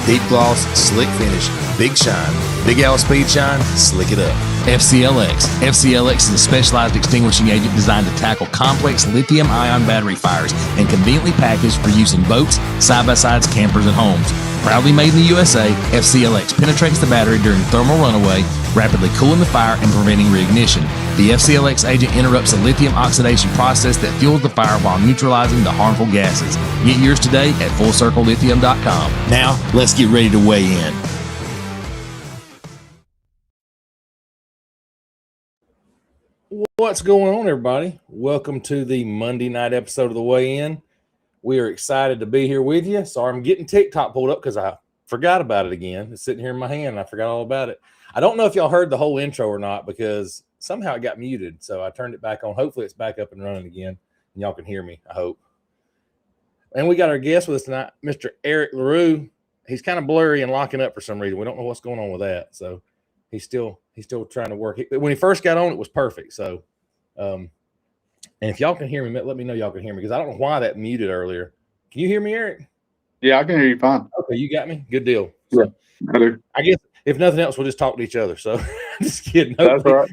Deep gloss, slick finish, big shine. Big Al Speed Shine, slick it up. FCLX. FCLX is a specialized extinguishing agent designed to tackle complex lithium-ion battery fires and conveniently packaged for use in boats, side-by-sides, campers, and homes. Proudly made in the USA, FCLX penetrates the battery during thermal runaway, rapidly cooling the fire and preventing reignition. The FCLX agent interrupts the lithium oxidation process that fuels the fire while neutralizing the harmful gases. Get yours today at FullCircleLithium.com. Now, let's get ready to weigh in. What's going on, everybody? Welcome to the Monday night episode of The Weigh In. We are excited to be here with you. Sorry, I'm getting TikTok pulled up because I forgot about it again. It's sitting here in my hand, and I forgot all about it. I don't know if y'all heard the whole intro or not because somehow it got muted, so I turned it back on. Hopefully, it's back up and running again, and y'all can hear me, I hope. And we got our guest with us tonight, Mr. Eric Larrieu. He's kind of blurry and locking up for some reason. We don't know what's going on with that, so he's still trying to work. When he first got on, it was perfect, so and if y'all can hear me, let me know y'all can hear me because I don't know why that muted earlier. Can you hear me, Eric? Yeah, I can hear you fine. Okay, you got me? Good deal. Yeah, I do. I guess if nothing else, we'll just talk to each other. So just kidding. That's right.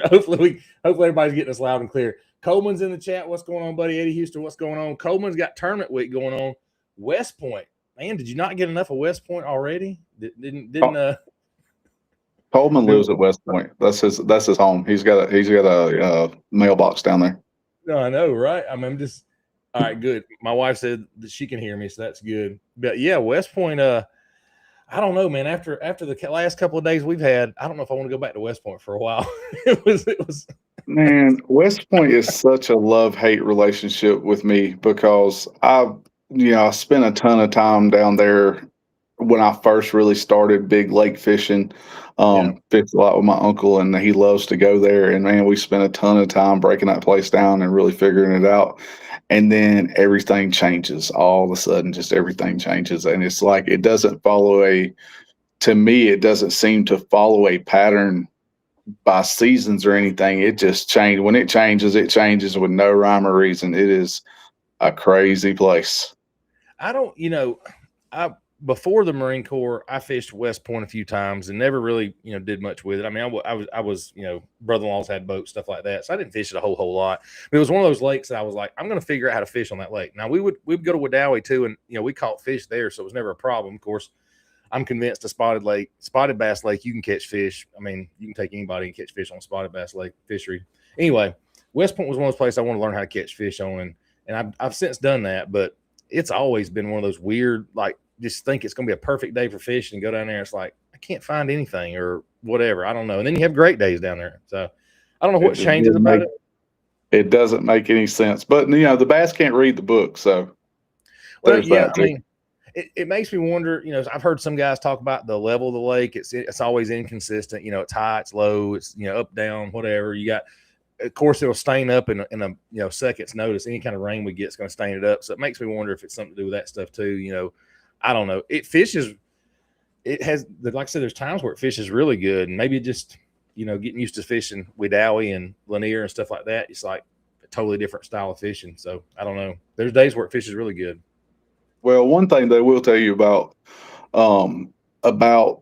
Hopefully everybody's getting us loud and clear. Coleman's in the chat. What's going on, buddy? Eddie Houston, what's going on? Coleman's got tournament week going on. West Point. Man, did you not get enough of West Point already? Coleman lives at West Point. That's his home. He's got a mailbox down there. No, I know, right? I mean, I'm just all right. Good. My wife said that she can hear me, so that's good. But yeah, West Point. I don't know, man. After the last couple of days we've had, I don't know if I want to go back to West Point for a while. It was. Man, West Point is such a love-hate relationship with me because I spent a ton of time down there when I first really started big lake fishing. Fished a lot with my uncle, and he loves to go there. And man, we spent a ton of time breaking that place down and really figuring it out. And then everything changes all of a sudden. Just everything changes, and it's like it doesn't follow to me, it doesn't seem to follow a pattern by seasons or anything. It just changed. When it changes with no rhyme or reason. It is a crazy place. Before the Marine Corps, I fished West Point a few times and never really, did much with it. I mean, I was, brother-in-laws had boats, stuff like that. So I didn't fish it a whole lot. But it was one of those lakes that I was like, I'm going to figure out how to fish on that lake. Now we would go to Wedowee too. And, we caught fish there. So it was never a problem. Of course, I'm convinced a spotted bass lake, you can catch fish. I mean, you can take anybody and catch fish on spotted bass lake fishery. Anyway, West Point was one of those places I want to learn how to catch fish on. And I've since done that, but it's always been one of those weird, like, just think it's going to be a perfect day for fishing and go down there. It's like, I can't find anything or whatever. I don't know. And then you have great days down there. So I don't know what changes about it. It doesn't make any sense. But, the bass can't read the book. So there's that too. I mean, it makes me wonder, I've heard some guys talk about the level of the lake. It's always inconsistent. It's high, it's low, it's, up, down, whatever. You got, of course, it'll stain up in a second's notice. Any kind of rain we get is going to stain it up. So it makes me wonder if it's something to do with that stuff too. I don't know. It fishes. It has, like I said, there's times where it fishes really good, and maybe just getting used to fishing Wedowee and Lanier and stuff like that. It's like a totally different style of fishing. So I don't know. There's days where it fishes really good. Well, one thing they will tell you about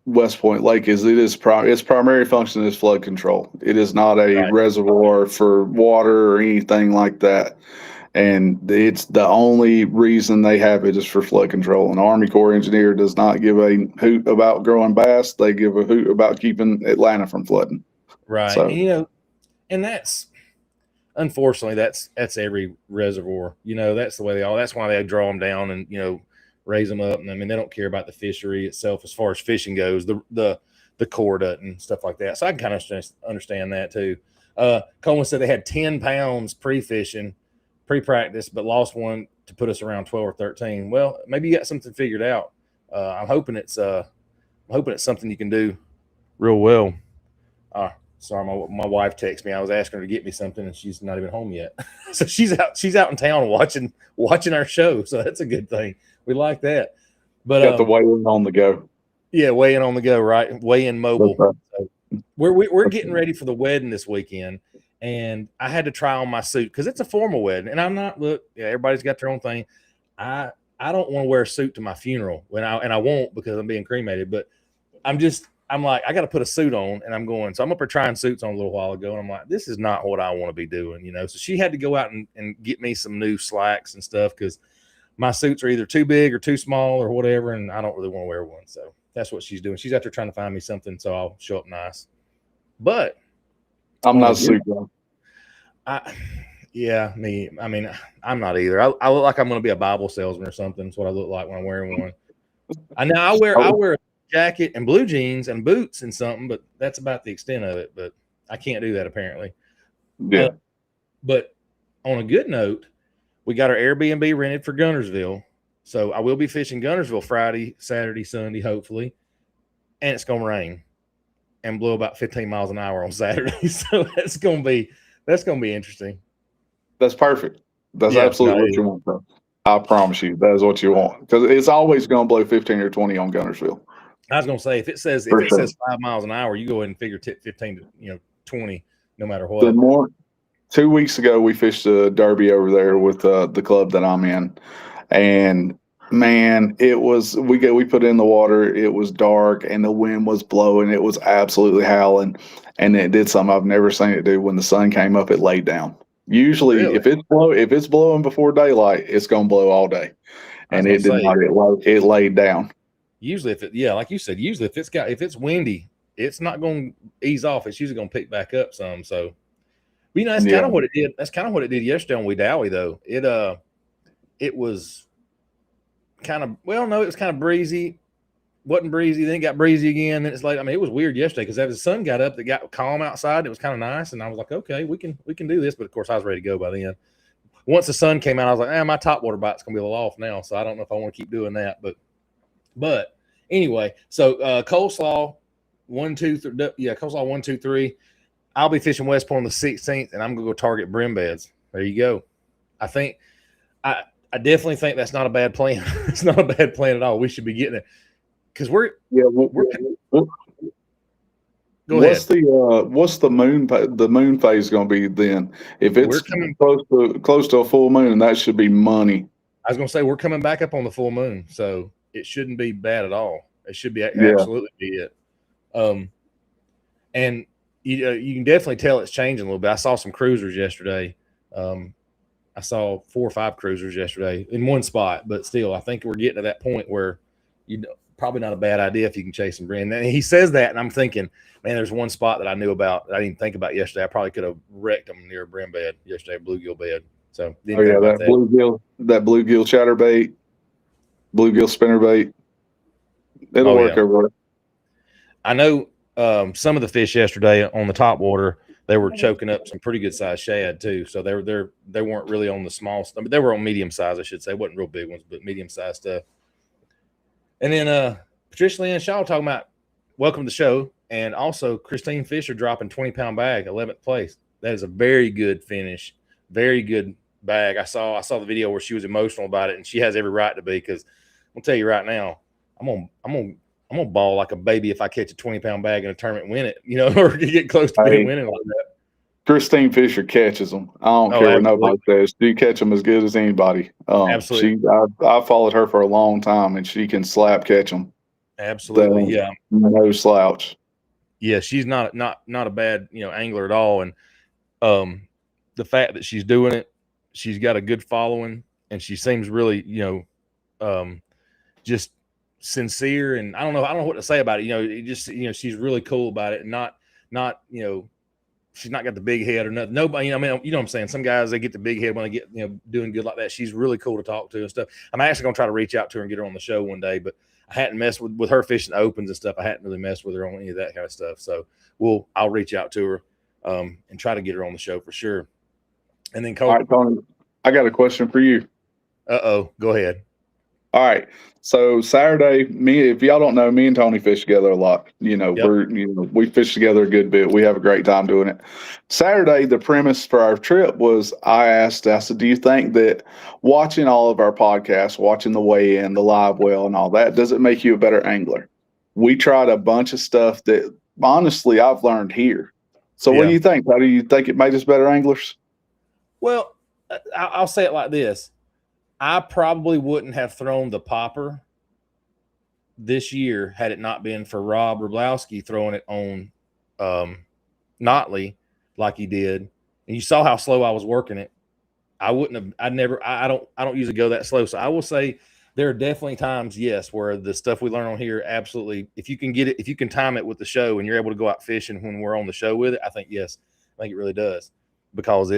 West Point Lake is its primary function is flood control. It is not a reservoir for water or anything like that. And it's the only reason they have it is for flood control. An Army Corps engineer does not give a hoot about growing bass. They give a hoot about keeping Atlanta from flooding. Right. So, and that's, unfortunately, that's every reservoir. That's the way that's why they draw them down and, raise them up. And I mean, they don't care about the fishery itself as far as fishing goes. The Corps doesn't and stuff like that. So I can kind of understand that too. Coleman said they had 10 pounds pre-fishing, pre-practice, but lost one to put us around 12 or 13. Well, maybe you got something figured out. I'm hoping it's something you can do real well. Sorry, my wife texted me. I was asking her to get me something, and she's not even home yet. So she's out in town watching our show. So that's a good thing. We like that. But got the weigh in on the go. Yeah, weigh in on the go, right? Weigh in mobile. So we're getting ready for the wedding this weekend. And I had to try on my suit because it's a formal wedding. And I'm not, everybody's got their own thing. I I don't want to wear a suit to my funeral and I won't because I'm being cremated, but I'm like, I got to put a suit on and I'm going. So I'm up there trying suits on a little while ago. And I'm like, this is not what I want to be doing, So she had to go out and get me some new slacks and stuff because my suits are either too big or too small or whatever. And I don't really want to wear one. So that's what she's doing. She's out there trying to find me something so I'll show up nice. But I'm not a suit guy. Yeah, me. I mean, I'm not either. I look like I'm going to be a Bible salesman or something. That's what I look like when I'm wearing one. I wear a jacket and blue jeans and boots and something, but that's about the extent of it. But I can't do that apparently. Yeah. But on a good note, we got our Airbnb rented for Guntersville, so I will be fishing Guntersville Friday, Saturday, Sunday, hopefully, and it's going to rain and blow about 15 miles an hour on Saturday. So that's going to be interesting. That's perfect. That's absolutely what you want, though. I promise you, that is what you want because it's always going to blow 15 or 20 on Guntersville. I was going to say if it says 5 miles an hour, you go ahead and figure 15 to 20, no matter what. 2 weeks ago, we fished a derby over there with the club that I'm in, and man, it was we put it in the water. It was dark and the wind was blowing. It was absolutely howling, and it did something I've never seen it do. When the sun came up, it laid down. Usually, really? if it's blowing before daylight, it's going to blow all day, and it did not. It laid down. Usually, like you said, if it's windy, it's not going to ease off. It's usually going to pick back up some. So, that's kind of what it did. That's kind of what it did yesterday on Wedowee, though. It was kind of it was kind of breezy. Wasn't breezy, then it got breezy again. Then it's like, it was weird yesterday because as the sun got up, it got calm outside. It was kind of nice, and I was like, okay, we can do this. But of course, I was ready to go by then. Once the sun came out, I was like, my topwater bite's gonna be a little off now, so I don't know if I want to keep doing that. But anyway, so coleslaw 1, 2, 3, coleslaw 1, 2, 3. I'll be fishing West Point on the 16th, and I'm gonna go target brim beds. There you go. I definitely think that's not a bad plan. It's not a bad plan at all. We should be getting it. Because go ahead. What's the moon phase going to be then? If it's close to a full moon, that should be money. I was going to say we're coming back up on the full moon, so it shouldn't be bad at all. It should be absolutely be it. And you can definitely tell it's changing a little bit. I saw some cruisers yesterday. I saw 4 or 5 cruisers yesterday in one spot, but still, I think we're getting to that point where probably not a bad idea if you can chase some brim. And he says that, and I'm thinking, man, there's one spot that I knew about that I didn't think about yesterday. I probably could have wrecked them near a brim bed yesterday, bluegill bed. So that bluegill chatterbait, bluegill spinnerbait, it'll work everywhere. I know some of the fish yesterday on the top water, they were choking up some pretty good sized shad too. So they weren't really on the small stuff, but they were on medium size, I should say. It wasn't real big ones, but medium sized stuff. And then Patricia Lynn Shaw talking about welcome to the show. And also Christine Fisher dropping 20-pound bag, 11th place. That is a very good finish. Very good bag. I saw the video where she was emotional about it, and she has every right to be, because I'll tell you right now, I'm gonna ball like a baby if I catch a 20-pound bag in a tournament and win it, or get close to winning like that. Christine Fisher catches them. I don't care what nobody says. She catch them as good as anybody. Absolutely. I followed her for a long time, and she can slap catch them. Absolutely, yeah. No slouch. Yeah, she's not a bad angler at all, and the fact that she's doing it, she's got a good following, and she seems really just sincere, and I don't know what to say about it. She's really cool about it, and not she's not got the big head or nothing. Nobody, you know what I'm saying? Some guys, they get the big head when they get, doing good like that. She's really cool to talk to and stuff. I'm actually going to try to reach out to her and get her on the show one day, but I hadn't messed with her fishing opens and stuff. I hadn't really messed with her on any of that kind of stuff. So I'll reach out to her and try to get her on the show for sure. And then Cole. All right, Tony, I got a question for you. Go ahead. All right. So Saturday, if y'all don't know, me and Tony fish together a lot. Yep. We fish together a good bit. We have a great time doing it. Saturday, the premise for our trip was I said, do you think that watching all of our podcasts, watching the weigh-in, the live well and all that, does it make you a better angler? We tried a bunch of stuff that honestly I've learned here. So what do you think? How do you think it made us better anglers? Well, I'll say it like this. I probably wouldn't have thrown the popper this year had it not been for Rob Rablowski throwing it on Notley like he did. And you saw how slow I was working it. I wouldn't have, I don't usually go that slow. So I will say there are definitely times, yes, where the stuff we learn on here, absolutely, if you can get it, if you can time it with the show and you're able to go out fishing when we're on the show with it, I think, yes, I think it really does, because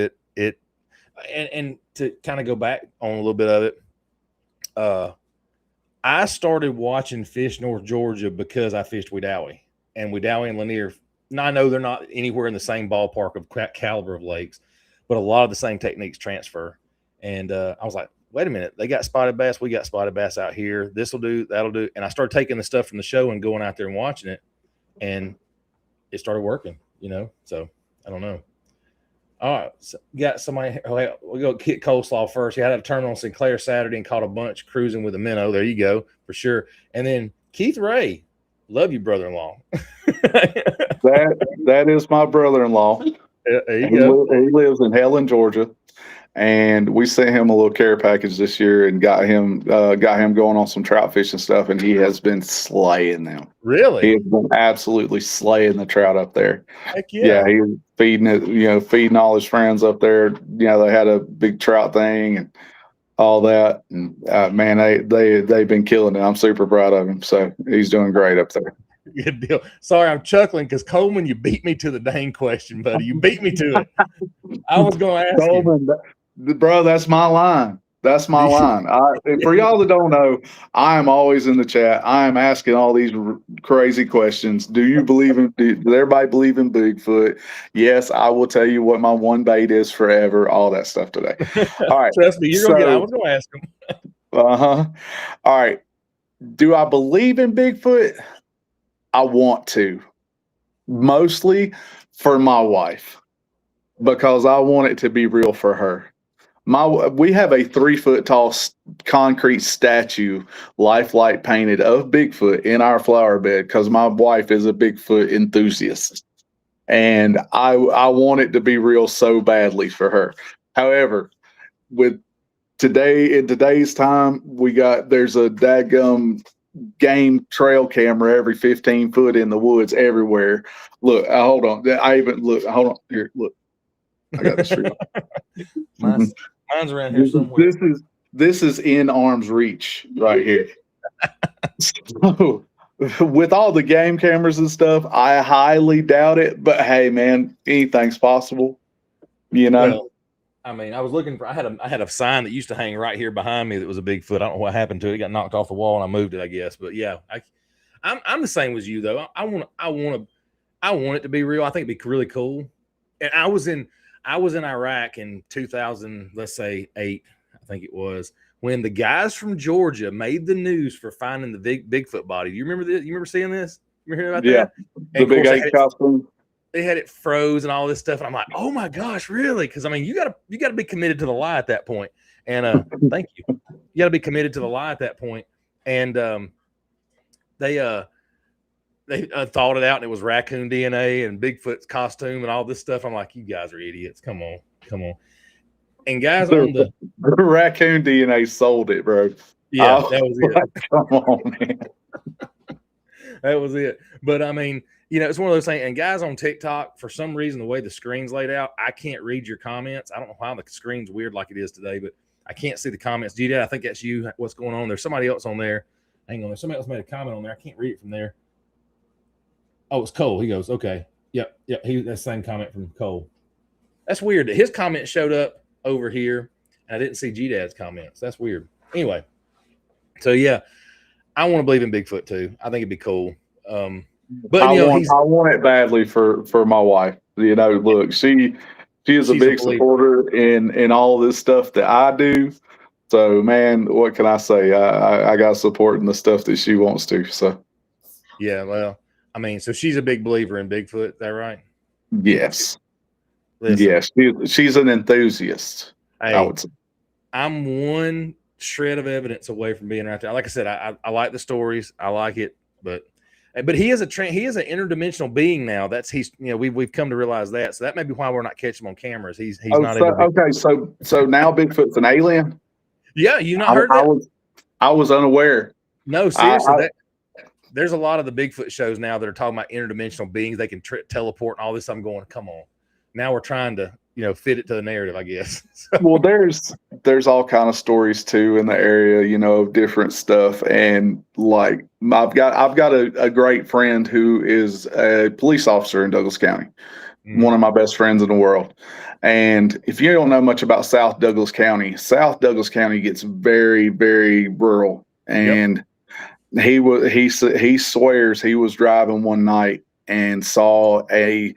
and to kind of go back on a little bit of it, I started watching Fish North Georgia because I fished Wedowee, and Wedowee and Lanier. Now, I know they're not anywhere in the same ballpark of caliber of lakes, but a lot of the same techniques transfer. And I was like, wait a minute, they got spotted bass, we got spotted bass out here. This will do, that'll do. And I started taking the stuff from the show and going out there and watching it, and it started working, So I don't know. All right, so got somebody. We'll go Kit Coleslaw first. He had a tournament on Sinclair Saturday and caught a bunch cruising with a minnow. There you go, for sure. And then Keith Ray, love you, brother-in-law. That is my brother-in-law. There you go. He lives in Helen, Georgia, and we sent him a little care package this year and got him going on some trout fishing stuff, and he has been slaying them. Really? He has been absolutely slaying the trout up there. Heck yeah. Yeah, he was feeding it, feeding all his friends up there. They had a big trout thing and all that. And man, they've been killing it. I'm super proud of him. So he's doing great up there. Good deal. Sorry, I'm chuckling because Coleman, you beat me to the dang question, buddy. You beat me to it. I was going to ask Coleman, bro, that's my line. That's my line. For y'all that don't know, I am always in the chat. I am asking all these crazy questions. Do you believe in? Does everybody believe in Bigfoot? Yes, I will tell you what my one bait is forever. All that stuff today. All right, trust me, you're gonna get. I was gonna ask him. All right. Do I believe in Bigfoot? I want to, mostly for my wife, because I want it to be real for her. We have a 3-foot tall concrete statue, lifelike painted, of Bigfoot in our flower bed because my wife is a Bigfoot enthusiast, and I want it to be real so badly for her. However, in today's time, there's a dadgum game trail camera every 15 foot in the woods everywhere. Look, hold on. Hold on here. Look, I got this. Mine's around here somewhere. This is in arm's reach right here. So, with all the game cameras and stuff, I highly doubt it. But hey, man, anything's possible. Well, I mean, I was looking for. I had a sign that used to hang right here behind me that was a Bigfoot. I don't know what happened to it. It got knocked off the wall and I moved it, I guess. But yeah, I'm the same as you though. I want it to be real. I think it'd be really cool. And I was in Iraq in 2000, let's say 8, I think it was, when the guys from Georgia made the news for finding the Bigfoot body. Do you remember this? You remember seeing this? You remember hearing about that? The big 8 costume. They had it froze and all this stuff, and I'm like, oh my gosh, really? Because I mean, you gotta be committed to the lie at that point. And thank you. You gotta be committed to the lie at that point. And they thawed it out, and it was raccoon DNA and Bigfoot's costume and all this stuff. I'm like, you guys are idiots. Come on. And guys, on the raccoon DNA sold it, bro. Yeah, that was it. Come on, man. That was it. But I mean, it's one of those things. And guys on TikTok, for some reason, the way the screen's laid out, I can't read your comments. I don't know how the screen's weird like it is today, but I can't see the comments. G-Dad, I think that's you. What's going on? There's somebody else on there. Hang on. There's somebody else made a comment on there. I can't read it from there. Oh, it's Cole. He goes, okay. Yep. That's the same comment from Cole. That's weird that his comment showed up over here, and I didn't see G-Dad's comments. That's weird. Anyway, so yeah, I want to believe in Bigfoot too. I think it'd be cool. But I want it badly for my wife. Look, she is a big supporter in all this stuff that I do. So, man, what can I say? I got support in the stuff that she wants to. So, yeah, well, I mean, so she's a big believer in Bigfoot. Is that right? Yes. Listen, yes, she's an enthusiast. Hey, I would say. I'm one shred of evidence away from being right there. Like I said, I like the stories. I like it, but he is an interdimensional being now. We've come to realize that. So that may be why we're not catching him on cameras. He's not. Okay, so now Bigfoot's an alien. Yeah, you not I, heard I that? was I was unaware. No, I, seriously, I that there's a lot of the Bigfoot shows now that are talking about interdimensional beings. They can teleport and all this. I'm going, come on. Now we're trying to, fit it to the narrative, I guess. So, well, there's all kind of stories too in the area, of different stuff. And like I've got a great friend who is a police officer in Douglas County, one of my best friends in the world. And if you don't know much about South Douglas County gets very, very rural. yep. And he swears he was driving one night and saw a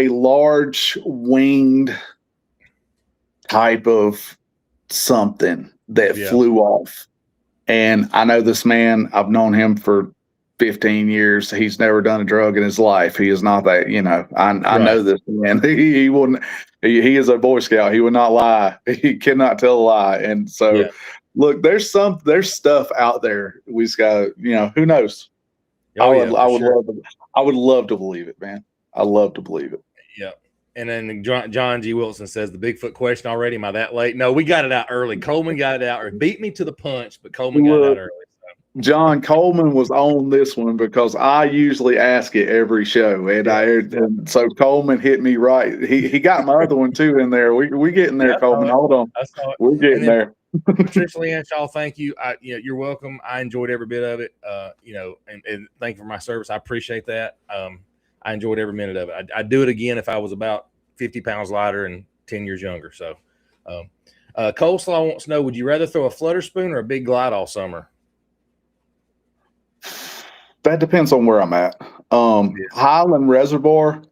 large winged type of something that Yeah. flew off. And I know this man, I've known him for 15 years. He's never done a drug in his life. He is not that, I Right. know this man. He wouldn't, he is a Boy Scout. He would not lie. He cannot tell a lie. And so, Yeah. look, there's stuff out there. We just got, who knows? Oh, yeah. For sure. I would love to believe it, man. I love to believe it. Yeah. And then John G. Wilson says the Bigfoot question already. Am I that late? No, we got it out early. Coleman got it out or beat me to the punch, but Coleman got it out early. John Coleman was on this one because I usually ask it every show, and so Coleman hit me right. He got my other one too in there. We getting there, Coleman. Hold on, I saw it. we're getting there. Patricia Leanne Shaw, thank you. You're welcome. I enjoyed every bit of it. And thank you for my service. I appreciate that. I enjoyed every minute of it. I'd do it again if I was about 50 pounds lighter and 10 years younger. So, Coleslaw wants to know: would you rather throw a flutter spoon or a big glide all summer? That depends on where I'm at. Highland Reservoir,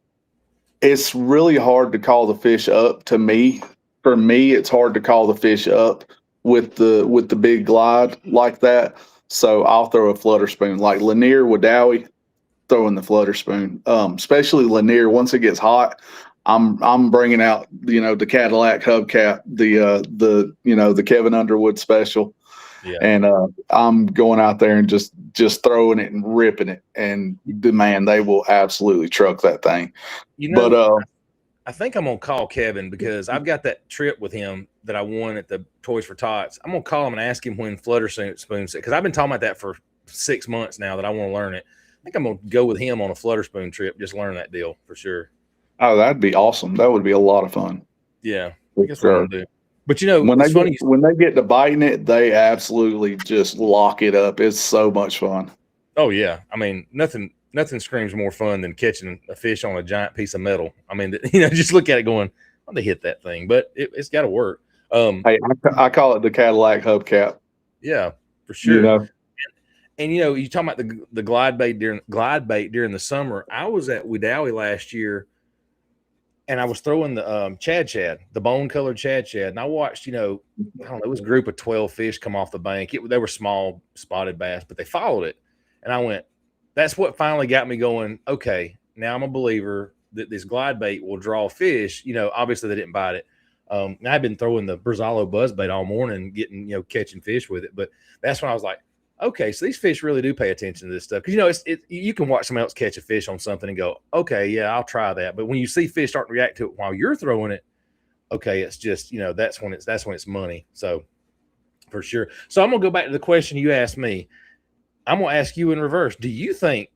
it's really hard to call the fish up to me. For me, it's hard to call the fish up with the big glide like that. So I'll throw a flutter spoon like Lanier, Wedowee, throwing the flutter spoon. Especially Lanier, once it gets hot, I'm bringing out the Cadillac hubcap, the Kevin Underwood special. Yeah. And I'm going out there and just throwing it and ripping it. And man, they will absolutely truck that thing. I think I'm gonna call Kevin because I've got that trip with him that I won at the Toys for Tots. I'm gonna call him and ask him when flutter spoons, because I've been talking about that for 6 months now that I want to learn it. I think I'm gonna go with him on a flutter spoon trip, just learn that deal for sure. Oh, that'd be awesome. That would be a lot of fun. Yeah, I guess what I'm gonna do. But when they get to biting it, they absolutely just lock it up. It's so much fun. Oh yeah, I mean nothing screams more fun than catching a fish on a giant piece of metal. I mean, just look at it going, oh, they hit that thing, but it's got to work. Hey, I call it the Cadillac hubcap. Yeah, for sure. And you talking about the glide bait during the summer. I was at Wedowee last year, and I was throwing the Chad, the bone colored Chad, and I watched, I don't know, it was a group of 12 fish come off the bank. They were small spotted bass, but they followed it, and I went, that's what finally got me going. Okay, now I'm a believer that this glide bait will draw fish. Obviously they didn't bite it. I've been throwing the Brazalo buzzbait all morning, getting catching fish with it, but that's when I was like, okay, so these fish really do pay attention to this stuff, because you can watch someone else catch a fish on something and go, okay, yeah, I'll try that. But when you see fish start to react to it while you're throwing it, okay, it's just that's when it's money. So for sure. So I'm gonna go back to the question you asked me. I'm gonna ask you in reverse. Do you think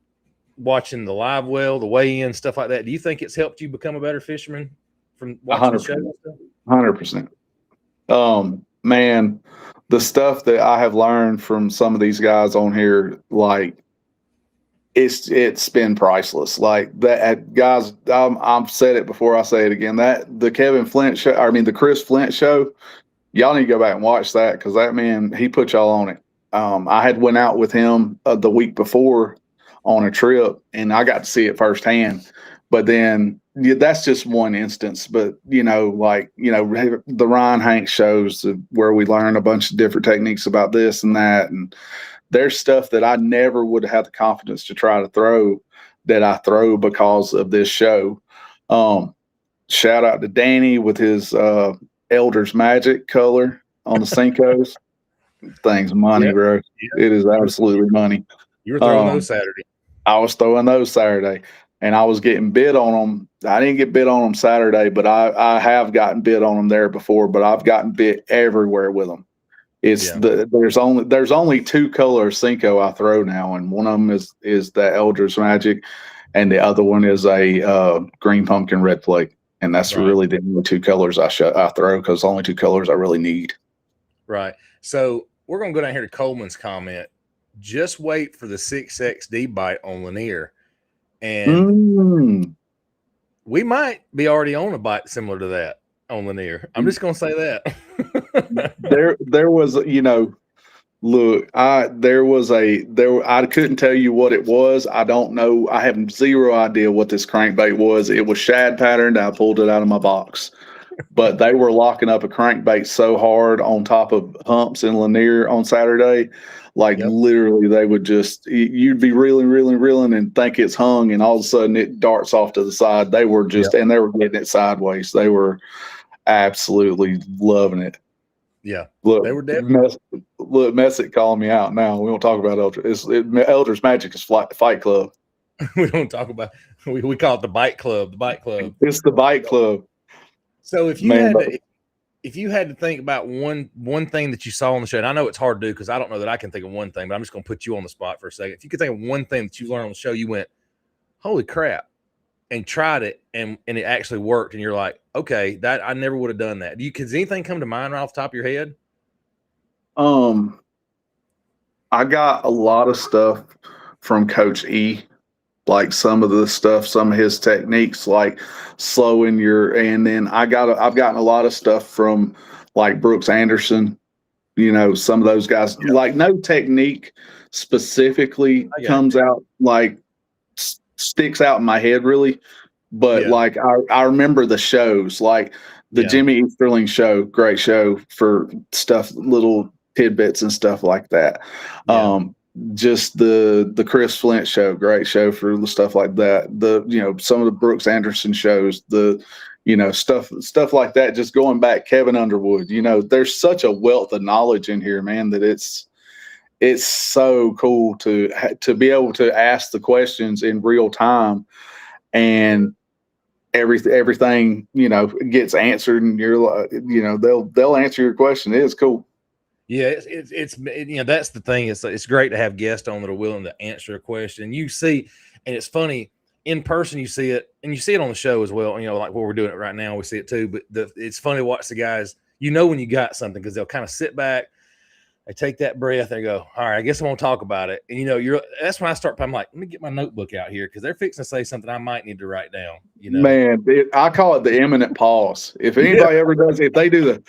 watching the live well, the weigh-in, stuff like that, do you think it's helped you become a better fisherman from watching the show? 100%. Man, the stuff that I have learned from some of these guys on here, like it's been priceless. Like that, guys. I've said it before. I say it again. That the Kevin Flint show. I mean, the Chris Flint show. Y'all need to go back and watch that, because that man, he put y'all on it. I had went out with him the week before on a trip, and I got to see it firsthand. But then that's just one instance. But the Ryan Hanks shows where we learn a bunch of different techniques about this and that, and there's stuff that I never would have had the confidence to try to throw that I throw because of this show. Shout out to Danny with his Elder's Magic color on the Senkos. Thing's money, bro. Yep. It is absolutely money. You were throwing those Saturday. I was throwing those Saturday, and I was getting bid on them. I didn't get bid on them Saturday, but I have gotten bid on them there before. But I've gotten bit everywhere with them. It's Yeah. there's only two color Cinco I throw now, and one of them is the Elders Magic, and the other one is a green pumpkin red flake, and that's Right. really the only two colors I throw, because only two colors I really need. Right. So we're gonna go down here to Coleman's comment. Just wait for the 6XD bite on Lanier, and we might be already on a bite similar to that on Lanier. I'm just gonna say that. There was, look, I couldn't tell you what it was. I don't know. I have zero idea what this crankbait was. It was shad patterned. I pulled it out of my box, but they were locking up a crankbait so hard on top of humps in Lanier on Saturday. Like, Yep. literally, they would you'd be reeling and think it's hung, and all of a sudden it darts off to the side. They were and they were getting it sideways. They were absolutely loving it. Yeah. Look, They were definitely. Messick calling me out now. We don't talk about Elders. Elders Magic is Fight Club. We don't talk about. We call it the Bite Club. The Bite Club. It's the Bite Club. So if you had to think about one thing that you saw on the show, and I know it's hard to do because I don't know that I can think of one thing, but I'm just going to put you on the spot for a second. If you could think of one thing that you learned on the show, you went, "Holy crap!" and tried it, and it actually worked, and you're like, "Okay, that I never would have done that." Does anything come to mind right off the top of your head? I got a lot of stuff from Coach E, like some of his techniques, like slowing and then I've gotten a lot of stuff from like Brooks Anderson, some of those guys. Yeah. Like, no technique specifically comes out, like sticks out in my head really, but like I remember the shows, like the Jimmy Easterling show, great show for stuff, little tidbits and stuff like that. Just the Chris Flint show, great show for the stuff like that. Some of the Brooks Anderson shows, stuff like that. Just going back, Kevin Underwood. There's such a wealth of knowledge in here, man, that it's so cool to be able to ask the questions in real time, and everything gets answered, and you're like, they'll answer your question. It is cool. Yeah, it's that's the thing. It's great to have guests on that are willing to answer a question. You see, and it's funny in person. You see it, and you see it on the show as well. Like what we're doing it right now, we see it too. But it's funny to watch the guys. When you got something, because they'll kind of sit back, they take that breath, they go, "All right, I guess I'm gonna talk about it." And that's when I start. I'm like, let me get my notebook out here because they're fixing to say something I might need to write down. Man, I call it the imminent pause. If anybody ever does, if they do the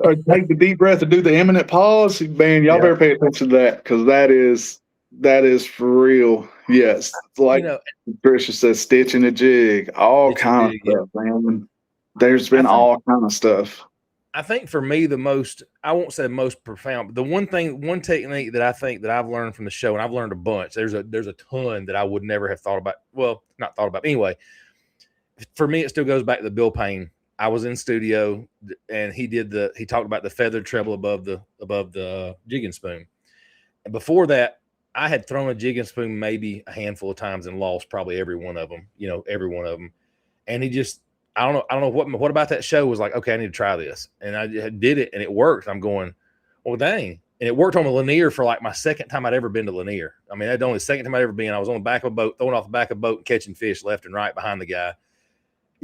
or take the deep breath and do the imminent pause, man, y'all better pay attention to that, because that is for real. Yes, like Tricia says, stitching a jig, all kind of stuff, man. There's been all kind of stuff. I think for me, I won't say the most profound, but the one technique that I think that I've learned from the show, and I've learned a bunch. There's a ton that I would never have thought about. Well, not thought about. Anyway, for me, it still goes back to the Bill Payne. I was in studio, and he talked about the feathered treble above the jigging spoon. And before that, I had thrown a jigging spoon maybe a handful of times and lost probably every one of them. Every one of them. And he just, I don't know what about that show was like, okay, I need to try this, and I did it, and it worked. I'm going, well, dang. And it worked on the Lanier for like my second time I'd ever been to Lanier. I mean, that's the only second time I'd ever been. I was on the back of a boat, throwing off the back of a boat and catching fish left and right behind the guy.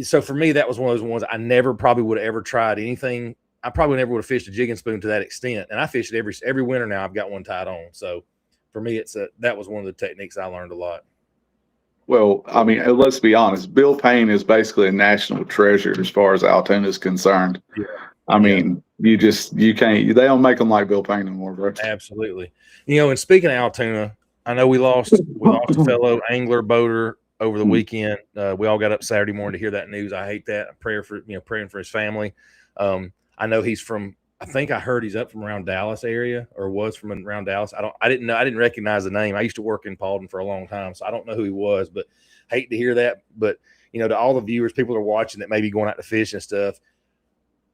So for me, that was one of those ones I never probably would have ever tried anything. I probably never would have fished a jigging spoon to that extent. And I fish it every winter now. I've got one tied on. So for me, that was one of the techniques I learned a lot. Well, I mean, let's be honest. Bill Payne is basically a national treasure as far as Altoona is concerned. Yeah. I mean, you can't. They don't make them like Bill Payne anymore, bro. Absolutely. And speaking of Altoona, I know we lost a fellow angler, boater over the weekend. We all got up Saturday morning to hear that news. I hate that. Praying for his family. I know he's from. I think I heard he's up from around Dallas area, or was from around Dallas. I didn't know. I didn't recognize the name. I used to work in Paulden for a long time, so I don't know who he was. But hate to hear that. But to all the viewers, people that are watching that may be going out to fish and stuff,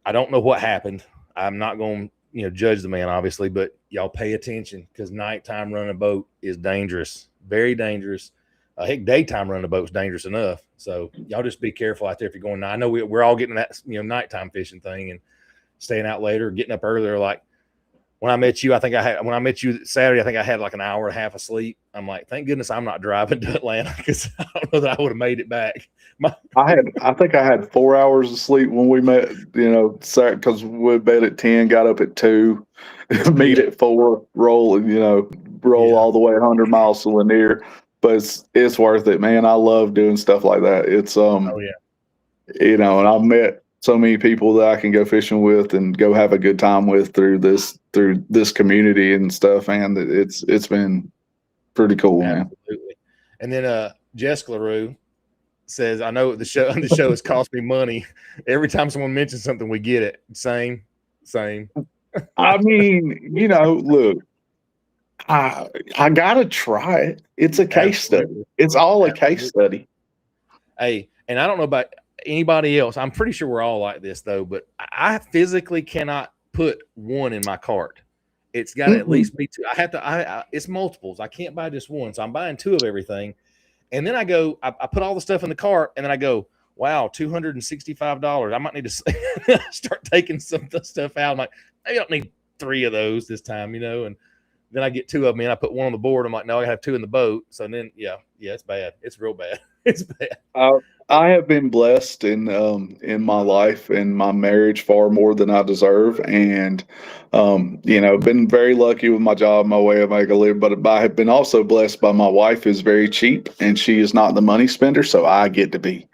I don't know what happened. I'm not going to judge the man, obviously, but y'all pay attention, because nighttime running a boat is dangerous, very dangerous. Heck, daytime running a boat is dangerous enough. So y'all just be careful out there if you're going. Now, I know we're all getting that nighttime fishing thing and staying out later, getting up earlier. Like, when I met you, when I met you Saturday, I think I had like an hour and a half of sleep. I'm like, thank goodness I'm not driving to Atlanta, because I don't know that I would have made it back. I think I had 4 hours of sleep when we met, because we bed at 10, got up at 2, meet at 4, roll all the way 100 miles to Lanier. But it's worth it, man. I love doing stuff like that. It's Oh yeah. and I've met so many people that I can go fishing with and go have a good time with through this community and stuff, and it's been pretty cool, man. Absolutely. And then Jessica Larrieu says, I know the show has cost me money. Every time someone mentions something, we get it. Same. I mean, look, I gotta try it. It's a case study. It's all a case study. Hey, and I don't know about anybody else. I'm pretty sure we're all like this though, but I physically cannot put one in my cart. It's got to at least be two. I have to. It's multiples. I can't buy just one, so I'm buying two of everything. And then I put all the stuff in the cart, and then I go, wow, $265. I might need to start taking some stuff out. I'm like, maybe I don't need 3 of those this time, And then I get 2 of them, and I put one on the board. I'm like, no, I have 2 in the boat. So then, yeah, it's bad. It's real bad. It's bad. I have been blessed in my life and my marriage far more than I deserve, and been very lucky with my job, my way of making a living. But I have been also blessed by my wife, who's very cheap, and she is not the money spender, so I get to be,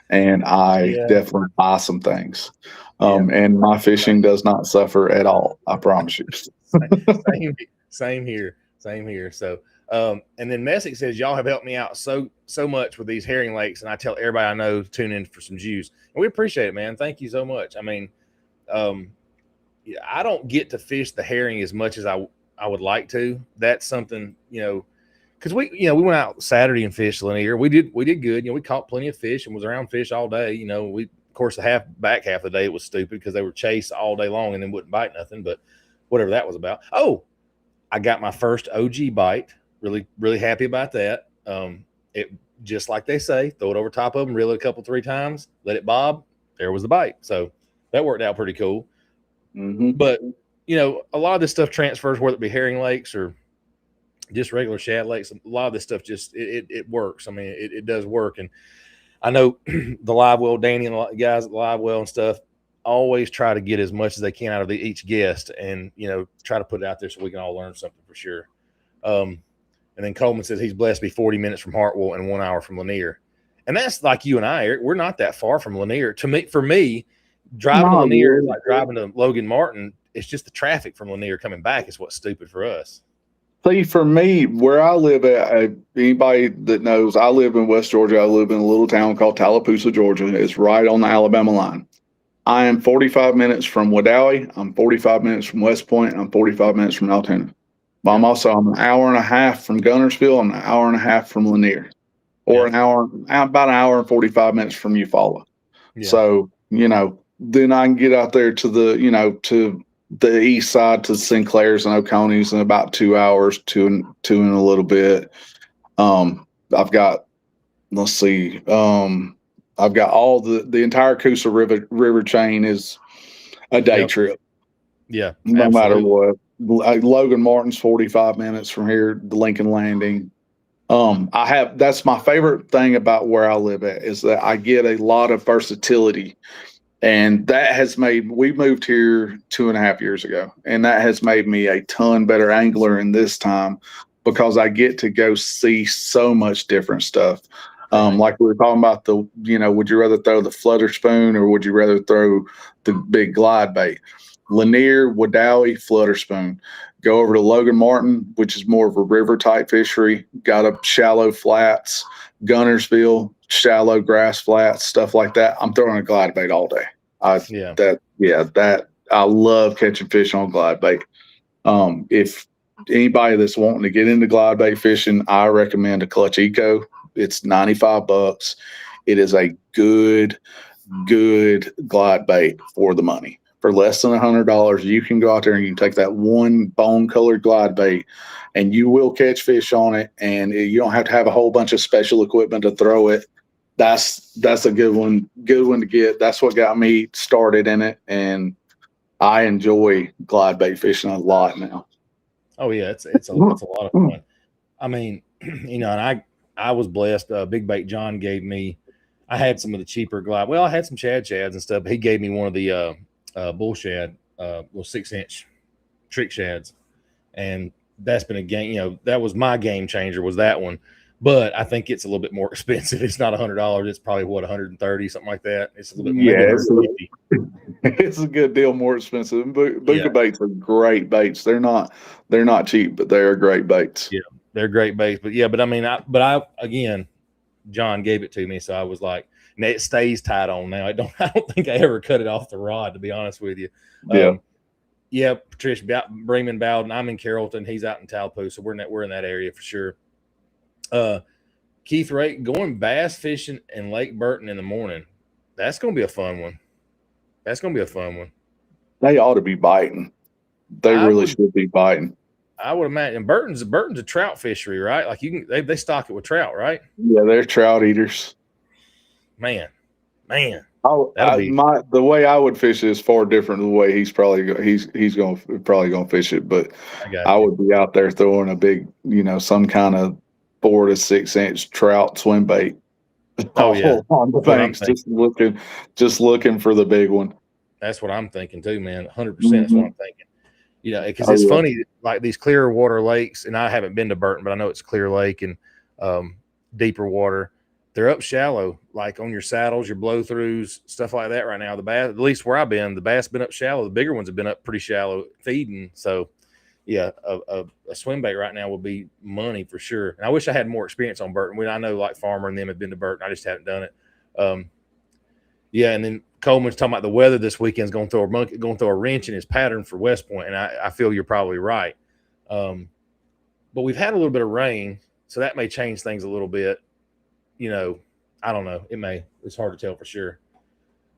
and I definitely buy some things. And my fishing does not suffer at all. I promise you. Same here. So, and then Messick says, y'all have helped me out so much with these herring lakes, and I tell everybody I know to tune in for some juice. And we appreciate it, man. Thank you so much. I mean, I don't get to fish the herring as much as I would like to. That's something, because we went out Saturday and fished Lanier. We did good. We caught plenty of fish and was around fish all day. We, of course, the back half of the day it was stupid because they were chased all day long and then wouldn't bite nothing. But whatever that was about. Oh, I got my first OG bite. Really, really happy about that. It just like they say, throw it over top of them, reel it a couple, 3 times, let it bob. There was the bite. So that worked out pretty cool. Mm-hmm. But a lot of this stuff transfers, whether it be herring lakes or just regular shad lakes. A lot of this stuff just it works. I mean, it does work. And I know the live well, Danny and a lot of guys at the live well and stuff always try to get as much as they can out of each guest, and try to put it out there so we can all learn something for sure. And then Coleman says he's blessed to be 40 minutes from Hartwell and 1 hour from Lanier. And that's like you and I, Eric. We're not that far from Lanier. For me, driving to Lanier is like driving to Logan Martin. It's just the traffic from Lanier coming back is what's stupid for us. See, for me, where I live at, anybody that knows, I live in West Georgia. I live in a little town called Tallapoosa, Georgia. It's right on the Alabama line. I am 45 minutes from Wedowee. I'm 45 minutes from West Point. I'm 45 minutes from Altoona. But I'm an hour and a half from Guntersville. I'm an hour and a half from Lanier, or about an hour and 45 minutes from Eufaula. Yeah. So, then I can get out there to to the east side to Sinclair's and Oconey's in about 2 hours, two and a little bit. I've got, I've got all the entire Coosa River chain is a day trip. Yeah. No matter what. Logan Martin's 45 minutes from here, the Lincoln Landing. That's my favorite thing about where I live at, is that I get a lot of versatility. And that has we moved here 2.5 years ago, and that has made me a ton better angler in this time, because I get to go see so much different stuff. Like we were talking about would you rather throw the flutter spoon or would you rather throw the big glide bait? Lanier, Wedowee, flutter spoon. Go over to Logan Martin, which is more of a river type fishery. Got up shallow flats. Guntersville, shallow grass flats, stuff like that. I'm throwing a glide bait all day. I love catching fish on glide bait. If anybody that's wanting to get into glide bait fishing, I recommend a Clutch Eco. It's $95. It is a good glide bait for the money. For less than $100, you can go out there and you can take that one bone-colored glide bait, and you will catch fish on it, and you don't have to have a whole bunch of special equipment to throw it. That's a good one to get. That's what got me started in it, and I enjoy glide bait fishing a lot now. Oh yeah, it's a lot of fun. I mean, and I was blessed. Big Bait John gave me. I had some of the cheaper glide. Well, I had some shads and stuff. But he gave me one of the bull shad, little 6-inch trick shads, and that's been a game. That was my game changer. Was that one? But I think it's a little bit more expensive. It's not $100. It's probably what, 130, something like that. It's a little bit, maybe 150. It's a good deal more expensive. Buka Yeah. baits are great baits. They're not cheap, but they are great baits. Yeah, they're great baits. But I mean, I again, John gave it to me, so I was like, and it stays tied on now. I don't think I ever cut it off the rod, to be honest with you. Yeah. Patricia Bremen Bowden. I'm in Carrollton. He's out in Taupo, so we're in that area for sure. Keith Ray, going bass fishing in Lake Burton in the morning. That's going to be a fun one. They ought to be biting. They really should be biting. I would imagine Burton's a trout fishery, right? Like they stock it with trout, right? Yeah, they're trout eaters. Man. The way I would fish it is far different than the way he's probably going to fish it. But I would be out there throwing a big, some kind of 4 to 6 inch trout swim bait. Oh yeah, on the banks, just looking for the big one. That's what I'm thinking too, man. 100%. That's what I'm thinking. Because it's funny, like these clear water lakes, and I haven't been to Burton, but I know it's Clear Lake and deeper water. They're up shallow, like on your saddles, your blow throughs, stuff like that. Right now, the bass, at least where I've been, the bass been up shallow. The bigger ones have been up pretty shallow feeding. So, yeah, a swim bait right now will be money for sure. And I wish I had more experience on Burton. I know like Farmer and them have been to Burton. I just haven't done it. And then Coleman's talking about the weather this weekend's going to throw a wrench in his pattern for West Point, and I feel you're probably right. But we've had a little bit of rain, so that may change things a little bit. I don't know. It may. It's hard to tell for sure.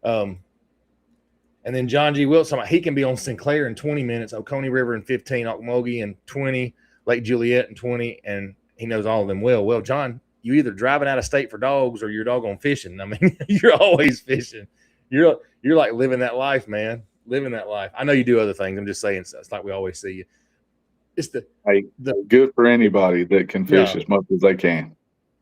And then John G. Wilson, he can be on Sinclair in 20 minutes, Oconee River in 15, Ocmulgee in 20, Lake Juliet in 20, and he knows all of them well. Well, John, you either driving out of state for dogs or you're doggone fishing. I mean, you're always fishing. You're like living that life, man. Living that life. I know you do other things. I'm just saying, it's like we always see you. It's good for anybody that can fish as much as they can.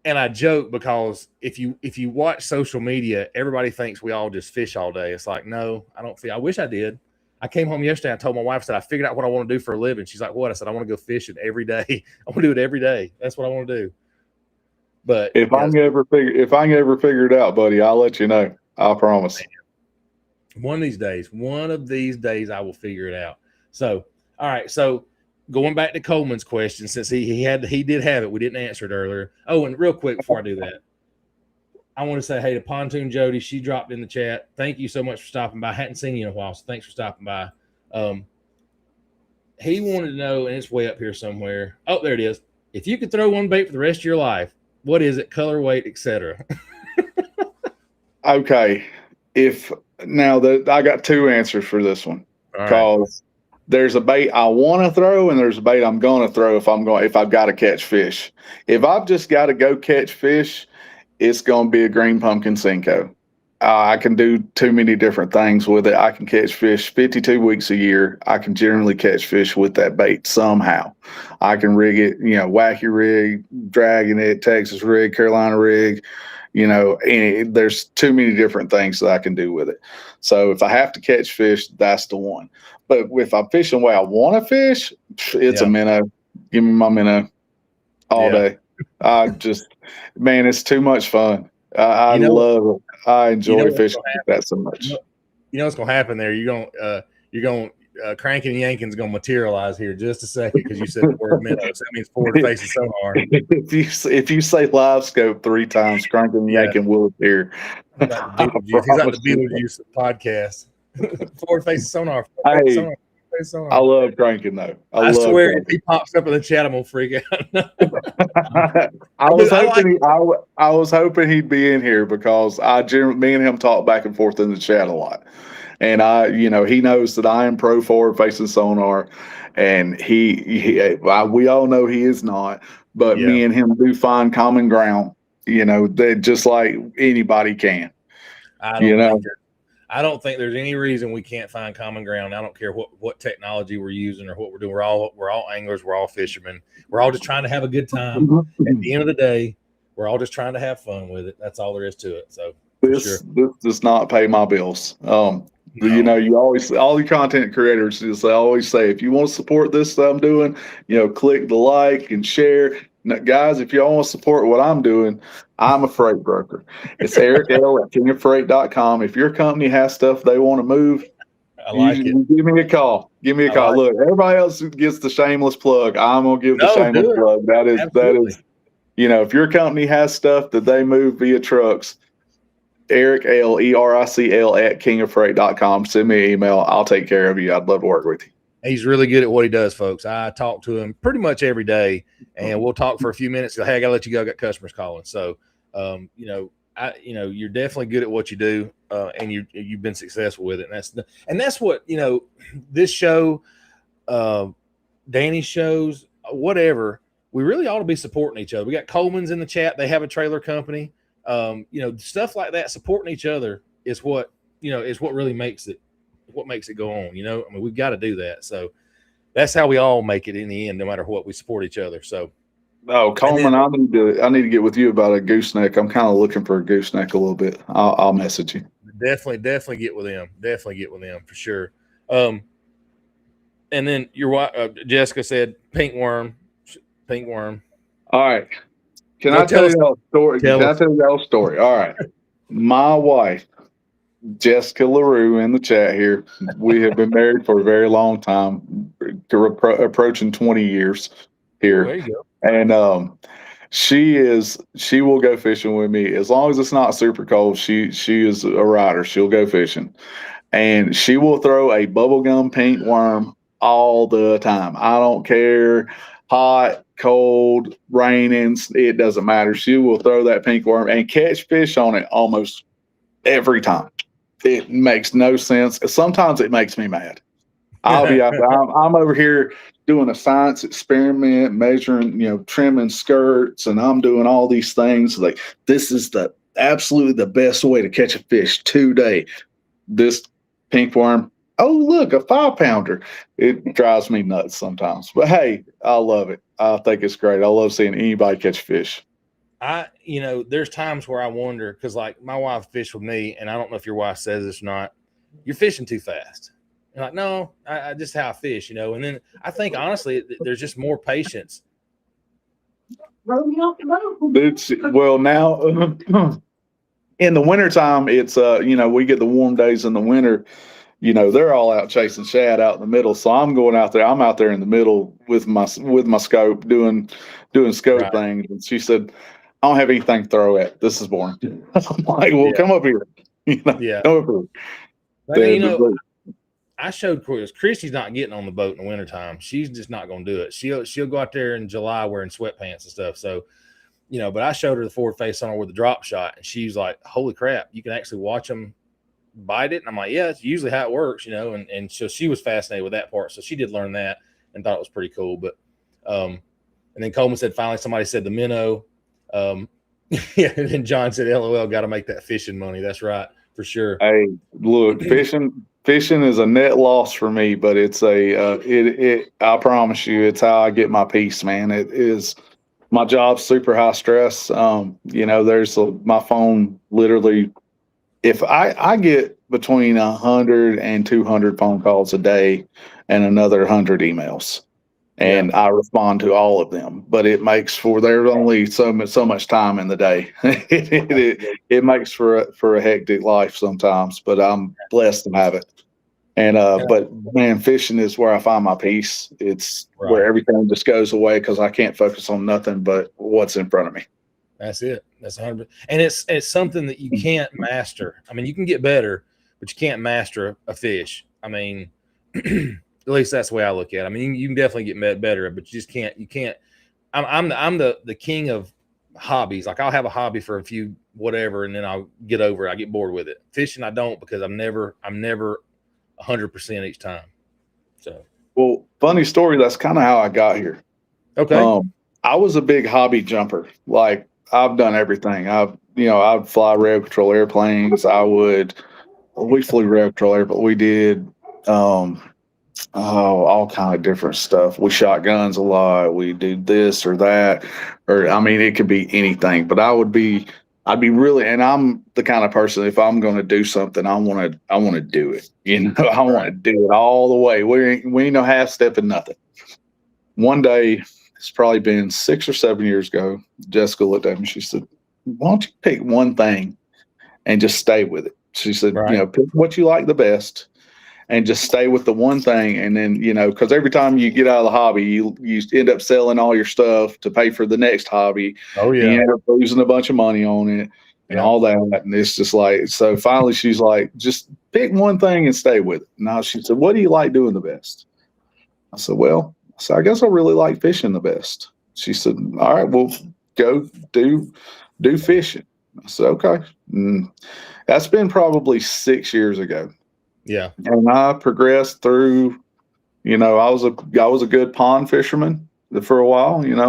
And I joke because if you watch social media, everybody thinks we all just fish all day. It's like, no, I don't feel. I wish I did. I came home yesterday. I told my wife, I said, I figured out what I want to do for a living. She's like, what? I said, I want to go fishing every day. I want to do it every day. That's what I want to do. But if I can ever figure it out, buddy, I'll let you know. I promise. One of these days, I will figure it out. So, all right. So going back to Coleman's question, since he did have it, we didn't answer it earlier. Oh, and real quick before I do that, I want to say hey to Pontoon Jody. She dropped in the chat. Thank you so much for stopping by. I hadn't seen you in a while, so thanks for stopping by. He wanted to know, and it's way up here somewhere. Oh, there it is. If you could throw one bait for the rest of your life, what is it? Color, weight, etc. Okay. I got two answers for this one, because there's a bait I want to throw and there's a bait I'm going to throw if I've got to catch fish. If I've just got to go catch fish, it's going to be a green pumpkin Cinco. I can do too many different things with it. I can catch fish 52 weeks a year. I can generally catch fish with that bait somehow. I can rig it, wacky rig, dragging it, Texas rig, Carolina rig, there's too many different things that I can do with it. So if I have to catch fish, that's the one. But if I'm fishing the way I want to fish, it's a minnow. Give me my minnow all day. It's too much fun. I love it. I enjoy fishing that so much. You know what's going to happen there? You're going cranking and yanking's going to materialize here just a second, because you said the word minnow. So that means forward facing sonar. If you say live scope 3 times, cranking and yanking will appear. He's like the Beetlejuice podcast. Forward facing sonar. I love cranking though. I swear, if he pops up in the chat, I'm gonna freak out. I was hoping he'd be in here, because me and him talk back and forth in the chat a lot, and he knows that I am pro forward facing sonar, and we all know he is not, but me and him do find common ground. That just like anybody can. I don't think there's any reason we can't find common ground. I don't care what technology we're using or what we're doing. We're all anglers. We're all fishermen. We're all just trying to have a good time. At the end of the day, we're all just trying to have fun with it. That's all there is to it. So for sure. This does not pay my bills. You No. know, you always, all the content creators, just I always say, if you want to support this that I'm doing, you know, click the like and share. Now, guys, if y'all want to support what I'm doing, I'm a freight broker. It's Eric L at kingofreight.com. If your company has stuff they want to move, I like it. you give me a call. Give me a call. Look, everybody else gets the shameless plug. I'm gonna give the shameless plug. That is, you know, if your company has stuff that they move via trucks, Eric L ERICL at kingofreight.com. Send me an email. I'll take care of you. I'd love to work with you. He's really good at what he does, folks. I talk to him pretty much every day, and we'll talk for a few minutes. Hey, I gotta let you go. I got customers calling. So, you know, you're definitely good at what you do, and you've been successful with it. And that's what, you know, this show, Danny's shows, whatever. We really ought to be supporting each other. We got Coleman's in the chat. They have a trailer company. You know, stuff like that, supporting each other is what, you know, is what really makes it go on. You know, I mean, we've got to do that. So that's how we all make it in the end, no matter what. We support each other. So, Coleman, I need to get with you about a gooseneck. I'm kind of looking for a gooseneck a little bit. I'll message you. Definitely get with them. Definitely get with them for sure. And then your wife, Jessica, said pink worm. All right. Can I tell you a story? Can I tell you a story? All right. My wife, Jessica Larrieu, in the chat here. We have been married for a very long time, approaching 20 years here. There you go. And she will go fishing with me as long as it's not super cold. She is a rider. She'll go fishing, and she will throw a bubblegum pink worm all the time. I don't care, hot, cold, raining, it doesn't matter. She will throw that pink worm and catch fish on it almost every time. It makes no sense. Sometimes it makes me mad. I'll be out there. I'm over here doing a science experiment, measuring, you know, trimming skirts, and I'm doing all these things. Like, this is absolutely the best way to catch a fish today. This pink worm, oh, look, a 5-pounder. It drives me nuts sometimes. But hey, I love it. I think it's great. I love seeing anybody catch fish. You know, there's times where I wonder, because like my wife fished with me, and I don't know if your wife says this or not, you're fishing too fast. And like, no, I just how I fish, you know. And then I think honestly, there's just more patience. Well, now in the wintertime, it's you know, we get the warm days in the winter. You know, they're all out chasing shad out in the middle. So I'm going out there. I'm out there in the middle with my scope, doing scope things. And she said, I don't have anything to throw at. This is boring. I'm like, well, come up here. You know, come up here. But, you know, I showed Christy's not getting on the boat in the wintertime. She's just not going to do it. She'll go out there in July wearing sweatpants and stuff. So, you know, but I showed her the forward face on her with the drop shot, and she's like, holy crap, you can actually watch them bite it. And I'm like, yeah, it's usually how it works, you know. And so she was fascinated with that part. So she did learn that and thought it was pretty cool. But and then Coleman said, finally somebody said the minnow. Yeah, and then John said, LOL, got to make that fishing money. That's right, for sure. Hey, look, fishing is a net loss for me, but it's I promise you, it's how I get my peace, man. It is, my job's super high stress. You know, my phone literally, if I get between 100 and 200 phone calls a day and another 100 emails, and I respond to all of them, but it makes for, there's only so much time in the day. it makes for a hectic life sometimes, but I'm blessed to have it. And but man, fishing is where I find my peace. It's where everything just goes away because I can't focus on nothing but what's in front of me. That's it. That's 100%. And it's something that you can't master. I mean, you can get better, but you can't master a fish. I mean, at least that's the way I look at it. I mean, you can definitely get better, but you just can't. You can't. I'm the king of hobbies. Like, I'll have a hobby for a few whatever, and then I'll get over it. I get bored with it. Fishing, I don't, because I'm never 100% each time. So, well, funny story. That's kind of how I got here. Okay. I was a big hobby jumper. Like, I've done everything. I'd fly rev control airplanes. I would we flew reptile air, but we did all kind of different stuff. We shot guns a lot. We did this or that, or I mean, it could be anything. But I'd be really, and I'm the kind of person, if I'm going to do something, I want to do it. I want to do it all the way. We ain't no half stepping nothing. One day, it's probably been 6 or 7 years ago. Jessica looked at me. She said, "Why don't you pick one thing and just stay with it?" She said, "Pick what you like the best." And just stay with the one thing. And then, because every time you get out of the hobby, you end up selling all your stuff to pay for the next hobby. Oh, yeah. And you end up losing a bunch of money on it and all that. And it's just like, so finally she's like, just pick one thing and stay with it. Now she said, "What do you like doing the best?" I said, "Well, I guess I really like fishing the best." She said, "All right, well, go do fishing." I said, "Okay." And that's been probably 6 years ago. Yeah. And I progressed through, I was a good pond fisherman for a while, and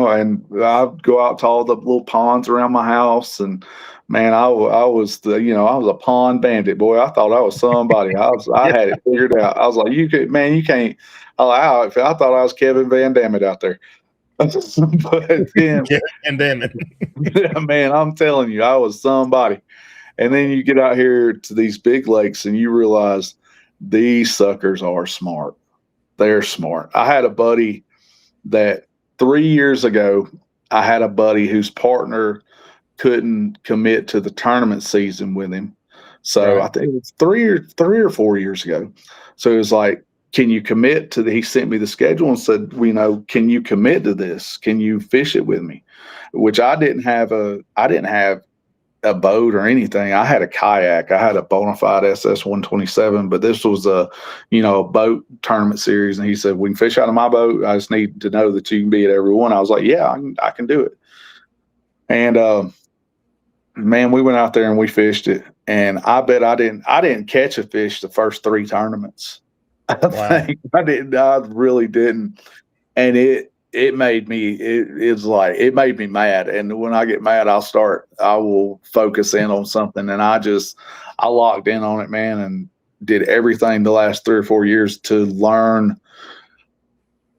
I'd go out to all the little ponds around my house. And man, I was I was a pond bandit, boy. I thought I was somebody. I had it figured out. I was like, you can't allow it. I thought I was Kevin Van Damme out there. But then, and damn it. Yeah, man, I'm telling you, I was somebody. And then you get out here to these big lakes and you realize these suckers are smart. They're smart. I had a buddy that 3 years ago, I had a buddy whose partner couldn't commit to the tournament season with him. So I think it's 3 or 4 years ago. So it was like, "Can you commit to he sent me the schedule and said, "Can you commit to this? Can you fish it with me?" Which I didn't have a boat or anything. I had a kayak. I had a bona fide SS 127, but this was a boat tournament series. And he said, "We can fish out of my boat. I just need to know that you can be at every one." I was like, "Yeah, I can do it." And man, we went out there and we fished it. And I bet I didn't catch a fish the first 3 tournaments. I didn't. I really didn't. And it made me it made me mad. And when I get mad, I will focus in on something. And I locked in on it, man, and did everything the last 3 or 4 years to learn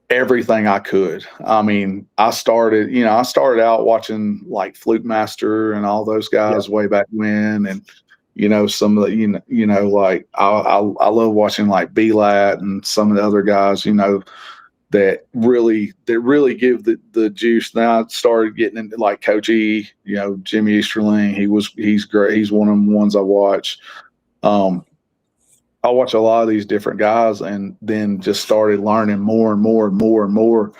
everything I could. I mean, I started out watching like Fluke Master and all those guys way back when. And some of the, like I love watching like B-Lat and some of the other guys, that really give the juice. Now I started getting into like Coach E, Jimmy Easterling. He's great. He's one of the ones I watch. I watch a lot of these different guys, and then just started learning more and more and more and more.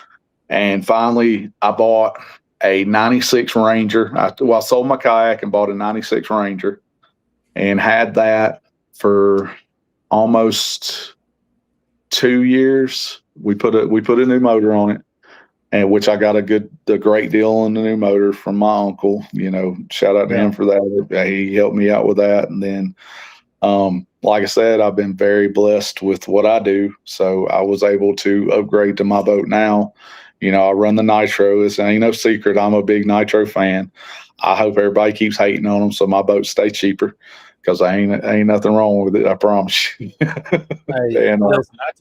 And finally, I bought a 96 Ranger. I sold my kayak and bought a 96 Ranger, and had that for almost 2 years. We put a new motor on it, and which I got a great deal on the new motor from my uncle. Shout out to him for that. He helped me out with that. And then, like I said, I've been very blessed with what I do. So I was able to upgrade to my boat now. I run the Nitro. This ain't no secret. I'm a big Nitro fan. I hope everybody keeps hating on them so my boat stay cheaper, because ain't nothing wrong with it. I promise you. Hey, listen, I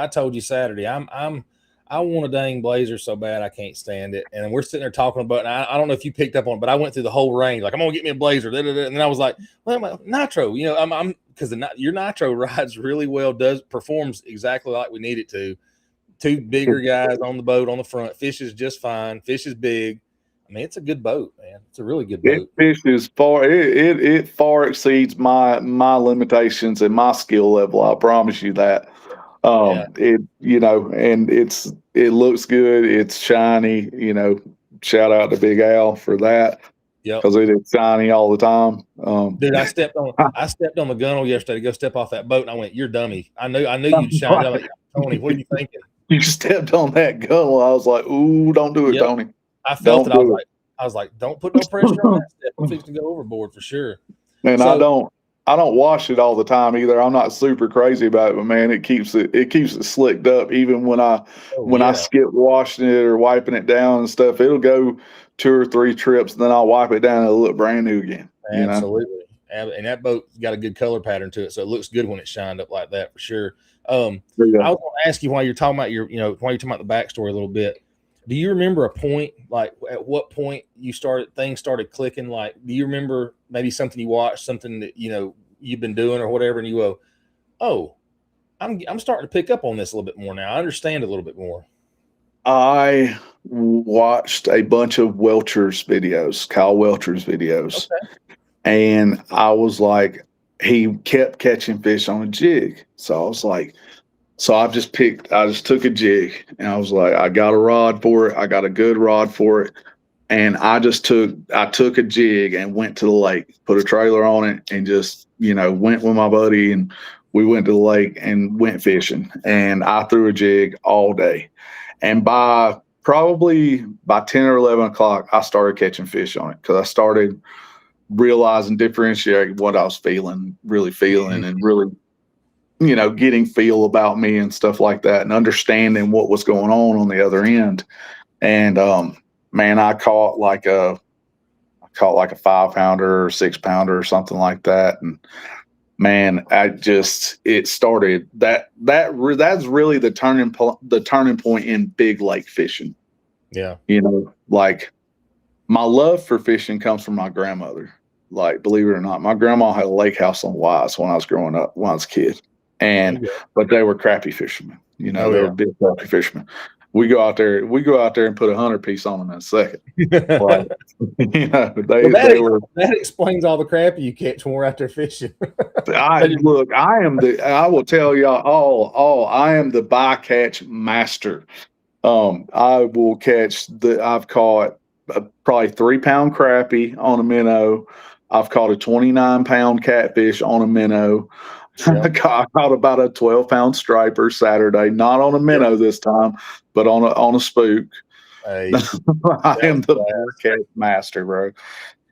told you Saturday. I want a dang Blazer so bad I can't stand it. And we're sitting there talking about. And I don't know if you picked up on it, but I went through the whole range. Like, I'm gonna get me a Blazer, and then I was like, well, Nitro. I'm because your Nitro rides really well. Performs exactly like we need it to. 2 bigger guys on the boat on the front. Fish is just fine. Fish is big. I mean, it's a good boat, man. It's a really good boat. It far exceeds my limitations and my skill level. I promise you that. And it looks good. It's shiny. Shout out to Big Al for that. Yep. Because it is shiny all the time. Dude, I stepped on the gunnel yesterday to go step off that boat, and I went, "You're dummy." I knew you'd shine. I'm like, Tony, what are you thinking? You stepped on that gunnel. I was like, "Ooh, don't do it, Tony." I felt it. I was like, "Don't put no pressure on that step. I'm fixing to go overboard for sure." And I don't wash it all the time either. I'm not super crazy about it, but man, it keeps it slicked up. Even when I skip washing it or wiping it down and stuff, it'll go 2 or 3 trips, and then I'll wipe it down and it'll look brand new again. Absolutely. And that boat's got a good color pattern to it, so it looks good when it's shined up like that for sure. Yeah. I was going to ask you while you're talking about while you're talking about the backstory a little bit. Do you remember a point, like at what point things started clicking? Like, do you remember maybe something you watched, something that you've been doing or whatever, and you go, "Oh, I'm starting to pick up on this a little bit more now. I understand a little bit more." I watched a bunch of Kyle Welcher's videos, and I was like, he kept catching fish on a jig. So I was like, I just took a jig, and I was like, I got a rod for it. I got a good rod for it. And I took a jig and went to the lake, put a trailer on it, and just, went with my buddy, and we went to the lake and went fishing. And I threw a jig all day. And probably by 10 or 11 o'clock, I started catching fish on it, because I started realizing, differentiating what I was really feeling, and really, getting feel about me and stuff like that, and understanding what was going on the other end. And, man, I caught like a 5-pounder or 6-pounder or something like that. And man, it started that's really the turning point in big lake fishing. Yeah. Like, my love for fishing comes from my grandmother. Like, believe it or not, my grandma had a lake house on Wise when I was growing up, when I was a kid. But they were crappie fishermen. They were big crappie fishermen. We go out there and put 100 piece on them in a second. Like, that explains all the crappie you catch when we're out there fishing. I will tell y'all all, I am the bycatch master. I will I've caught probably 3-pound crappie on a minnow. I've caught a 29-pound catfish on a minnow. Yeah. I caught about a 12-pound striper Saturday, not on a minnow this time, but on a spook. Hey, I am the catch master, bro.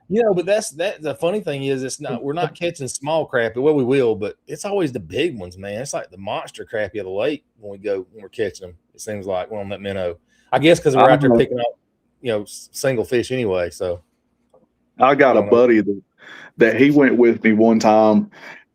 But that's the funny thing is, we're not catching small crappie. Well, we will, but it's always the big ones, man. It's like the monster crappie of the lake when we're catching them. It seems like we're on that minnow. I guess because we're out there picking up, single fish anyway. So I got a buddy that he went with me one time,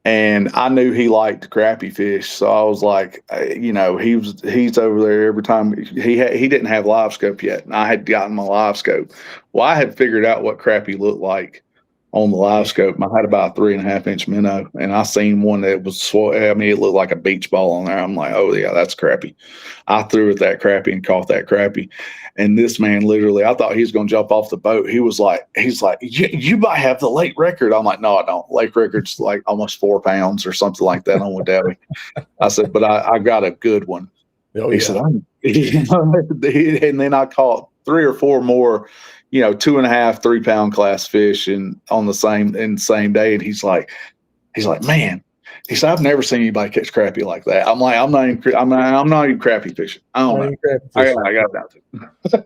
and I knew he liked crappie fish, so I was like, he's over there every time. He didn't have live scope yet, and I had gotten my live scope. Well, I had figured out what crappie looked like on the live scope. I had about a 3.5-inch minnow, and I seen one that it looked like a beach ball on there. I'm like, oh yeah, that's crappie. I threw at that crappie and caught that crappie. And this man, literally, I thought he was going to jump off the boat. He's like, you might have the lake record. I'm like, no, I don't. Lake record's like almost 4 pounds or something like that on Wedowee. I said, but I got a good one. Oh, he said, and then I caught 3 or 4 more, 2.5, 3-pound class fish on the same day. And he's like, man. He said, I've never seen anybody catch crappie like that. I'm like, I'm not even crappie fishing. I don't know. I got that.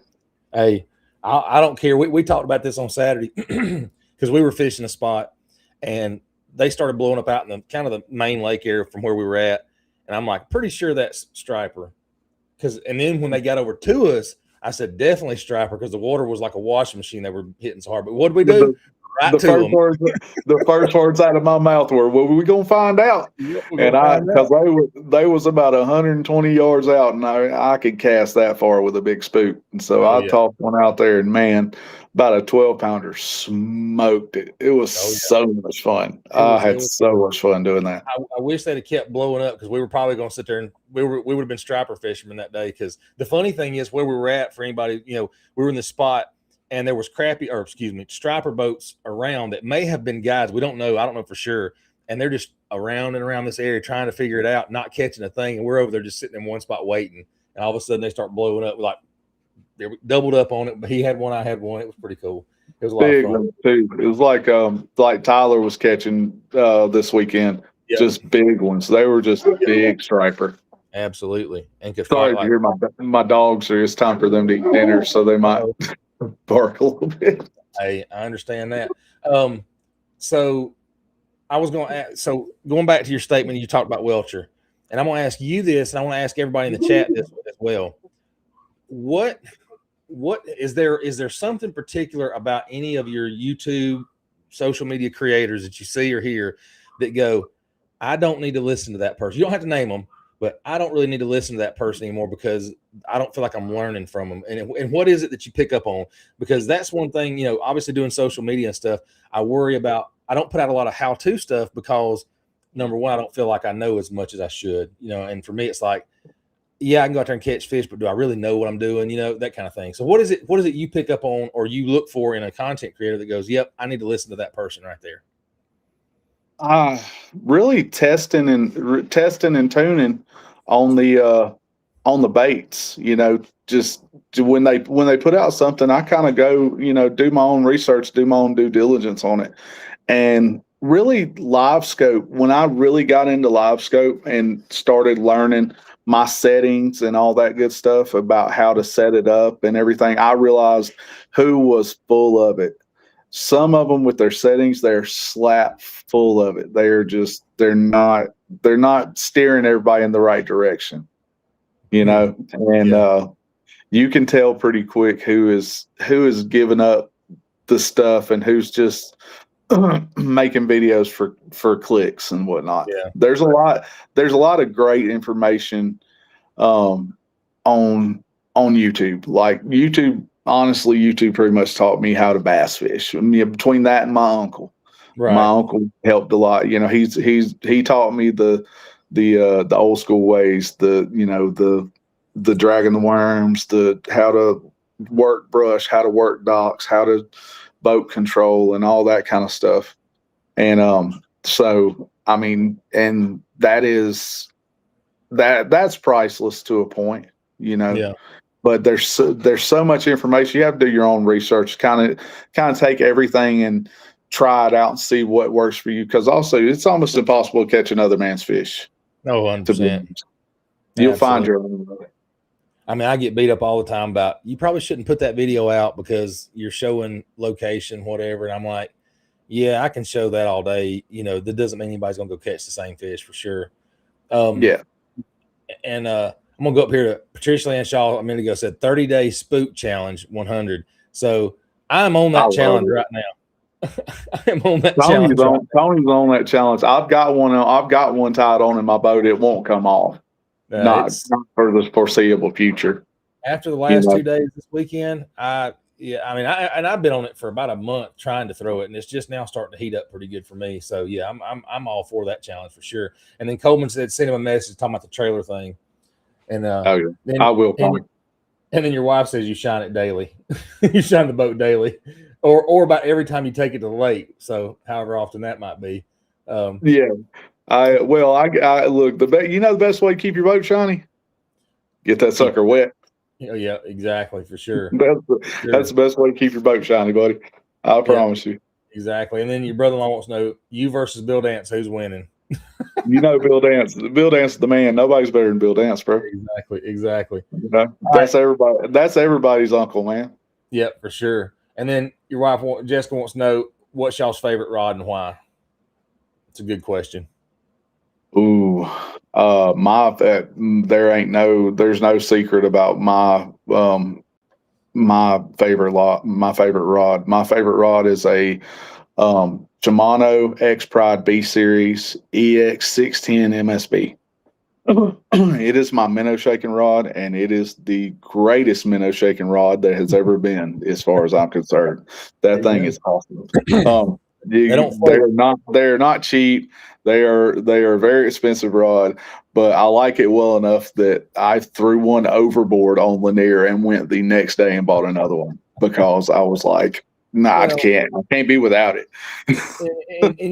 Hey, I don't care. We talked about this on Saturday because we were fishing a spot, and they started blowing up out in the kind of the main lake area from where we were at. And I'm like, pretty sure that's striper. And then when they got over to us, I said, definitely striper, because the water was like a washing machine. They were hitting so hard. But what did we do? The first words out of my mouth were, "Well, we're gonna find out." Because they was about 120 yards out, and I could cast that far with a big spook, and so I tossed one out there, and man, about a 12-pounder smoked it. It was so much fun. I had so much fun doing that. I wish they'd have kept blowing up, because we were probably going to sit there and we would have been striper fishermen that day. Because the funny thing is, where we were at, for anybody, we were in the spot, and there was striper boats around that may have been guys. We don't know. I don't know for sure. And they're just around and around this area trying to figure it out, not catching a thing. And we're over there just sitting in one spot waiting. And all of a sudden they start blowing up. Like, they doubled up on it. But he had one, I had one. It was pretty cool. It was a lot of fun. Too. It was like Tyler was catching this weekend. Yep. Just big ones. They were just big striper. Absolutely. And sorry to hear my dogs are. It's time for them to eat dinner, so they might bark a little bit. Hey, I understand that. So I was going to ask, so going back to your statement, you talked about Welcher, and I'm going to ask you this, and I want to ask everybody in the chat this as well. What is there something particular about any of your YouTube social media creators that you see or hear that go, I don't need to listen to that person. You don't have to name them, but I don't really need to listen to that person anymore because I don't feel like I'm learning from them. And what is it that you pick up on? Because that's one thing, obviously doing social media and stuff, I worry about. I don't put out a lot of how-to stuff because number one, I don't feel like I know as much as I should, and for me, it's like, yeah, I can go out there and catch fish, but do I really know what I'm doing? That kind of thing. So what is it you pick up on or you look for in a content creator that goes, yep, I need to listen to that person right there? Really testing and tuning on the baits. Just when they put out something, I kind of go, do my own research, do my own due diligence on it, and really live scope. When I really got into live scope and started learning my settings and all that good stuff about how to set it up and everything, I realized who was full of it. Some of them with their settings, they're slap full of it. They're not steering everybody in the right direction, and you can tell pretty quick who is giving up the stuff and who's just making videos for clicks and whatnot. Yeah. There's a lot of great information on YouTube. Like honestly, YouTube pretty much taught me how to bass fish. Between that and my uncle. Right. My uncle helped a lot. He taught me the old school ways, the dragging the worms, how to work brush, how to work docks, how to boat control and all that kind of stuff. And so I mean, and that's priceless to a point, Yeah. But there's so much information. You have to do your own research, kind of take everything and try it out and see what works for you. Because also, it's almost impossible to catch another man's fish. No, 100%. You'll find your own way. I mean, I get beat up all the time about you probably shouldn't put that video out because you're showing location, whatever. And I'm like, yeah, I can show that all day. That doesn't mean anybody's gonna go catch the same fish for sure. Yeah. And I'm gonna go up here to Patricia Lanshaw a minute ago said 30-day spook challenge 100. So I'm on that challenge right now. I'm on that challenge. Tony's on that challenge. I've got one tied on in my boat. It won't come off. Not for the foreseeable future. After the last 2 days this weekend, I've been on it for about a month trying to throw it, and it's just now starting to heat up pretty good for me. So yeah, I'm all for that challenge for sure. And then Coleman said, send him a message talking about the trailer thing. And then, I will. And then your wife says you shine it daily. You shine the boat daily, or about every time you take it to the lake. So however often that might be. Yeah. I look, the best way to keep your boat shiny? Get that sucker wet. Yeah, exactly, for sure. That's the best way to keep your boat shiny, buddy. I promise you. Exactly. And then your brother-in-law wants to know, you versus Bill Dance, who's winning? Bill Dance. Bill Dance is the man. Nobody's better than Bill Dance, bro. Exactly. That's everybody. That's everybody's uncle, man. Yep, for sure. And then your wife, Jessica, wants to know what's y'all's favorite rod and why. It's a good question. Ooh, there's no secret about my favorite rod. My favorite rod is a Shimano X Pride B Series EX610 MSB. It is my minnow shaking rod, and it is the greatest minnow shaking rod that has ever been, as far as I'm concerned. That thing is awesome. They're not cheap. They are a very expensive rod, but I like it well enough that I threw one overboard on Lanier and went the next day and bought another one because I was like, I can't be without it. In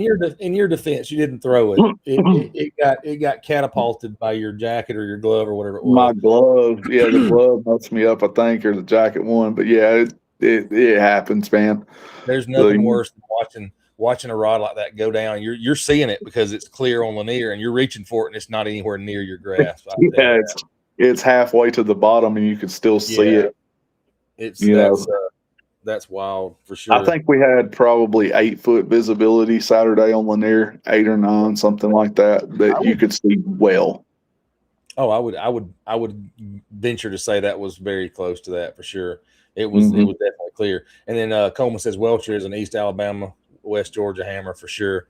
your defense, you didn't throw it. It got catapulted by your jacket or your glove or whatever it was. My glove, the glove messed me up, I think, or the jacket won. But yeah, it happens, man. There's nothing worse than watching a rod like that go down. You're seeing it because it's clear on Lanier, and you're reaching for it, and it's not anywhere near your grasp. It's halfway to the bottom, and you can still see it. That's wild for sure. I think we had probably 8-foot visibility Saturday on Lanier, 8 or 9, something like that you could see well. Oh, I would venture to say that was very close to that for sure. It was definitely clear. And then Coleman says Welcher is in East Alabama. West Georgia hammer for sure.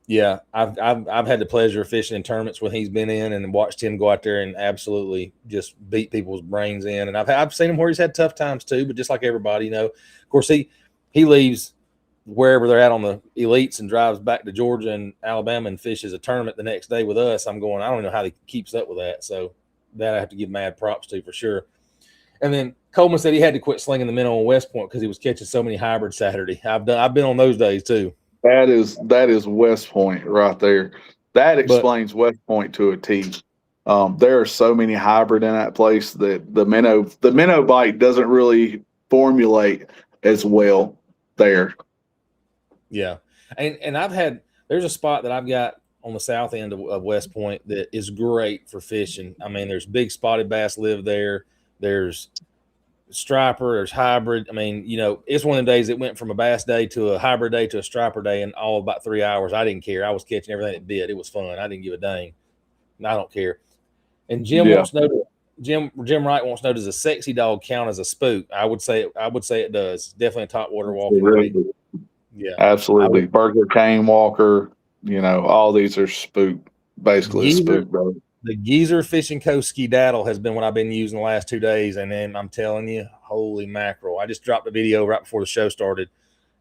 Yeah, I've had the pleasure of fishing in tournaments when he's been in and watched him go out there and absolutely just beat people's brains in. And I've seen him where he's had tough times too, but just like everybody, of course he leaves wherever they're at on the elites and drives back to Georgia and Alabama and fishes a tournament the next day with us. I'm going, I don't know how he keeps up with that. So that I have to give mad props to for sure. And then Coleman said he had to quit slinging the minnow on West Point because he was catching so many hybrids Saturday. I've been on those days too. That is West Point right there. That explains West Point to a T. There are so many hybrid in that place that the minnow bite doesn't really formulate as well there. Yeah, and there's a spot that I've got on the south end of West Point that is great for fishing. I mean, there's big spotted bass live there. There's striper, there's hybrid. I mean, it's one of the days it went from a bass day to a hybrid day to a striper day in all about 3 hours. I didn't care. I was catching everything it bit. It was fun. I didn't give a dang. I don't care. And Jim wants to know. Jim Wright wants to know, does a sexy dog count as a spook? I would say it does. Definitely a top water walker. Really. Yeah, absolutely. Burger cane walker. All these are spook. Basically, spook, bro. The Geezer Fishing Coast Skedaddle has been what I've been using the last 2 days, and then I'm telling you, holy mackerel! I just dropped a video right before the show started,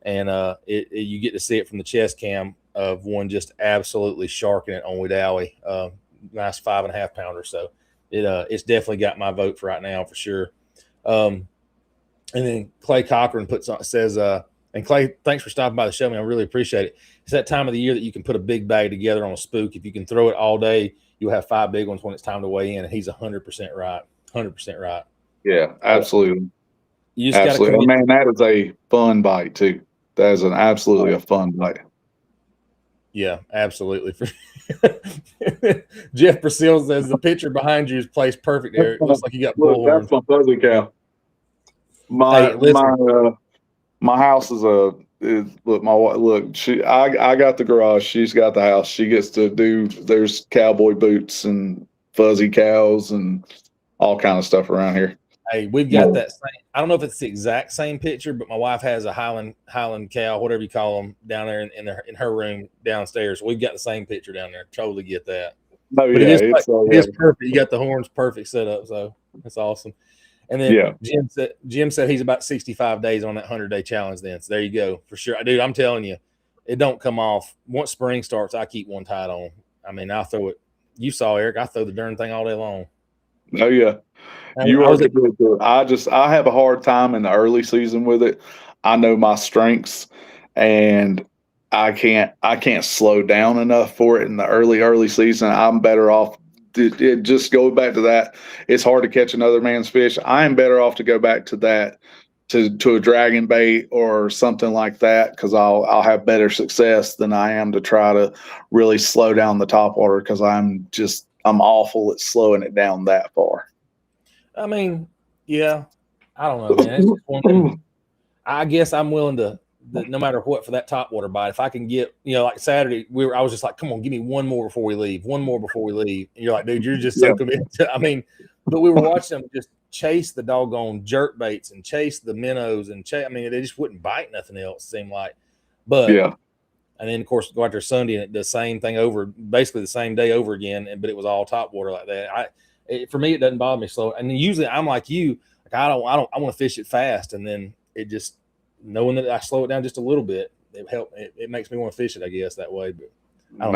and you get to see it from the chest cam of one just absolutely sharking it on Wedowee. Nice 5.5 pounder. So it's definitely got my vote for right now for sure. And then Clay Cochran says, and Clay, thanks for stopping by the show, man. I really appreciate it. It's that time of the year that you can put a big bag together on a spook. If you can throw it all day, you'll have 5 big ones when it's time to weigh in. And he's 100% right. 100% right. Yeah, absolutely. You just absolutely. Man, that is a fun bite too. That is absolutely a fun bite. Yeah, absolutely. Jeff Brazil says the picture behind you is placed perfect there. It looks like you got bull horns. That's my fuzzy cow. My house is I got the garage, she's got the house. She gets to do, there's cowboy boots and fuzzy cows and all kind of stuff around here. Hey, we've got that same, I don't know if it's the exact same picture, but my wife has a Highland cow, whatever you call them, down there in her room downstairs. We've got the same picture down there. Totally get that. Oh, yeah, it's perfect. You got the horns perfect set up, so that's awesome. And then Jim said he's about 65 days on that 100-day challenge then. So there you go. For sure. Dude, I'm telling you, it don't come off. Once spring starts, I keep one tied on. I mean, I'll throw it. You saw, Eric, I throw the darn thing all day long. Oh, yeah. I have a hard time in the early season with it. I know my strengths, and I can't slow down enough for it in the early season. I'm better off. It just go back to that. It's hard to catch another man's fish. I am better off to go back to that, to a dragon bait or something like that, because I'll have better success than I am to try to really slow down the topwater, because I'm awful at slowing it down that far. I mean, yeah, I don't know, man. It's just one thing. I guess I'm willing to, no matter what, for that topwater bite. If I can get, like Saturday, I was just like, come on, give me one more before we leave. And you're like, dude, you're just so committed. I mean, but we were watching them just chase the doggone jerk baits and chase the minnows and I mean, they just wouldn't bite nothing else, it seemed like. But and then of course go out there Sunday and it does the same thing over, basically the same day over again, but it was all topwater like that. For me, it doesn't bother me slow. And usually I'm like you, I want to fish it fast, and then it just, knowing that I slow it down just a little bit, it makes me want to fish it, I guess, that way. But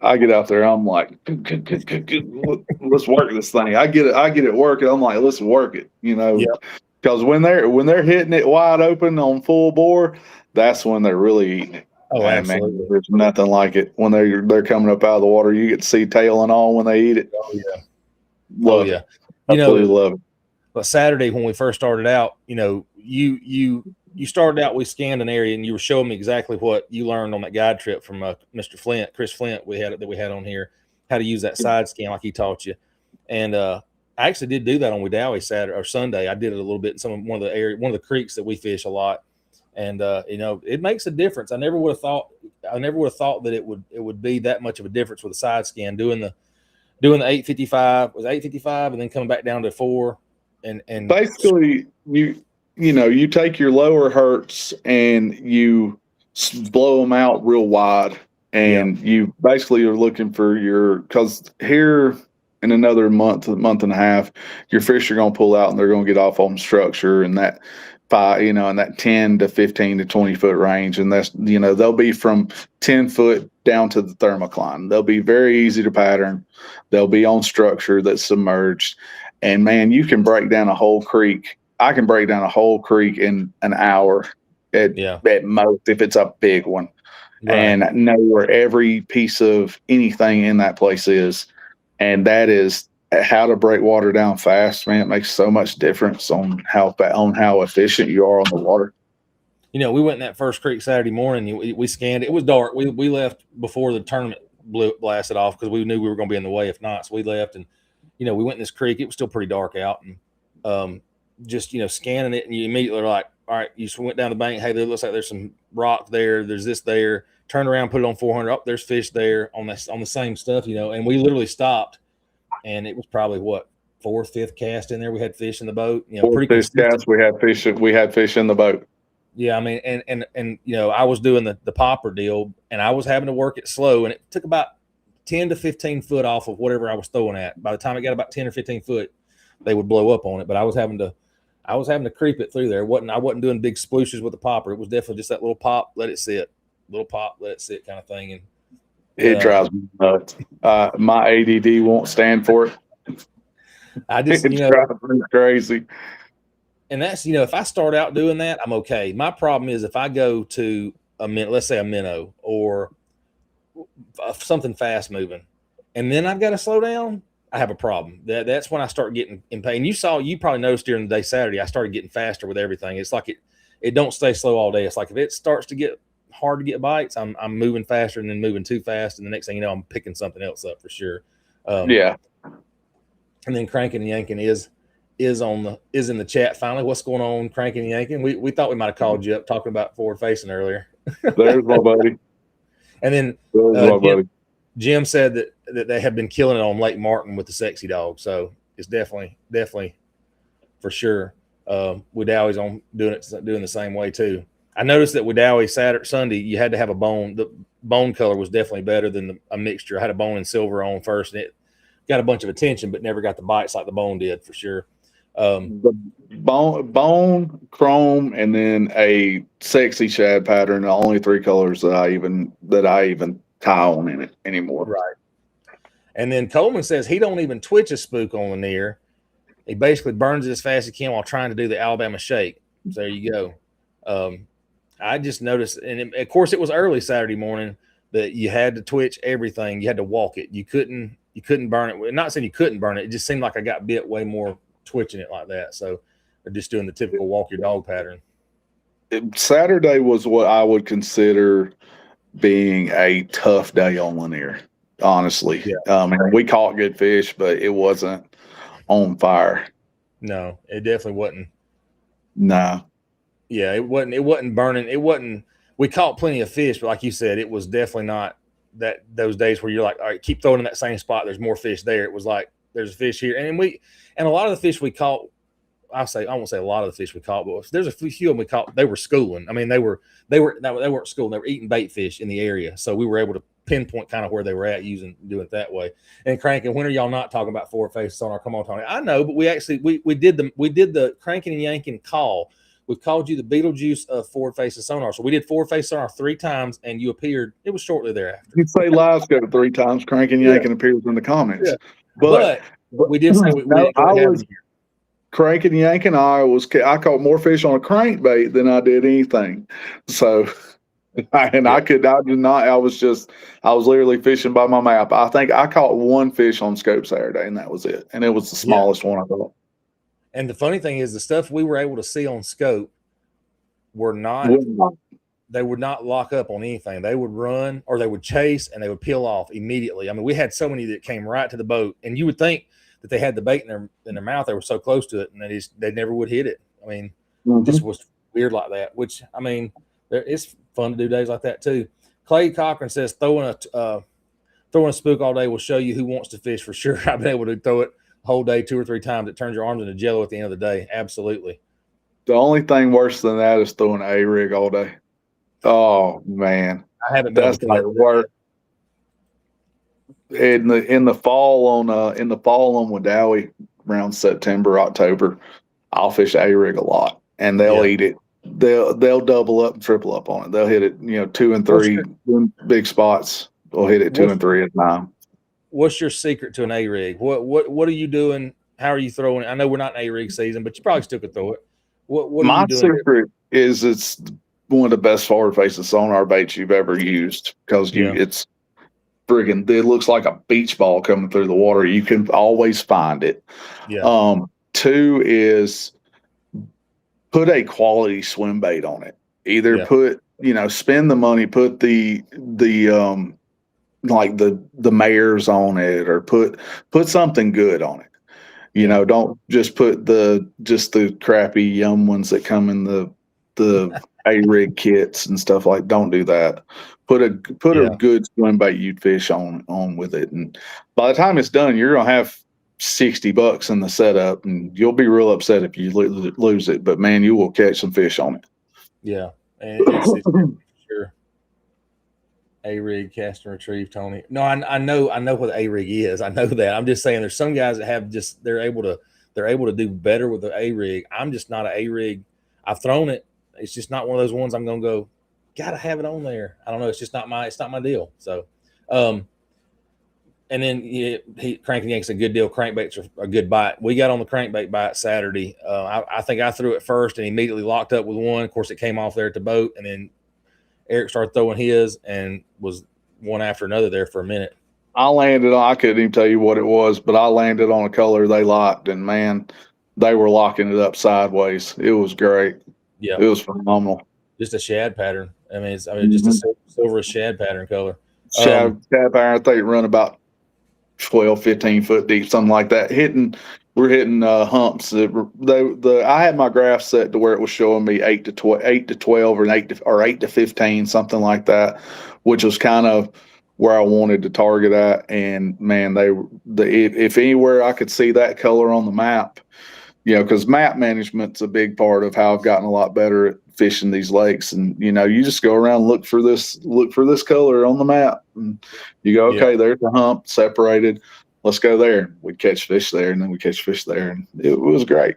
I get out there, I'm like, let's work this thing. I get it working. I'm like, let's work it, because when they're hitting it wide open on full bore, that's when they're really eating it. Oh, absolutely. Man, there's nothing like it when they're coming up out of the water. You get to see tail and all when they eat it. Oh yeah, love it. Absolutely love it. But Saturday when we first started out, you started out, we scanned an area and you were showing me exactly what you learned on that guide trip from Mr. Flint, Chris Flint, we had on here, how to use that side scan like he taught you. And I actually did do that on Wedowee Saturday or Sunday. I did it a little bit in one of the creeks that we fish a lot. And it makes a difference. I never would have thought that it would be that much of a difference with a side scan doing the 855, was 855 and then coming back down to 4 and basically you take your lower hertz and you blow them out real wide, Yeah. and you basically are looking for because here in another month and a half, your fish are going to pull out and they're going to get off on structure and that in that 10 to 15 to 20 foot range, and that's they'll be from 10 foot down to the thermocline. They'll be very easy to pattern. They'll be on structure that's submerged, and man, you can break down a whole creek. I can break down a whole creek in an hour at most if it's a big one, Right. and know where every piece of anything in that place is. And that is how to break water down fast, man. It makes so much difference on how efficient you are on the water. We went in that first creek Saturday morning. We scanned it. It was dark. We left before the tournament blasted off because we knew we were going to be in the way if not. So we left, and we went in this creek. It was still pretty dark out, and just scanning it, and you immediately are like, all right, you just went down the bank. Hey, there looks like there's some rock there. There's this there. Turn around, put it on 400. Oh, there's fish there on the same stuff, and we literally stopped, and it was probably what, fourth, fifth cast in there. We had fish in the boat, pretty consistent. Cast, we had fish in the boat. Yeah, I mean, and I was doing the popper deal, and I was having to work it slow, and it took about 10 to 15 foot off of whatever I was throwing at. By the time it got about 10 or 15 foot, they would blow up on it. But I was having to creep it through there. I wasn't doing big splooshes with the popper. It was definitely just that little pop, let it sit, little pop, let it sit kind of thing. And it drives me nuts. My ADD won't stand for it. I just, it drives me crazy. And that's, if I start out doing that, I'm okay. My problem is if I go to let's say a minnow or something fast moving, and then I've got to slow down, I have a problem. That's when I start getting in pain. You probably noticed during the day Saturday, I started getting faster with everything. It's like it don't stay slow all day. It's like if it starts to get hard to get bites, I'm moving faster and then moving too fast, and the next thing you know, I'm picking something else up for sure. Yeah. And then cranking and yanking is in the chat finally. What's going on, cranking and yanking? We thought we might have called you up talking about forward facing earlier. There's my buddy. And then Jim said that they have been killing it on Lake Martin with the sexy dog. So it's definitely for sure. Wedowie's on doing the same way too. I noticed that Wedowee Sunday, you had to have a bone. The bone color was definitely better than a mixture. I had a bone and silver on first, and it got a bunch of attention, but never got the bites like the bone did for sure. The bone, chrome, and then a sexy shad pattern. The only three colors that I even tie on in it anymore. Right. And then Coleman says he don't even twitch a spook on Lanier. He basically burns it as fast as he can while trying to do the Alabama shake. So there you go. I just noticed, and of course it was early Saturday morning, that you had to twitch everything. You had to walk it. You couldn't burn it. Not saying you couldn't burn it. It just seemed like I got bit way more twitching it like that. So they're just doing the typical walk your dog pattern. Saturday was what I would consider being a tough day on Lanier, honestly. Yeah. And we caught good fish, but it wasn't on fire. No, it definitely wasn't. No. Yeah, it wasn't burning. We caught plenty of fish, but like you said, it was definitely not those days where you're like, all right, keep throwing in that same spot. There's more fish there. It was like, there's a fish here. And a lot of the fish we caught, I won't say a lot of the fish we caught, but there's a few of them we caught, they were schooling. I mean, they weren't schooling. They were eating bait fish in the area. So we were able to pinpoint kind of where they were at doing it that way. And cranking, when are y'all not talking about forward face sonar? Come on, Tony. I know, but we did the cranking and yanking call. We called you the Beetlejuice of forward facing sonar. So we did forward face sonar 3 times, and you appeared. It was shortly thereafter. You say live scope 3 times, cranking and yanking appears in the comments. Yeah. But we did say cranking and yanking. I caught more fish on a crankbait than I did anything. So, I was literally fishing by my map. I think I caught 1 fish on scope Saturday, and that was it. And it was the smallest one I caught. And the funny thing is, the stuff we were able to see on scope they would not lock up on anything. They would run or they would chase and they would peel off immediately. I mean, we had so many that came right to the boat, and you would think that they had the bait in their mouth. They were so close to it, and they never would hit it. I mean, it just was weird like that, which, I mean, it's fun to do days like that too. Clay Cochran says throwing a spook all day will show you who wants to fish for sure. I've been able to throw it whole day 2 or 3 times. It turns your arms into jello at the end of the day. Absolutely. The only thing worse than that is throwing an A-rig all day. Oh man, I haven't been able that's to like connect with that work. In the fall on Wedowee, around September, October, I'll fish A-rig a lot, and yet. they'll Yeah. eat it. They'll double up and triple up on it. They'll hit it, 2 and 3 What's big spots. They'll hit it two what's and three at a time. what's your secret to an A rig? What are you doing? How are you throwing it? I know we're not in A rig season, but you probably still could throw it. What are My you doing? secret is it's one of the best forward facing sonar baits you've ever used because Yeah. it's friggin' it looks like a beach ball coming through the water. You can always find it. Yeah. Two is put a quality swim bait on it. Either Yeah. put, spend the money, put the like the mares on it, or put something good on it. Yeah. Don't just put the crappy yum ones that come in the A-rig kits and stuff. Like, don't do that. Put a Yeah. good swim bait you'd fish on with it, and by the time it's done, you're gonna have $60 in the setup, and you'll be real upset if you lose it. But man, you will catch some fish on Yeah. And it's it. sure. A rig, cast and retrieve, Tony. No, I know what A rig is. I know that. I'm just saying there's some guys that have they're able to do better with the A rig. I'm just not an A rig. I've thrown it. It's just not one of those ones I'm gonna go, gotta have it on there. I don't know. It's just not my deal. So and then cranking yank's a good deal. Crankbaits are a good bite. We got on the crankbait bite Saturday. I think I threw it first and immediately locked up with one. Of course, it came off there at the boat, and then Eric started throwing his and was one after another there for a minute. I couldn't even tell you what it was, but I landed on a color they locked, and man, they were locking it up sideways. It was great. Yeah, It was phenomenal. just a shad pattern. I mean, just a Mm-hmm. silver shad pattern color. Shad iron, I think run about 12, 15 foot deep, something like that. We're hitting humps. I had my graph set to where it was showing me 8 to 12, or 8 to 15, something like that, which was kind of where I wanted to target at. And man, if anywhere I could see that color on the map, because map management's a big part of how I've gotten a lot better at fishing these lakes. And you just go around and look for this color on the map, and you go, Yeah. okay, there's the hump separated. Let's go there. We catch fish there, and then we catch fish there, and it was great.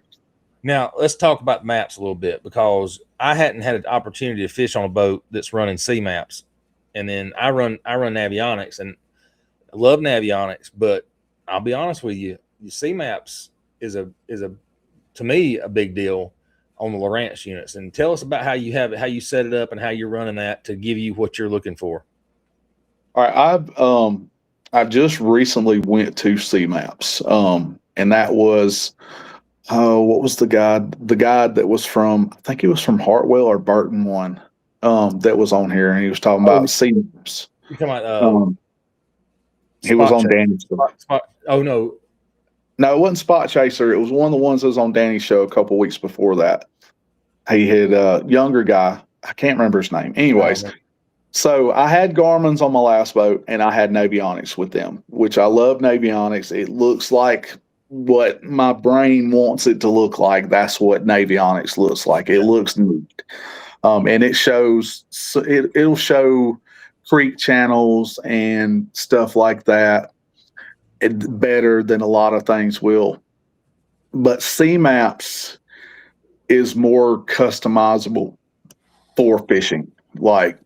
Now let's talk about maps a little bit, because I hadn't had an opportunity to fish on a boat that's running C maps, and then I run Navionics, and I love Navionics, but I'll be honest with you, C maps is a to me a big deal on the Lowrance units. And tell us about how you have it, how you set it up, and how you're running that to give you what you're looking for. All right, I just recently went to C maps, and that was what was the guide? The guide that was from, I think he was from Hartwell or Burton one, that was on here, and he was talking Oh, about C maps. you're talking about He was spot on check. Danny's show. Oh no, No, it wasn't Spot Chaser. It was one of the ones that was on Danny's show a couple weeks before that. He had a younger guy. I can't remember his name. Anyways, so I had Garmin's on my last boat, and I had Navionics with them, which I love Navionics. It looks like what my brain wants it to look like. That's what Navionics looks like. It looks neat. And it shows, it'll show creek channels and stuff like that better than a lot of things will. But C maps is more customizable for fishing. Like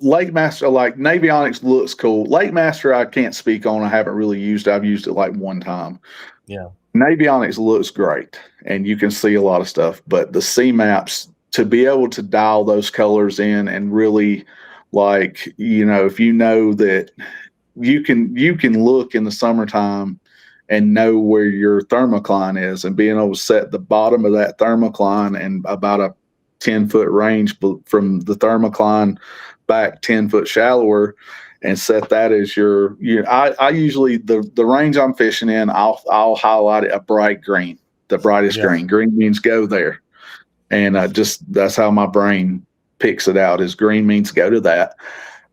Lake Master, like Navionics looks cool. Lake Master, I can't speak on. I haven't really used it. I've used it like one time. Yeah. Navionics looks great, and you can see a lot of stuff. But the C maps, to be able to dial those colors in and really, like, if you know that you can look in the summertime and know where your thermocline is, and being able to set the bottom of that thermocline and about a 10-foot range from the thermocline back 10 foot shallower, and set that as I usually, the range I'm fishing in, I'll highlight it a bright green, the brightest green. Green means go there. And that's how my brain picks it out, is green means go to that.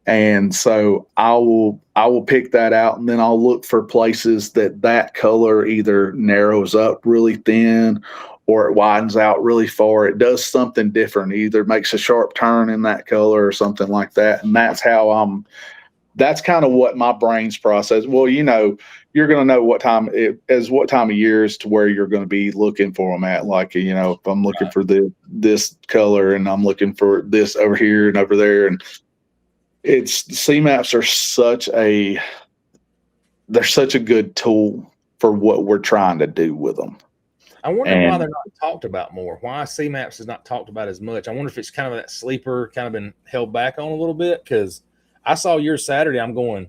And so I will pick that out, and then I'll look for places that color either narrows up really thin, or it widens out really far. It does something different. It either makes a sharp turn in that color or something like that. And that's how that's kind of what my brain's process. Well, you're going to know what time of year is to where you're going to be looking for them at. Like, if I'm looking for this color and I'm looking for this over here and over there. And C-maps are they're such a good tool for what we're trying to do with them. I wonder why they're not talked about more. Why C-maps is not talked about as much. I wonder if it's kind of that sleeper kind of been held back on a little bit, because I saw yours Saturday. I'm going,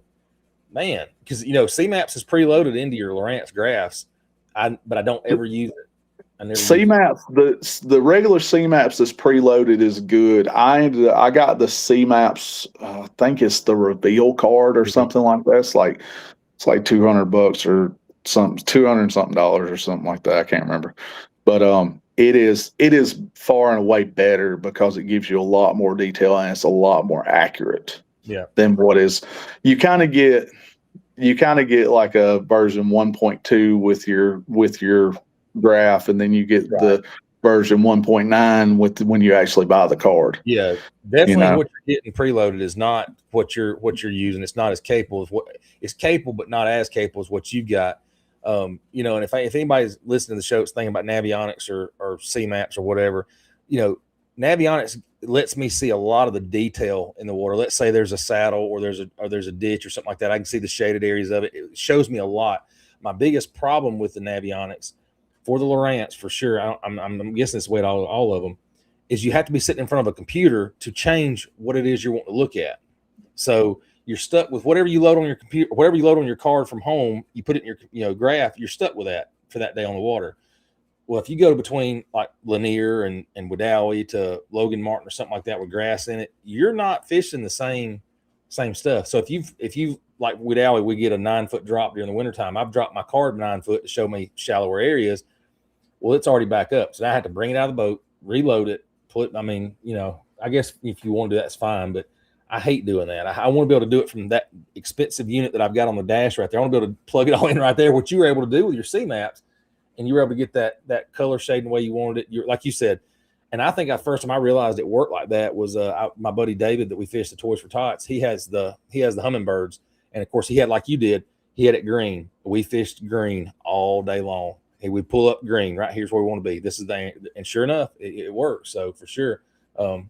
man, because C-maps is preloaded into your Lowrance graphs, but I don't ever use it. C-maps, the regular C-maps that's preloaded is good. I got the C-maps. I think it's the reveal card or something like that. It's like $200 or something, $200 something or something like that. I can't remember, but it is far and away better because it gives you a lot more detail and it's a lot more accurate. Yeah. Than what is. You kind of get like a version 1.2 with your graph, and then you get the version 1.9 with when you actually buy the card. Yeah, definitely. What you're getting preloaded is not what you're using. It's not as capable as what it's capable, but not as capable as what you got. And if anybody's listening to the show that's thinking about Navionics or C-maps or whatever, Navionics lets me see a lot of the detail in the water. Let's say there's a saddle or there's a ditch or something like that. I can see the shaded areas of it. It shows me a lot. My biggest problem with the Navionics for the Lowrance, for sure, I'm guessing it's the way to all of them, is you have to be sitting in front of a computer to change what it is you want to look at. So you're stuck with whatever you load on your computer, whatever you load on your card from home, you put it in your graph, you're stuck with that for that day on the water. Well, if you go between like Lanier and Wedowee to Logan Martin or something like that with grass in it, you're not fishing the same stuff. So if you like Wedowee, we get a 9-foot drop during the wintertime. I've dropped my card 9 foot to show me shallower areas. Well, it's already back up. So I had to bring it out of the boat, reload it, I guess if you want to do that, that's fine, but I hate doing that. I want to be able to do it from that expensive unit that I've got on the dash right there. I want to be able to plug it all in right there, what you were able to do with your C-maps. And you were able to get that color shading the way you wanted it. Like you said, and I think first time I realized it worked like that was my buddy David that we fished the Toys for Tots. He has the hummingbirds, and of course he had, like you did, he had it green. We fished green all day long. He would pull up green. Right here's where we want to be. This is and sure enough, it works. So for sure, somebody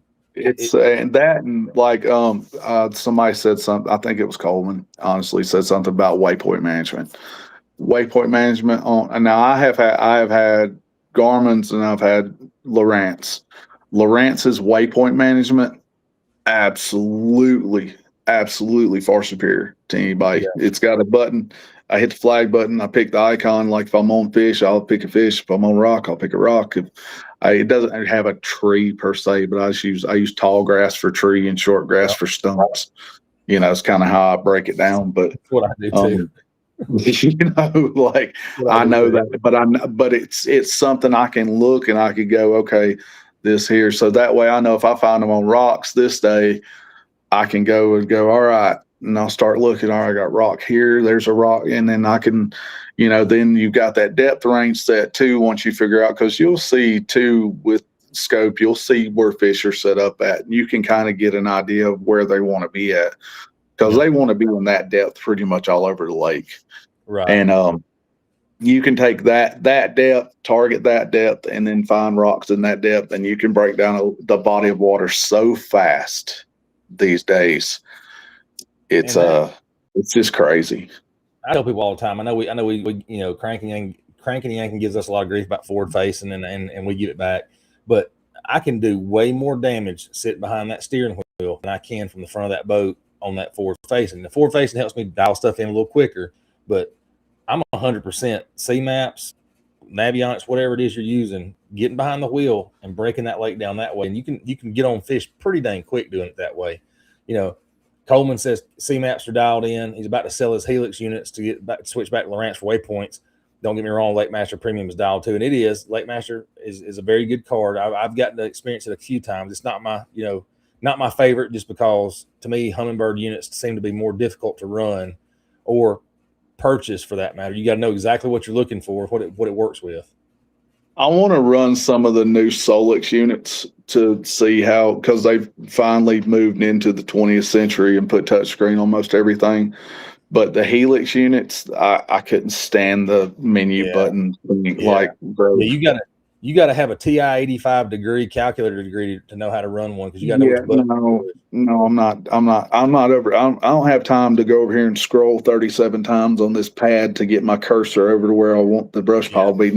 said something. I think it was Coleman. Honestly, said something about waypoint management. And now I have had Garmin's and I've had Lowrance. Lowrance's waypoint management, absolutely far superior to anybody. Yeah. It's got a button. I hit the flag button. I pick the icon. Like if I'm on fish, I'll pick a fish. If I'm on rock, I'll pick a rock. It doesn't have a tree per se, but I use tall grass for tree and short grass for stumps. It's kind of how I break it down. But that's what I do too. I know that, but it's something I can look and I could go, okay, this here. So that way I know if I find them on rocks this day, I can go, all right. And I'll start looking, all right, I got rock here, there's a rock. And then I can, then you've got that depth range set too, once you figure out, cause you'll see too with scope, you'll see where fish are set up at. And you can kind of get an idea of where they want to be at. Because they want to be in that depth pretty much all over the lake. Right. And you can take that depth, target that depth, and then find rocks in that depth, and you can break down the body of water so fast these days. It's just crazy. I tell people all the time. I know we cranking and yanking gives us a lot of grief about forward facing and we get it back. But I can do way more damage sitting behind that steering wheel than I can from the front of that boat on that forward facing. The forward facing helps me dial stuff in a little quicker, but I'm 100% C-maps, Navionics, whatever it is you're using, getting behind the wheel and breaking that lake down that way. And you can get on fish pretty dang quick doing it that way. Coleman says C-maps are dialed in. He's about to sell his Helix units to switch back to Lowrance for waypoints. Don't get me wrong, Lake Master Premium is dialed too, and it is. Lake Master is a very good card. I've gotten to experience it a few times. It's not my favorite, just because to me hummingbird units seem to be more difficult to run or purchase for that matter. You got to know exactly what you're looking for, what it works with. I want to run some of the new Solix units to see how, because they've finally moved into the 20th century and put touchscreen on most everything. But the Helix units, I couldn't stand the menu Yeah. buttons. Yeah. Like, bro. Yeah, you gotta have a TI 85 degree calculator degree to know how to run one, because you gotta know Yeah, which button. no, I'm not over. I don't have time to go over here and scroll 37 times on this pad to get my cursor over to where I want the brush pile to be.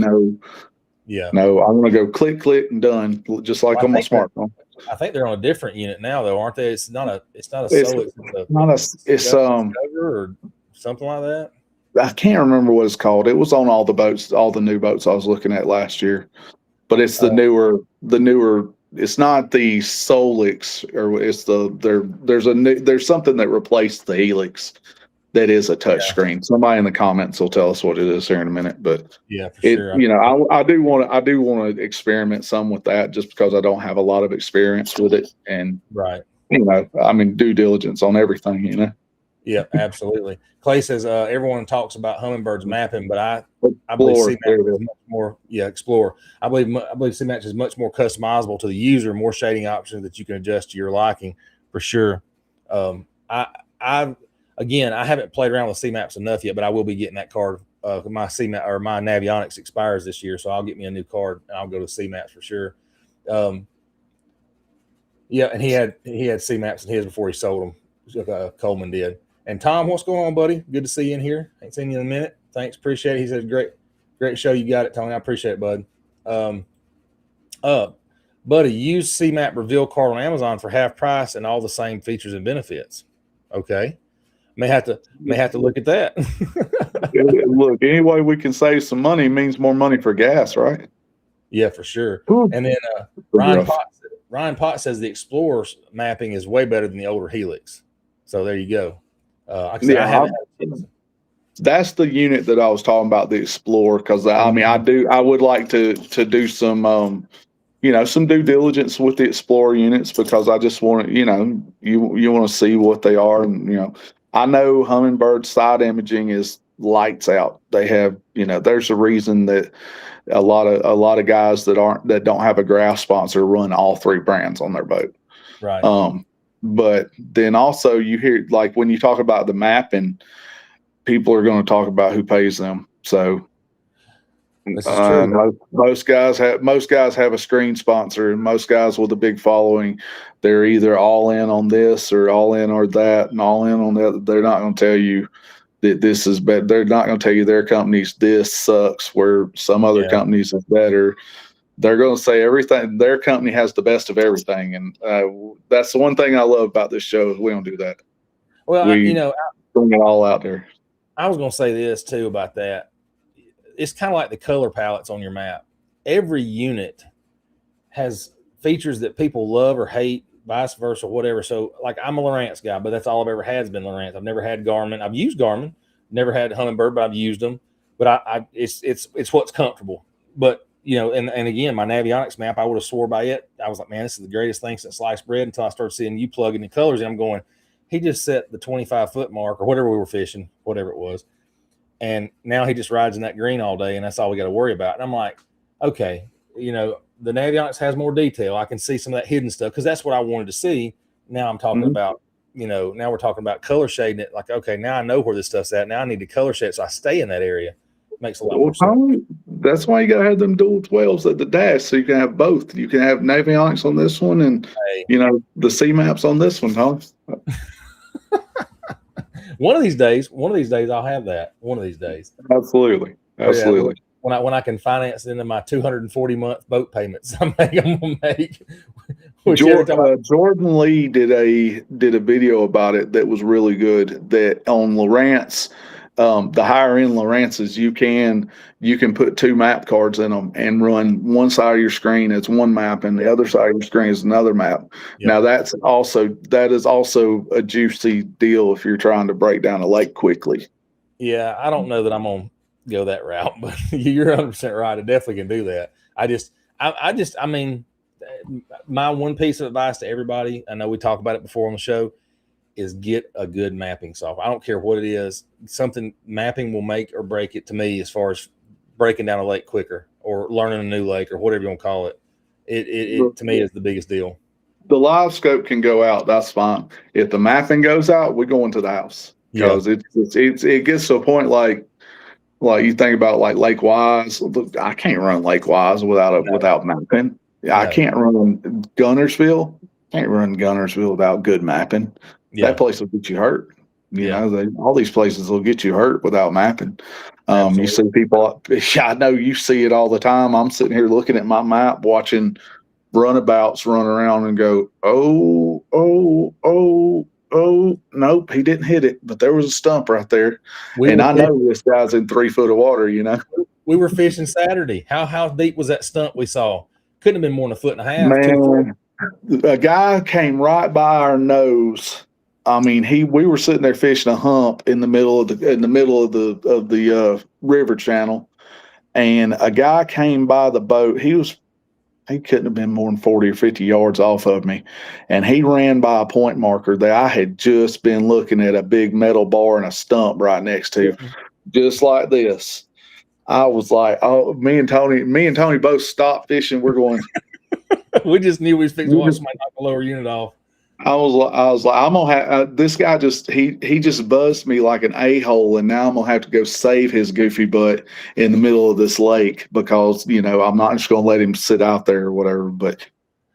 Yeah. No, I want to go click, click, and done, just like Well, on my smartphone. I think they're on a different unit now, though, aren't they? It's not a It's Solix, not a. It's Discover or something like that. I can't remember what it's called. It was on all the boats, all the new boats I was looking at last year. But it's the newer. It's not the Solix, or it's there's something that replaced the Helix that is a touchscreen. Somebody in the comments will tell us what it is here in a minute. But Yeah, for sure. I do want to experiment some with that, just because I don't have a lot of experience with it, and Right. I mean, due diligence on everything. Yeah, absolutely. Clay says everyone talks about Humminbird's mapping, but I Explore, believe CMAP is much more. Yeah, Explore. I believe CMAP is much more customizable to the user, more shading options that you can adjust to your liking, for sure. I haven't played around with CMAPs enough yet, but I will be getting that card. My CMAP or my Navionics expires this year, so I'll get me a new card and I'll go to CMAPs for sure. Yeah, and he had CMAPs in his before he sold them. Coleman did. And Tom, what's going on, buddy? Good to see you in here. Ain't seen you in a minute. Thanks, appreciate it. He said, great show. You got it, Tony. I appreciate it, bud. Buddy, use CMAP reveal card on Amazon for half price and all the same features and benefits. Okay, may have to look at that. Look, any way we can save some money means more money for gas, right? Yeah, for sure. Ooh. And then Ryan Potts says the Explorer's mapping is way better than the older Helix. So there you go. That's the unit that I was talking about, the Explorer, because I would like to do some some due diligence with the Explorer units, because I just want to, you want to see what they are, and I know Humminbird side imaging is lights out. They have, there's a reason that a lot of guys that don't have a graph sponsor run all three brands on their boat. Right. But then also you hear, like, when you talk about the mapping, people are going to talk about who pays them. So this is true. Most guys have a screen sponsor, and most guys with a big following, they're either all in on this or all in or that and all in on that. They're not going to tell you that this is better. They're not going to tell you their company's this sucks where some other companies is better. They're going to say everything. Their company has the best of everything, and that's the one thing I love about this show is we don't do that. Well, we bring it all out there. I was going to say this too about that. It's kind of like the color palettes on your map. Every unit has features that people love or hate, vice versa, whatever. So, like, I'm a Lowrance guy, but that's all I've ever had has been Lowrance. I've never had Garmin. I've used Garmin. Never had Humminbird, but I've used them. But it's what's comfortable. But and again, my Navionics map, I would have swore by it. I was like, man, this is the greatest thing since sliced bread, until I started seeing you plugging the colors, and I'm going, he just set the 25-foot mark or whatever we were fishing, whatever it was. And now he just rides in that green all day, and that's all we got to worry about. And I'm like, okay, the Navionics has more detail. I can see some of that hidden stuff, because that's what I wanted to see. Now I'm talking about, now we're talking about color shading it. Like, okay, now I know where this stuff's at. Now I need to color shade so I stay in that area. Makes a lot more sense. That's why you got to have them dual 12s at the dash, so you can have both. You can have Navionics on this one, and the CMAPs on this one, huh? One of these days, I'll have that. One of these days. Absolutely. Yeah, when I can finance it into my 240-month boat payments, I'm going to make. Jordan Lee did a video about it that was really good. That on Lowrance, the higher end Lowrances, you can put two map cards in them and run one side of your screen as one map and the other side of your screen is another map. Yep. Now that is also a juicy deal if you're trying to break down a lake quickly. Yeah, I don't know that I'm gonna go that route, but you're 100% right. I definitely can do that. I mean, my one piece of advice to everybody, I know we talked about it before on the show, is get a good mapping software. I don't care what it is. Something mapping will make or break it to me as far as breaking down a lake quicker or learning a new lake or whatever you want to call it. It to me is the biggest deal. The live scope can go out. That's fine. If the mapping goes out, we go into the house because it gets to a point like you think about like Lake Wise. I can't run Lake Wise without mapping. I can't run Guntersville. Can't run Guntersville without good mapping. That place will get you hurt. You know, all these places will get you hurt without mapping. You see people. I know you see it all the time. I'm sitting here looking at my map, watching runabouts run around and go, oh, nope, he didn't hit it, but there was a stump right there. I know this guy's in 3 foot of water, you know. We were fishing Saturday. How deep was that stump we saw? Couldn't have been more than 1.5 feet. Man, a guy came right by our nose. I mean, we were sitting there fishing a hump in the middle of the river channel, and a guy came by the boat. He couldn't have been more than 40 or 50 yards off of me. And he ran by a point marker that I had just been looking at, a big metal bar and a stump right next to, just like this. I was like, oh, me and Tony both stopped fishing. We're going. We just knew we was fixing to watch somebody knock the lower unit off. I was like, I'm gonna have this guy he just buzzed me like an a-hole, and now I'm gonna have to go save his goofy butt in the middle of this lake because I'm not just gonna let him sit out there or whatever. But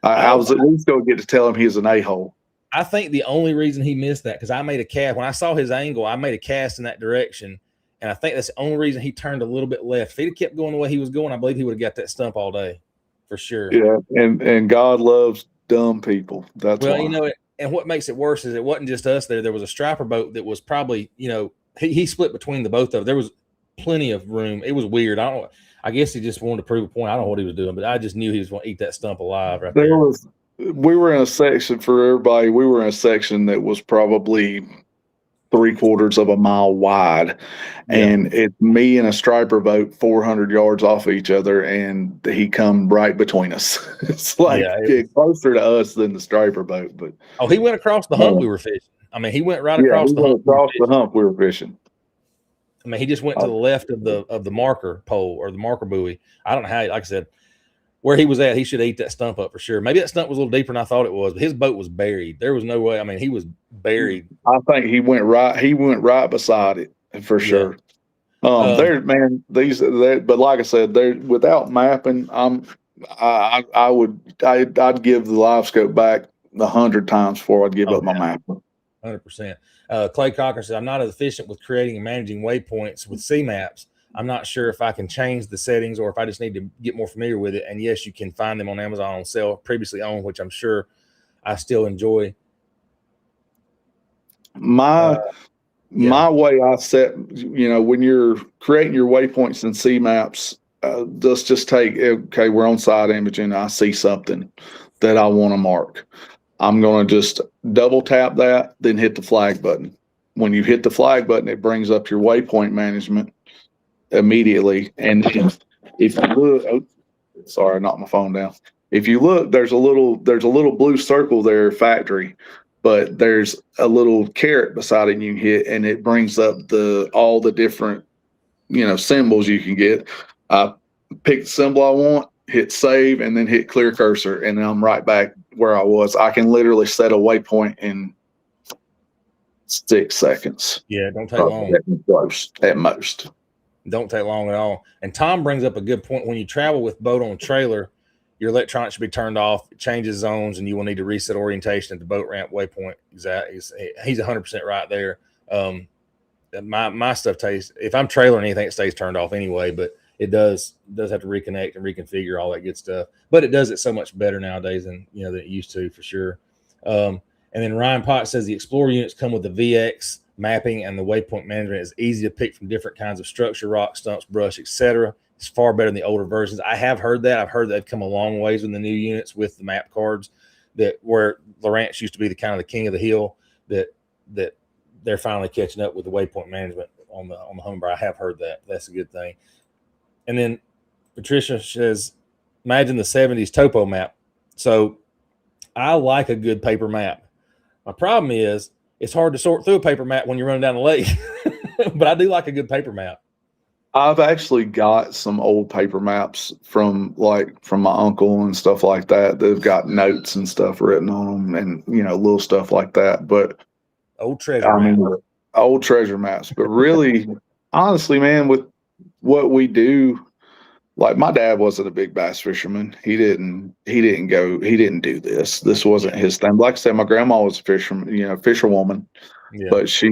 I was at least gonna get to tell him he's an a-hole. I think the only reason he missed that because I made a cast when I saw his angle, I made a cast in that direction, and I think that's the only reason he turned a little bit left. If he'd have kept going the way he was going, I believe he would have got that stump all day, for sure. Yeah, and God loves dumb people. That's why. And what makes it worse is it wasn't just us there. There was a striper boat that was probably, he split between the both of them. There was plenty of room. It was weird. I guess he just wanted to prove a point. I don't know what he was doing, but I just knew he was going to eat that stump alive right there. We were in a section for everybody. We were in a section that was probably 3/4 of a mile wide, and it's me and a striper boat 400 yards off each other, and he come right between us. It's like closer to us than the striper boat. But he went across the hump we were fishing. I mean, he went right across the hump. Across the hump we were fishing. I mean, he just went to the left of the marker pole or the marker buoy. I don't know how. Like I said, where he was at, he should eat that stump up for sure. Maybe that stump was a little deeper than I thought it was, but his boat was buried. There was no way. I mean, he was buried. I think he went right beside it for sure. But like I said, without mapping, I'd give the live scope back 100 times before I'd give up my mapping. 100%. Clay Cocker said, I'm not as efficient with creating and managing waypoints with C maps. I'm not sure if I can change the settings or if I just need to get more familiar with it. And yes, you can find them on Amazon on sale, previously owned, which I'm sure I still enjoy. My way I set, when you're creating your waypoints and C maps, let's just take, okay, we're on side imaging. I see something that I want to mark. I'm going to just double tap that, then hit the flag button. When you hit the flag button, it brings up your waypoint management immediately. And if you look, sorry, I knocked my phone down. If you look, there's a little blue circle there, factory, but there's a little caret beside it you can hit, and it brings up all the different, symbols you can get. I pick the symbol I want, hit save, and then hit clear cursor, and then I'm right back where I was. I can literally set a waypoint in 6 seconds. Yeah, don't take long. At most. Don't take long at all. And Tom brings up a good point. When you travel with boat on trailer, your electronics should be turned off. It changes zones, and you will need to reset orientation at the boat ramp waypoint. Exactly. He's 100% right there. My stuff if I'm trailering anything, it stays turned off anyway, but it does have to reconnect and reconfigure all that good stuff. But it does it so much better nowadays than it used to, for sure. And then Ryan Potts says the Explorer units come with the VX mapping, and the waypoint management is easy to pick from different kinds of structure, rock, stumps, brush, etc. It's far better than the older versions. I have heard that. I've heard that they've come a long ways with the new units with the map cards, that where Lawrence used to be the kind of the king of the hill, that they're finally catching up with the waypoint management on the Humber. I have heard that. That's a good thing. And then Patricia says, imagine the 70s topo map. So I like a good paper map. My problem is it's hard to sort through a paper map when you're running down the lake, but I do like a good paper map. I've actually got some old paper maps from my uncle and stuff like that. They've got notes and stuff written on them, and little stuff like that. But Old treasure I map. mean, old treasure maps. But really, honestly, man, with what we do, like my dad wasn't a big bass fisherman. He didn't do this. This wasn't his thing. Like I said, my grandma was a fisherman, fisherwoman. Yeah. But she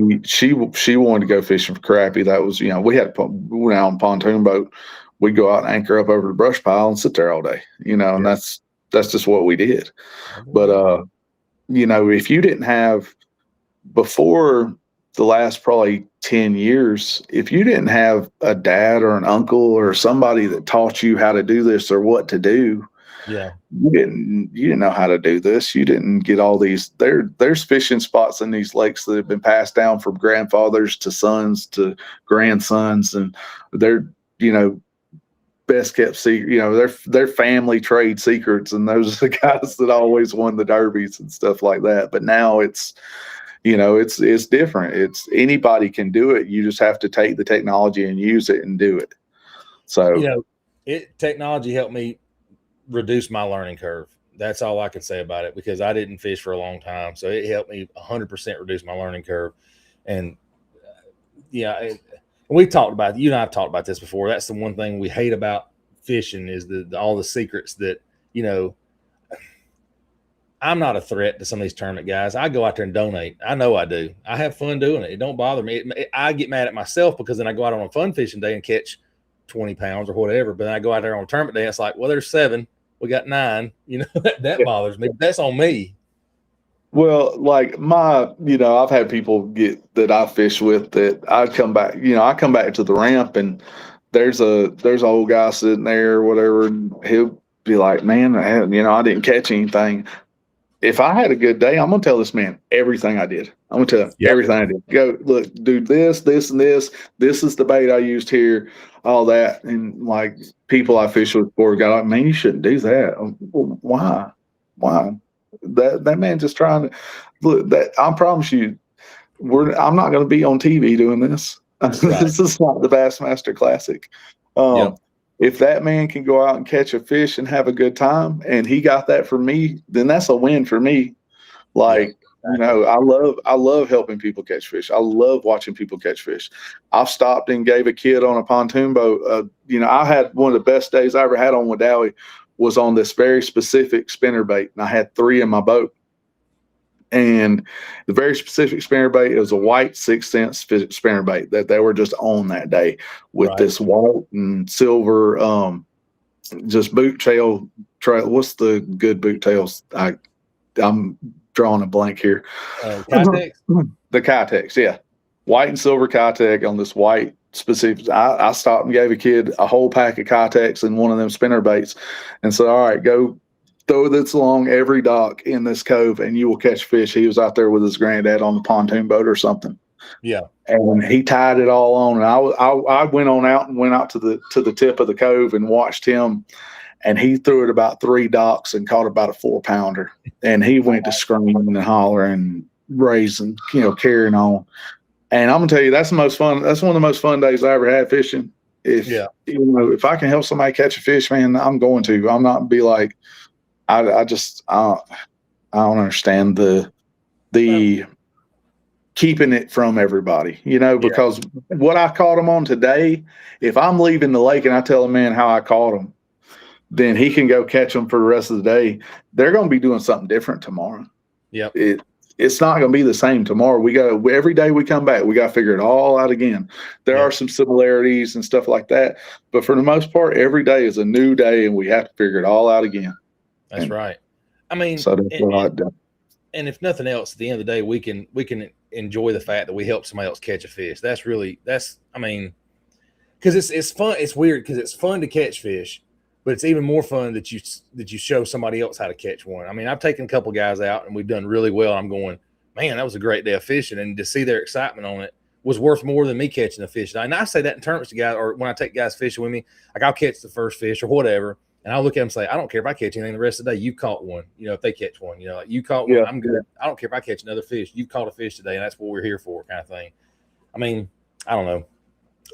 wanted to go fishing for crappie. That was, we went out on a pontoon boat. We'd go out and anchor up over the brush pile and sit there all day, and Yeah. that's just what we did. But if you didn't have, before the last probably 10 years, if you didn't have a dad or an uncle or somebody that taught you how to do this or what to do, Yeah. you didn't know how to do this. You didn't get all these. There's fishing spots in these lakes that have been passed down from grandfathers to sons to grandsons, and they're best kept secret. They're family trade secrets, and those are the guys that always won the derbies and stuff like that. But now it's different. It's anybody can do it. You just have to take the technology and use it and do it. So technology helped me reduce my learning curve. That's all I can say about it, because I didn't fish for a long time. So it helped me 100% reduce my learning curve. And we talked about, you and I've talked about this before. That's the one thing we hate about fishing is all the secrets that, I'm not a threat to some of these tournament guys. I go out there and donate. I know I do. I have fun doing it. It don't bother me. I get mad at myself because then I go out on a fun fishing day and catch 20 pounds or whatever. But then I go out there on a tournament day. It's like, well, there's 7. We got 9. That bothers me. That's on me. Well, like I've had people that I fish with that I come back to the ramp and there's an old guy sitting there or whatever, and he'll be like, man, I didn't catch anything. If I had a good day, I'm gonna tell this man everything I did. I'm gonna tell him everything I did. Go look, do this, and this. This is the bait I used here, all that. And like people I fish with before got like, man, you shouldn't do that. Why? That man just trying to look. That I promise you, I'm not gonna be on TV doing this. Right. This is not the Bassmaster Classic. If that man can go out and catch a fish and have a good time, and he got that for me, then that's a win for me. Like, I love helping people catch fish. I love watching people catch fish. I've stopped and gave a kid on a pontoon boat. I had one of the best days I ever had on Wedowee was on this very specific spinner bait, and I had 3 in my boat. And the very specific spinner bait, it was a white 6 cent spinner bait that they were just on that day with this white and silver, just boot tail trail. What's the good boot tails? I'm drawing a blank here. Kitex? The Kitex, yeah. White and silver Kitex on this white specific. I stopped and gave a kid a whole pack of Kitex and one of them spinner baits and said, all right, go throw this along every dock in this cove and you will catch fish. He was out there with his granddad on the pontoon boat or something. Yeah. And he tied it all on. And I went out to the tip of the cove and watched him. And he threw it about 3 docks and caught about a 4-pounder. And he went to screaming and hollering, raising, carrying on. And I'm gonna tell you, that's the most fun. That's one of the most fun days I ever had fishing. If I can help somebody catch a fish, man, I'm going to. I'm not be like, I don't understand the keeping it from everybody, because what I caught him on today, if I'm leaving the lake and I tell a man how I caught him, then he can go catch them for the rest of the day. They're going to be doing something different tomorrow. Yep. It's not going to be the same tomorrow. Every day we come back, we got to figure it all out again. There are some similarities and stuff like that, but for the most part, every day is a new day and we have to figure it all out again. That's right. I mean, so that's what I've done. And if nothing else, at the end of the day, we can enjoy the fact that we help somebody else catch a fish. Because it's fun. It's weird because it's fun to catch fish, but it's even more fun that you show somebody else how to catch one. I mean, I've taken a couple guys out and we've done really well. I'm going, man, that was a great day of fishing, and to see their excitement on it was worth more than me catching a fish. And I say that in tournaments to guys, or when I take guys fishing with me, like I'll catch the first fish or whatever. And I'll look at them and say, I don't care if I catch anything the rest of the day. You caught one. If they catch one, like you caught one, I'm good. I don't care if I catch another fish. You caught a fish today, and that's what we're here for, kind of thing. I mean, I don't know.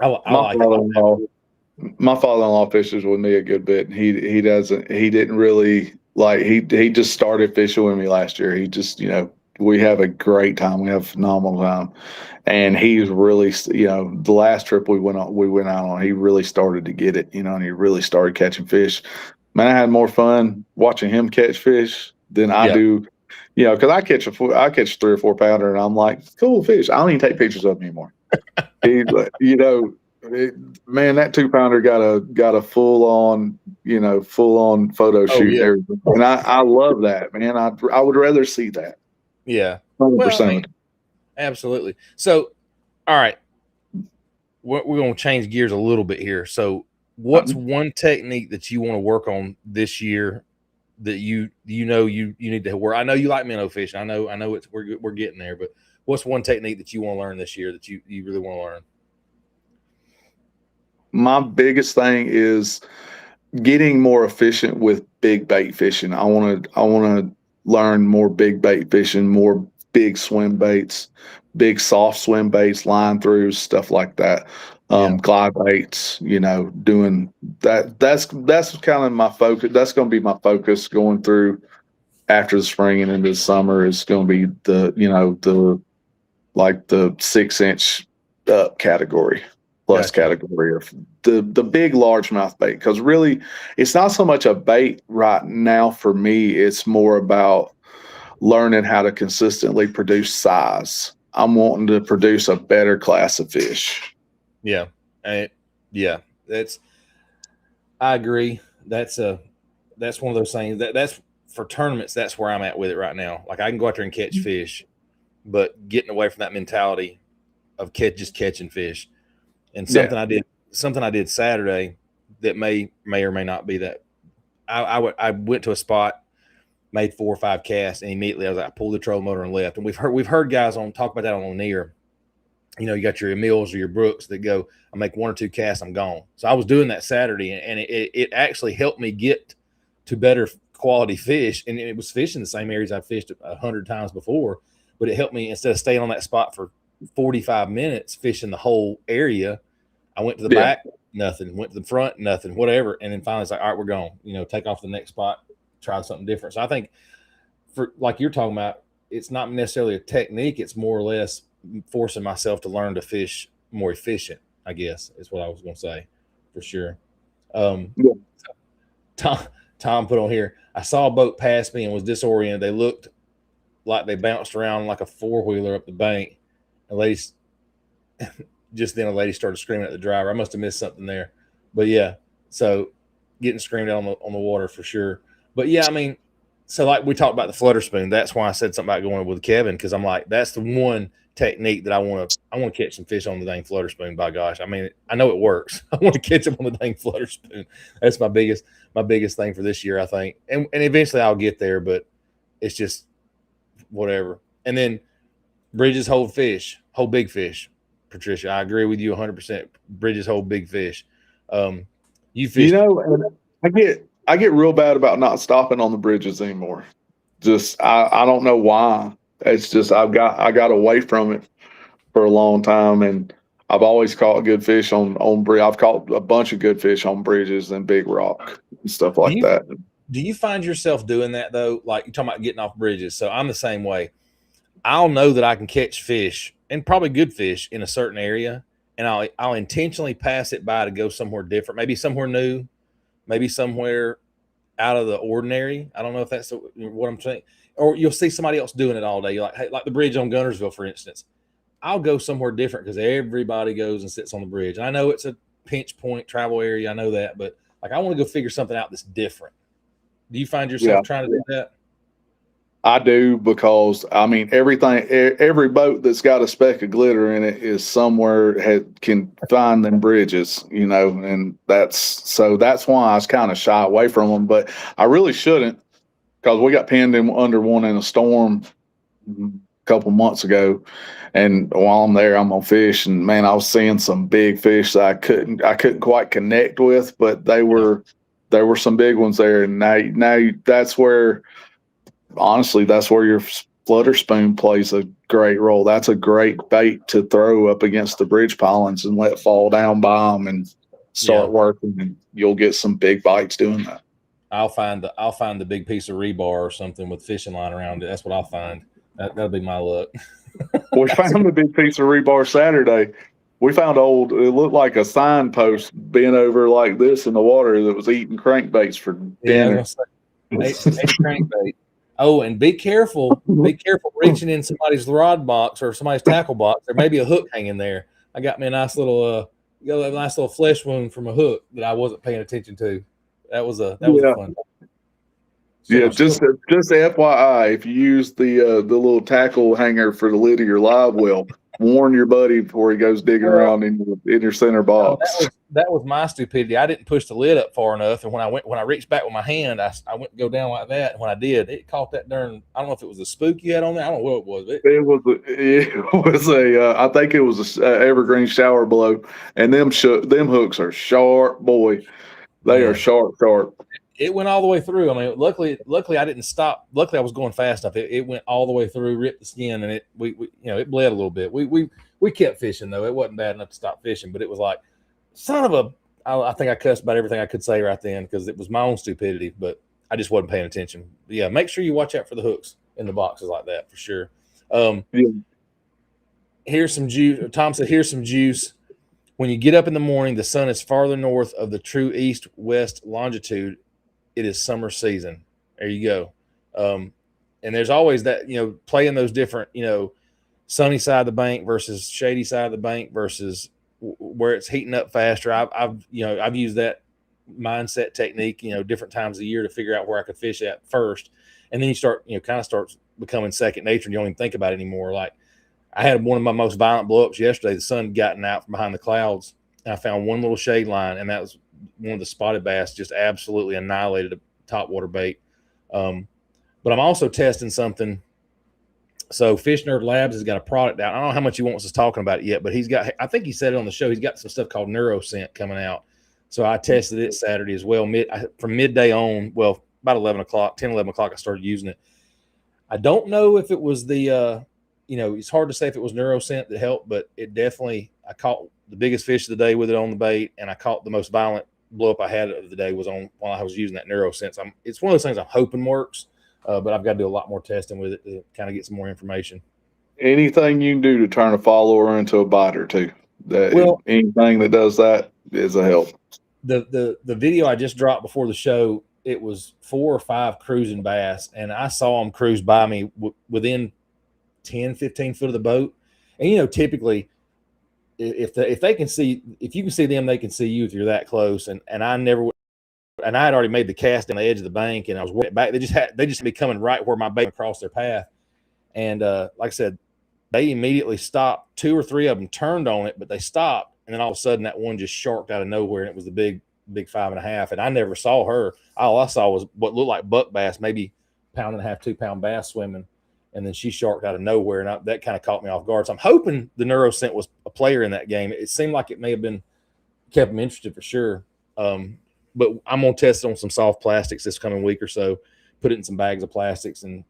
I My like it like that. father-in-law, my father-in-law fishes with me a good bit. He didn't really like he just started fishing with me last year. He just, we have a great time. We have a phenomenal time. And he's really, the last trip we went out on, he really started to get it, and he really started catching fish. Man, I had more fun watching him catch fish than I Yeah. do, because I catch 3 or 4 pounder and I'm like, cool fish. I don't even take pictures of him anymore. He, it, man, that 2 pounder got a full on photo Oh shoot and yeah. everything, and I love that, man. I would rather see that Yeah. Well, I 100%. mean, absolutely. So, all right, we're going to change gears a little bit here. So, what's one technique that you want to work on this year that you need to work? I know you like minnow fishing. I know we're getting there, but what's one technique that you want to learn this year that you really want to learn? My biggest thing is getting more efficient with big bait fishing. I want to learn more big bait fishing, more big swim baits, big soft swim baits, line throughs, stuff like that. Yeah. Glide baits, doing that. That's kind of my focus. That's going to be my focus going through after the spring and into the summer. Is going to be the 6 inch up category plus Gotcha. category of the big largemouth bait, because really it's not so much a bait right now for me. It's more about learning how to consistently produce size. I'm wanting to produce a better class of fish. Yeah. Yeah. I agree. That's one of those things that's for tournaments. That's where I'm at with it right now. Like I can go out there and catch fish, but getting away from that mentality of just catching fish. And something I did Saturday that may or may not be that. I went to a spot, made 4 or 5 casts, and immediately I was like, I pulled the trolling motor and left. And we've heard guys talk about that on Lanier. You got your Emils or your Brooks that go, I make 1 or 2 casts, I'm gone. So I was doing that Saturday, and it actually helped me get to better quality fish. And it was fishing the same areas I fished 100 times before, but it helped me, instead of staying on that spot for 45 minutes fishing the whole area, I went to the back, nothing. Went to the front, nothing. Whatever. And then finally, it's like, all right, we're gone. Take off the next spot, try something different. So I think, for like you're talking about, it's not necessarily a technique. It's more or less forcing myself to learn to fish more efficient, I guess is what I was going to say, for sure. Tom put on here, I saw a boat pass me and was disoriented. They looked like they bounced around like a 4-wheeler up the bank. Just then a lady started screaming at the driver. I must have missed something there. But yeah, so getting screamed at on the water for sure. But yeah, I mean, so like we talked about the flutter spoon. That's why I said something about going with Kevin, because I'm like, that's the one technique that I want to catch some fish on the dang flutter spoon. By gosh, I mean, I know it works. I want to catch them on the dang flutter spoon. That's my biggest thing for this year, I think. And eventually I'll get there, but it's just whatever. And then bridges hold big fish. Patricia, I agree with you 100%. Bridges hold big fish. You fish. And I get real bad about not stopping on the bridges anymore. Just I don't know why. It's just I got away from it for a long time, and I've always caught good fish on bridge. I've caught a bunch of good fish on bridges and big rock and stuff like that. Do you find yourself doing that though? Like you're talking about getting off bridges. So I'm the same way. I'll know that I can catch fish, and probably good fish, in a certain area, and I'll intentionally pass it by to go somewhere different, maybe somewhere new, maybe somewhere out of the ordinary. I don't know if that's what I'm saying. Or you'll see somebody else doing it all day. You're like, hey, like the bridge on Guntersville, for instance. I'll go somewhere different because everybody goes and sits on the bridge. And I know it's a pinch point travel area. I know that, but like I want to go figure something out that's different. Do you find yourself trying to do that? I do, because I mean every boat that's got a speck of glitter in it is somewhere can find them bridges, and that's why I was kind of shy away from them. But I really shouldn't, because we got pinned under one in a storm a couple months ago, and while I'm there, I'm gonna fish, and man, I was seeing some big fish that I couldn't quite connect with, but there were some big ones there, and now that's where. Honestly, that's where your flutter spoon plays a great role. That's a great bait to throw up against the bridge pilings and let fall down by them and start working, and you'll get some big bites doing that. I'll find the big piece of rebar or something with fishing line around it. That's what I'll find. That'll be my luck. We found a big piece of rebar Saturday. We found it looked like a signpost bent over like this in the water that was eating crankbaits for dinner. Ate crankbait. Oh, and be careful reaching in somebody's rod box or somebody's tackle box. There may be a hook hanging there. I got me a nice little flesh wound from a hook that I wasn't paying attention to. That was a fun time. Yeah, just FYI, if you use the little tackle hanger for the lid of your live well, warn your buddy before he goes digging around in your center box. That was my stupidity. I didn't push the lid up far enough, and when I reached back with my hand, I went to go down like that. And when I did, it caught that darn. I don't know if it was a spook you had on there. I don't know what it was. I think it was a evergreen shower blow, and them hooks are sharp, boy. They are sharp. It went all the way through. I mean, luckily I didn't stop. Luckily I was going fast enough. It went all the way through, ripped the skin, and it bled a little bit. We kept fishing though. It wasn't bad enough to stop fishing, but it was like, son of a. I think I cussed about everything I could say right then because it was my own stupidity, but I just wasn't paying attention. But yeah, make sure you watch out for the hooks in the boxes like that for sure. Here's some juice. Tom said, "Here's some juice." When you get up in the morning, the sun is farther north of the true east-west longitude. It is summer season. There you go. And there's always that, playing those different, sunny side of the bank versus shady side of the bank versus where it's heating up faster. I've used that mindset technique, different times of the year to figure out where I could fish at first. And then you start, kind of starts becoming second nature and you don't even think about it anymore. Like I had one of my most violent blowups yesterday. The sun had gotten out from behind the clouds and I found one little shade line, and that was one of the spotted bass just absolutely annihilated a topwater bait. But I'm also testing something. So Fish Nerd Labs has got a product out. I don't know how much he wants us talking about it yet, but I think he said it on the show. He's got some stuff called NeuroScent coming out. So I tested it Saturday as well. From midday on, well, about 11 o'clock, I started using it. I don't know if it was it's hard to say if it was NeuroScent that helped, but it definitely, I caught the biggest fish of the day with it on the bait, and I caught the most violent blow up I had of the day was on while I was using that NeuroSense. It's one of those things I'm hoping works, but I've got to do a lot more testing with it to kind of get some more information. Anything you can do to turn a follower into a biter too. Anything that does that is a help. The video I just dropped before the show, it was 4 or 5 cruising bass, and I saw them cruise by me within 10, 15 foot of the boat. And typically, if they can see, if you can see them, they can see you if you're that close. And I had already made the cast on the edge of the bank, and I was working back. They just had me coming right where my bait across their path. And like I said, they immediately stopped. 2 or 3 of them turned on it, but they stopped. And then all of a sudden, that one just sharked out of nowhere, and it was the big 5.5. And I never saw her. All I saw was what looked like buck bass, maybe 1.5 pound, 2 pound bass swimming. And then she sharked out of nowhere, and that kind of caught me off guard. So I'm hoping the NeuroScent was a player in that game. It seemed like it may have been kept them interested for sure. But I'm going to test it on some soft plastics this coming week or so, put it in some bags of plastics and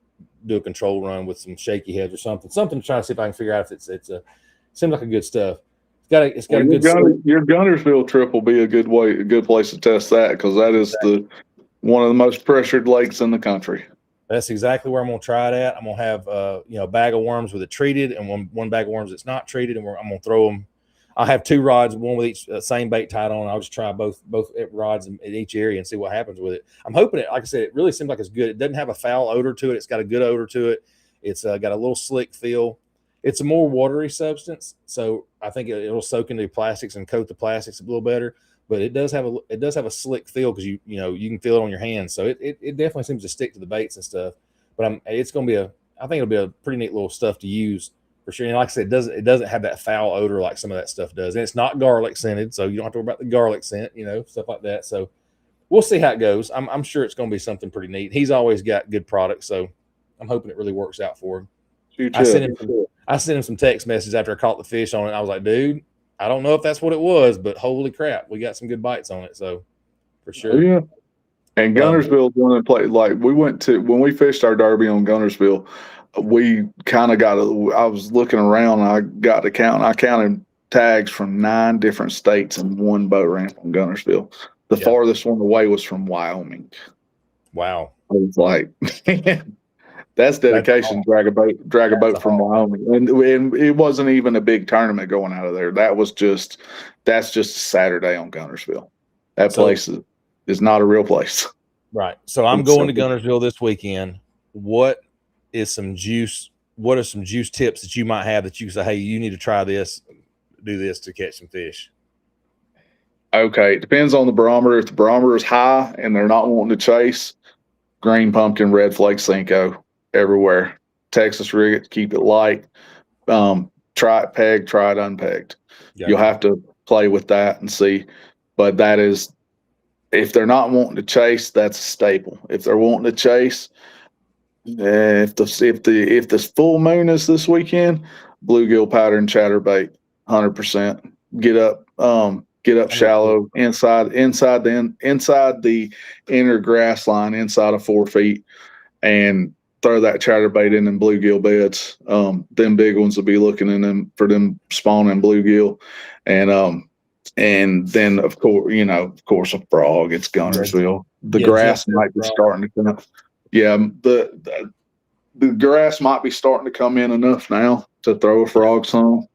do a control run with some shaky heads or something to try to see if I can figure out if it seems like a good stuff. It's got a good your Guntersville trip will be a good place to test that, because that is one of the most pressured lakes in the country. That's exactly where I'm going to try it at. I'm going to have a bag of worms with it treated, and one bag of worms that's not treated, and I'm going to throw them. I'll have 2 rods, one with each same bait tied on. I'll just try both rods in each area and see what happens with it. I'm hoping it, like I said, it really seems like it's good. It doesn't have a foul odor to it. It's got a good odor to it. It's got a little slick feel. It's a more watery substance, so I think it'll soak into the plastics and coat the plastics a little better. But it does have a slick feel, because you can feel it on your hands. So it definitely seems to stick to the baits and stuff. But I think it'll be a pretty neat little stuff to use for sure. And like I said, it doesn't have that foul odor like some of that stuff does. And it's not garlic scented, so you don't have to worry about the garlic scent, stuff like that. So we'll see how it goes. I'm sure it's going to be something pretty neat. He's always got good products, so I'm hoping it really works out for him. I sent him some text messages after I caught the fish on it. I was like, dude, I don't know if that's what it was, but holy crap, we got some good bites on it. So for sure. Oh, yeah. And Guntersville, when we fished our derby on Guntersville, we kind of I was looking around and I got to count. I counted tags from 9 different states in one boat ramp in Guntersville. The farthest one away was from Wyoming. Wow. I was like, that's dedication. Drag a boat from Wyoming, and it wasn't even a big tournament going out of there. That's just a Saturday on Guntersville. That place is not a real place. Right. So I'm going to Guntersville this weekend. What are some juice tips that you might have that you can say, hey, you need to try this, do this to catch some fish? Okay, it depends on the barometer. If the barometer is high and they're not wanting to chase, green pumpkin, red flake, Cinco everywhere. Texas rig it, keep it light. Try it pegged, try it unpegged. You'll have to play with that and see. But that is, if they're not wanting to chase, that's a staple. If they're wanting to chase, if the full moon is this weekend, bluegill pattern chatterbait, 100%. Get up shallow inside the inner grass line inside of 4 feet, and throw that chatterbait in them bluegill beds. Them big ones will be looking in them for them spawning bluegill, and then of course a frog. It's Guntersville. The grass might be starting to come. Yeah, the grass might be starting to come in enough now to throw a frog some.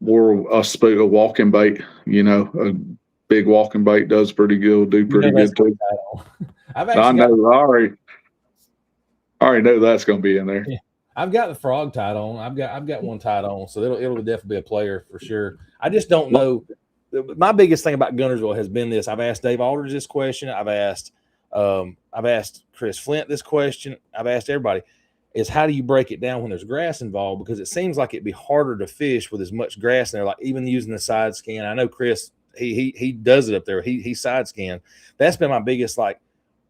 Or a spook, a walking bait, a big walking bait does pretty good, do pretty good too. I already know that's going to be in there. Yeah. I've got the frog tied on. I've got one tied on, so it'll definitely be a player for sure. I just don't know. My biggest thing about Guntersville has been this. I've asked Dave Aldridge this question. I've asked Chris Flint this question. I've asked everybody. Is how do you break it down when there's grass involved? Because it seems like it'd be harder to fish with as much grass in there, like even using the side scan. I know Chris, he does it up there. He side scan. That's been my biggest, like,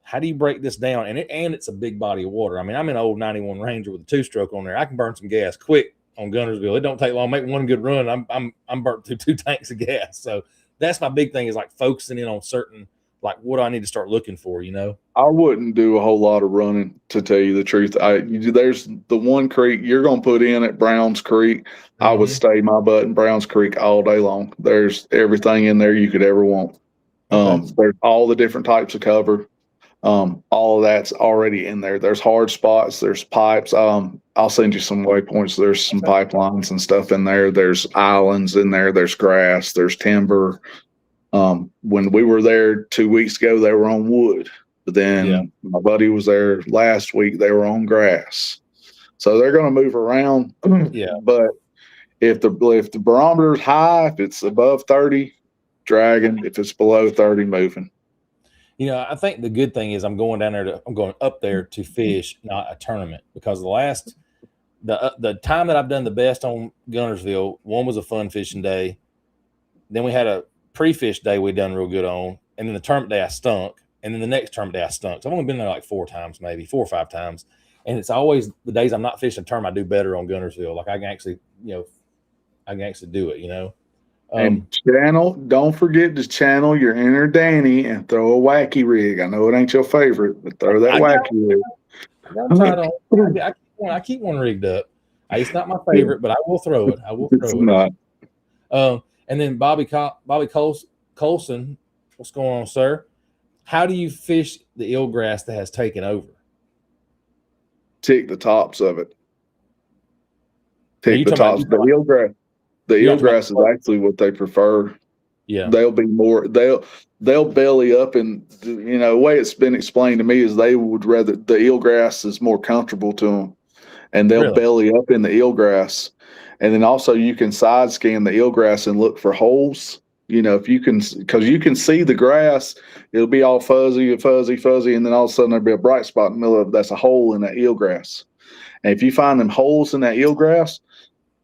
how do you break this down? And it's a big body of water. I mean, I'm an old 91 Ranger with a 2-stroke on there. I can burn some gas quick on Guntersville. It don't take long. Make one good run. I'm burnt through 2 tanks of gas. So that's my big thing, is like focusing in on certain, like, what do I need to start looking for, I wouldn't do a whole lot of running, to tell you the truth. There's the one creek you're going to put in at Browns Creek. Mm-hmm. I would stay my butt in Browns Creek all day long. There's everything in there you could ever want. There's all the different types of cover. All of that's already in there. There's hard spots. There's pipes. I'll send you some waypoints. There's some pipelines and stuff in there. There's islands in there. There's grass. There's timber. When we were there 2 weeks ago, they were on wood. But then my buddy was there last week. They were on grass. So they're going to move around. Yeah. But if the barometer is high, if it's above 30, dragging. If it's below 30, moving. I think the good thing is I'm going up there to fish, not a tournament, because the time that I've done the best on Guntersville, one was a fun fishing day. Then we had a pre-fish day we done real good on, and then the tournament day I stunk, and then the next tournament day I stunk. So I've only been there like 4 times, maybe 4 or 5 times, and it's always the days I'm not fishing a tournament I do better on Guntersville. Like I can actually do it. And don't forget to channel your inner Danny and throw a wacky rig. I know it ain't your favorite, but throw that wacky rig. I keep one rigged up. It's not my favorite, but I will throw it. It's not. And then Bobby Colson, what's going on, sir? How do you fish the eelgrass that has taken over? Tick the tops of it. Tick the tops. The eelgrass. The eelgrass is actually what they prefer. Yeah. They'll be more. They'll belly up, and the way it's been explained to me is they would rather the eelgrass is more comfortable to them, and they'll belly up in the eelgrass. And then also you can side scan the eelgrass and look for holes. If you can, because you can see the grass, it'll be all fuzzy, and then all of a sudden there'll be a bright spot in the middle of it. That's a hole in that eelgrass. And if you find them holes in that eelgrass,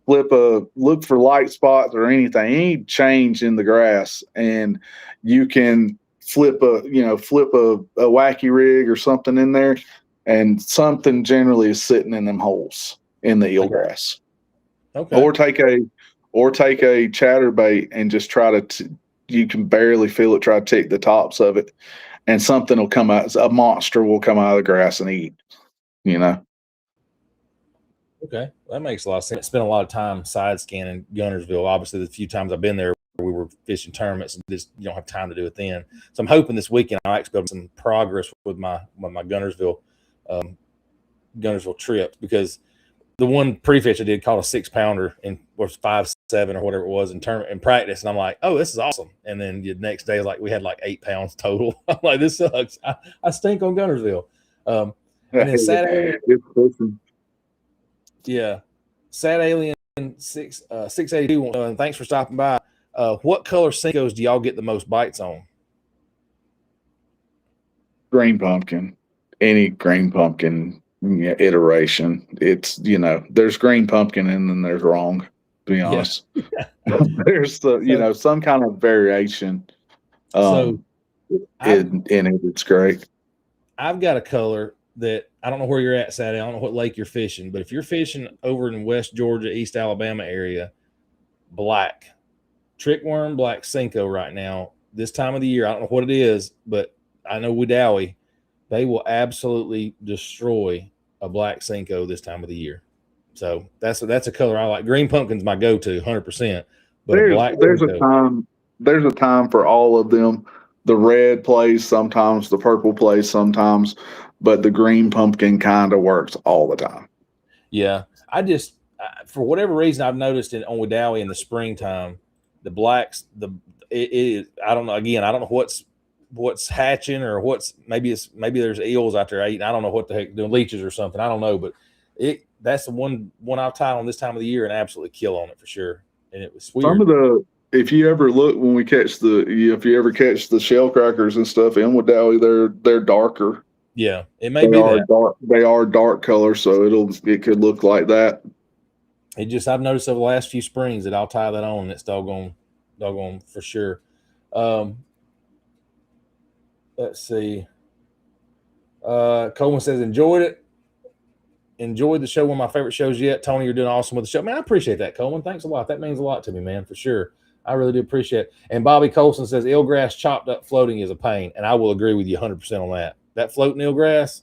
look for light spots or anything, any change in the grass, and you can flip a wacky rig or something in there, and something generally is sitting in them holes in the eelgrass. Okay. Or take a chatterbait and just try to you can barely feel it. Try to tick the tops of it, and something will come out. A monster will come out of the grass and eat. Okay, well, that makes a lot of sense. I spent a lot of time side scanning Guntersville. Obviously, the few times I've been there, we were fishing tournaments, and just you don't have time to do it then. So I'm hoping this weekend I'll actually have some progress with my um, Guntersville trip, because the one pre-fish I did caught a 6-pounder and was 5.7 or whatever it was in practice, and I'm like, oh, this is awesome. And then the next day, like we had like 8 pounds total. I'm like, this sucks. I stink on Guntersville. And then Saturday, yeah, Sad Alien 682. And thanks for stopping by. What color Cincos do y'all get the most bites on? Green pumpkin, any green pumpkin iteration. It's there's green pumpkin and then there's wrong. To be honest, there's some kind of variation. In it, it's great. I've got a color that I don't know where you're at, Saturday. I don't know what lake you're fishing, but if you're fishing over in West Georgia, East Alabama area, black, trickworm black Cinco right now, this time of the year, I don't know what it is, but I know Wedowee, they will absolutely destroy a black Cinco this time of the year. So that's a color I like. Green pumpkin's my go-to, 100%. But there's a time for all of them. The red plays sometimes, the purple plays sometimes, but the green pumpkin kind of works all the time. Yeah, for whatever reason, I've noticed on Wedowee in the springtime, the blacks, I don't know. Again, I don't know what's hatching, or maybe there's eels out there eating. I don't know what the heck, doing leeches or something. I don't know, but that's the one I've tied on this time of the year and absolutely kill on it for sure. And it was weird. If you ever look when we catch if you ever catch the shell crackers and stuff in Wedowee, they're darker. Yeah, it may be that. Dark. They are dark color, so it could look like that. I've noticed over the last few springs that I'll tie that on, and it's doggone for sure. Let's see. Coleman says enjoyed the show, one of my favorite shows yet. Tony, you're doing awesome with the show, man. I appreciate that, Coleman. Thanks a lot. That means a lot to me, man, for sure. I really do appreciate it. And Bobby Colson says eelgrass chopped up floating is a pain, and I will agree with you 100% on that. That floating eelgrass,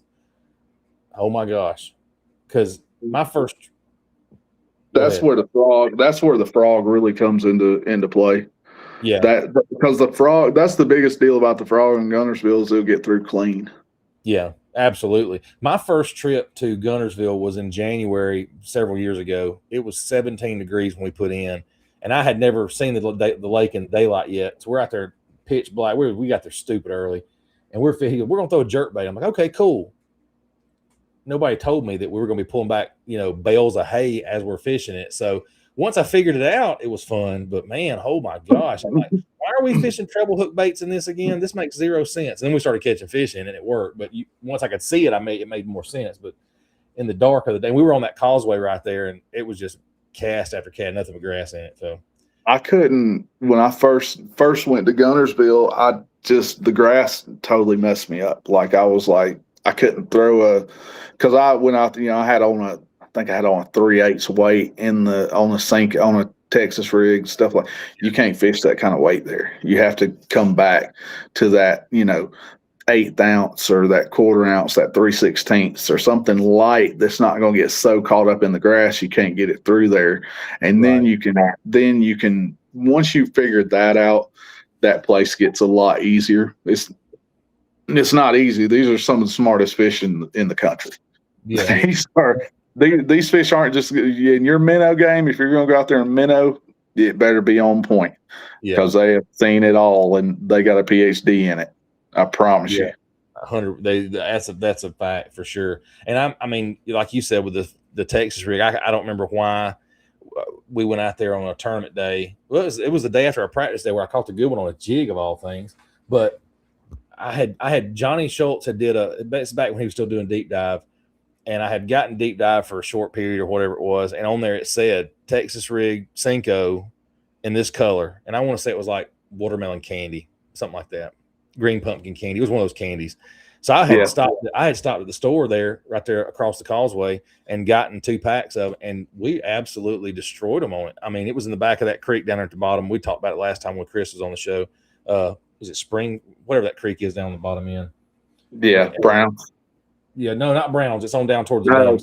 oh my gosh, because my first. That's where the frog really comes into play. Yeah, because the frog, that's the biggest deal about the frog in Guntersville is they'll get through clean. Yeah, absolutely. My first trip to Guntersville was in January several years ago. It was 17 degrees when we put in, and I had never seen the lake in daylight yet. So we're out there pitch black. We got there stupid early, and we're going to throw a jerk bait. I'm like, okay, cool. Nobody told me that we were going to be pulling back, bales of hay as we're fishing it. So once I figured it out, it was fun. But man, oh my gosh, I'm like, why are we fishing treble hook baits in this again? This makes zero sense. And then we started catching fish in it, and it worked. But once I could see it, it made more sense. But in the dark of the day, we were on that causeway right there, and it was just cast after cast, nothing but grass in it. So I couldn't, when I first went to Guntersville, the grass totally messed me up. Like I was like, I couldn't throw because I went out, I had on I think I had on a 3/8 weight on a sink, on a Texas rig, stuff like. You can't fish that kind of weight there. You have to come back to that, 1/8 ounce or that 1/4 ounce, that 3/16 or something light that's not going to get so caught up in the grass you can't get it through there. And then you can once you figure that out, that place gets a lot easier. It's not easy. These are some of the smartest fish in the country. Yeah. These fish aren't just in your minnow game. If you're going to go out there and minnow, it better be on point because they have seen it all and they got a PhD in it. I promise you. 100. That's a fact for sure. And I mean, like you said, with the Texas rig, I don't remember why we went out there on a tournament day. Well, it was the day after our practice day where I caught the good one on a jig of all things. But I had Johnny Schultz it's back when he was still doing deep dive, and I had gotten deep dive for a short period or whatever it was, and on there it said Texas rig Cinco in this color, and I want to say it was like watermelon candy, something like that, green pumpkin candy. It was one of those candies. So I had stopped at the store right there across the causeway and gotten 2 packs of it, and we absolutely destroyed them on it. I mean, it was in the back of that creek down there at the bottom. We talked about it last time when Chris was on the show. Was it Spring, whatever that creek is down the bottom end? Yeah, Brown. Yeah, no, not Browns. It's on down towards the dam.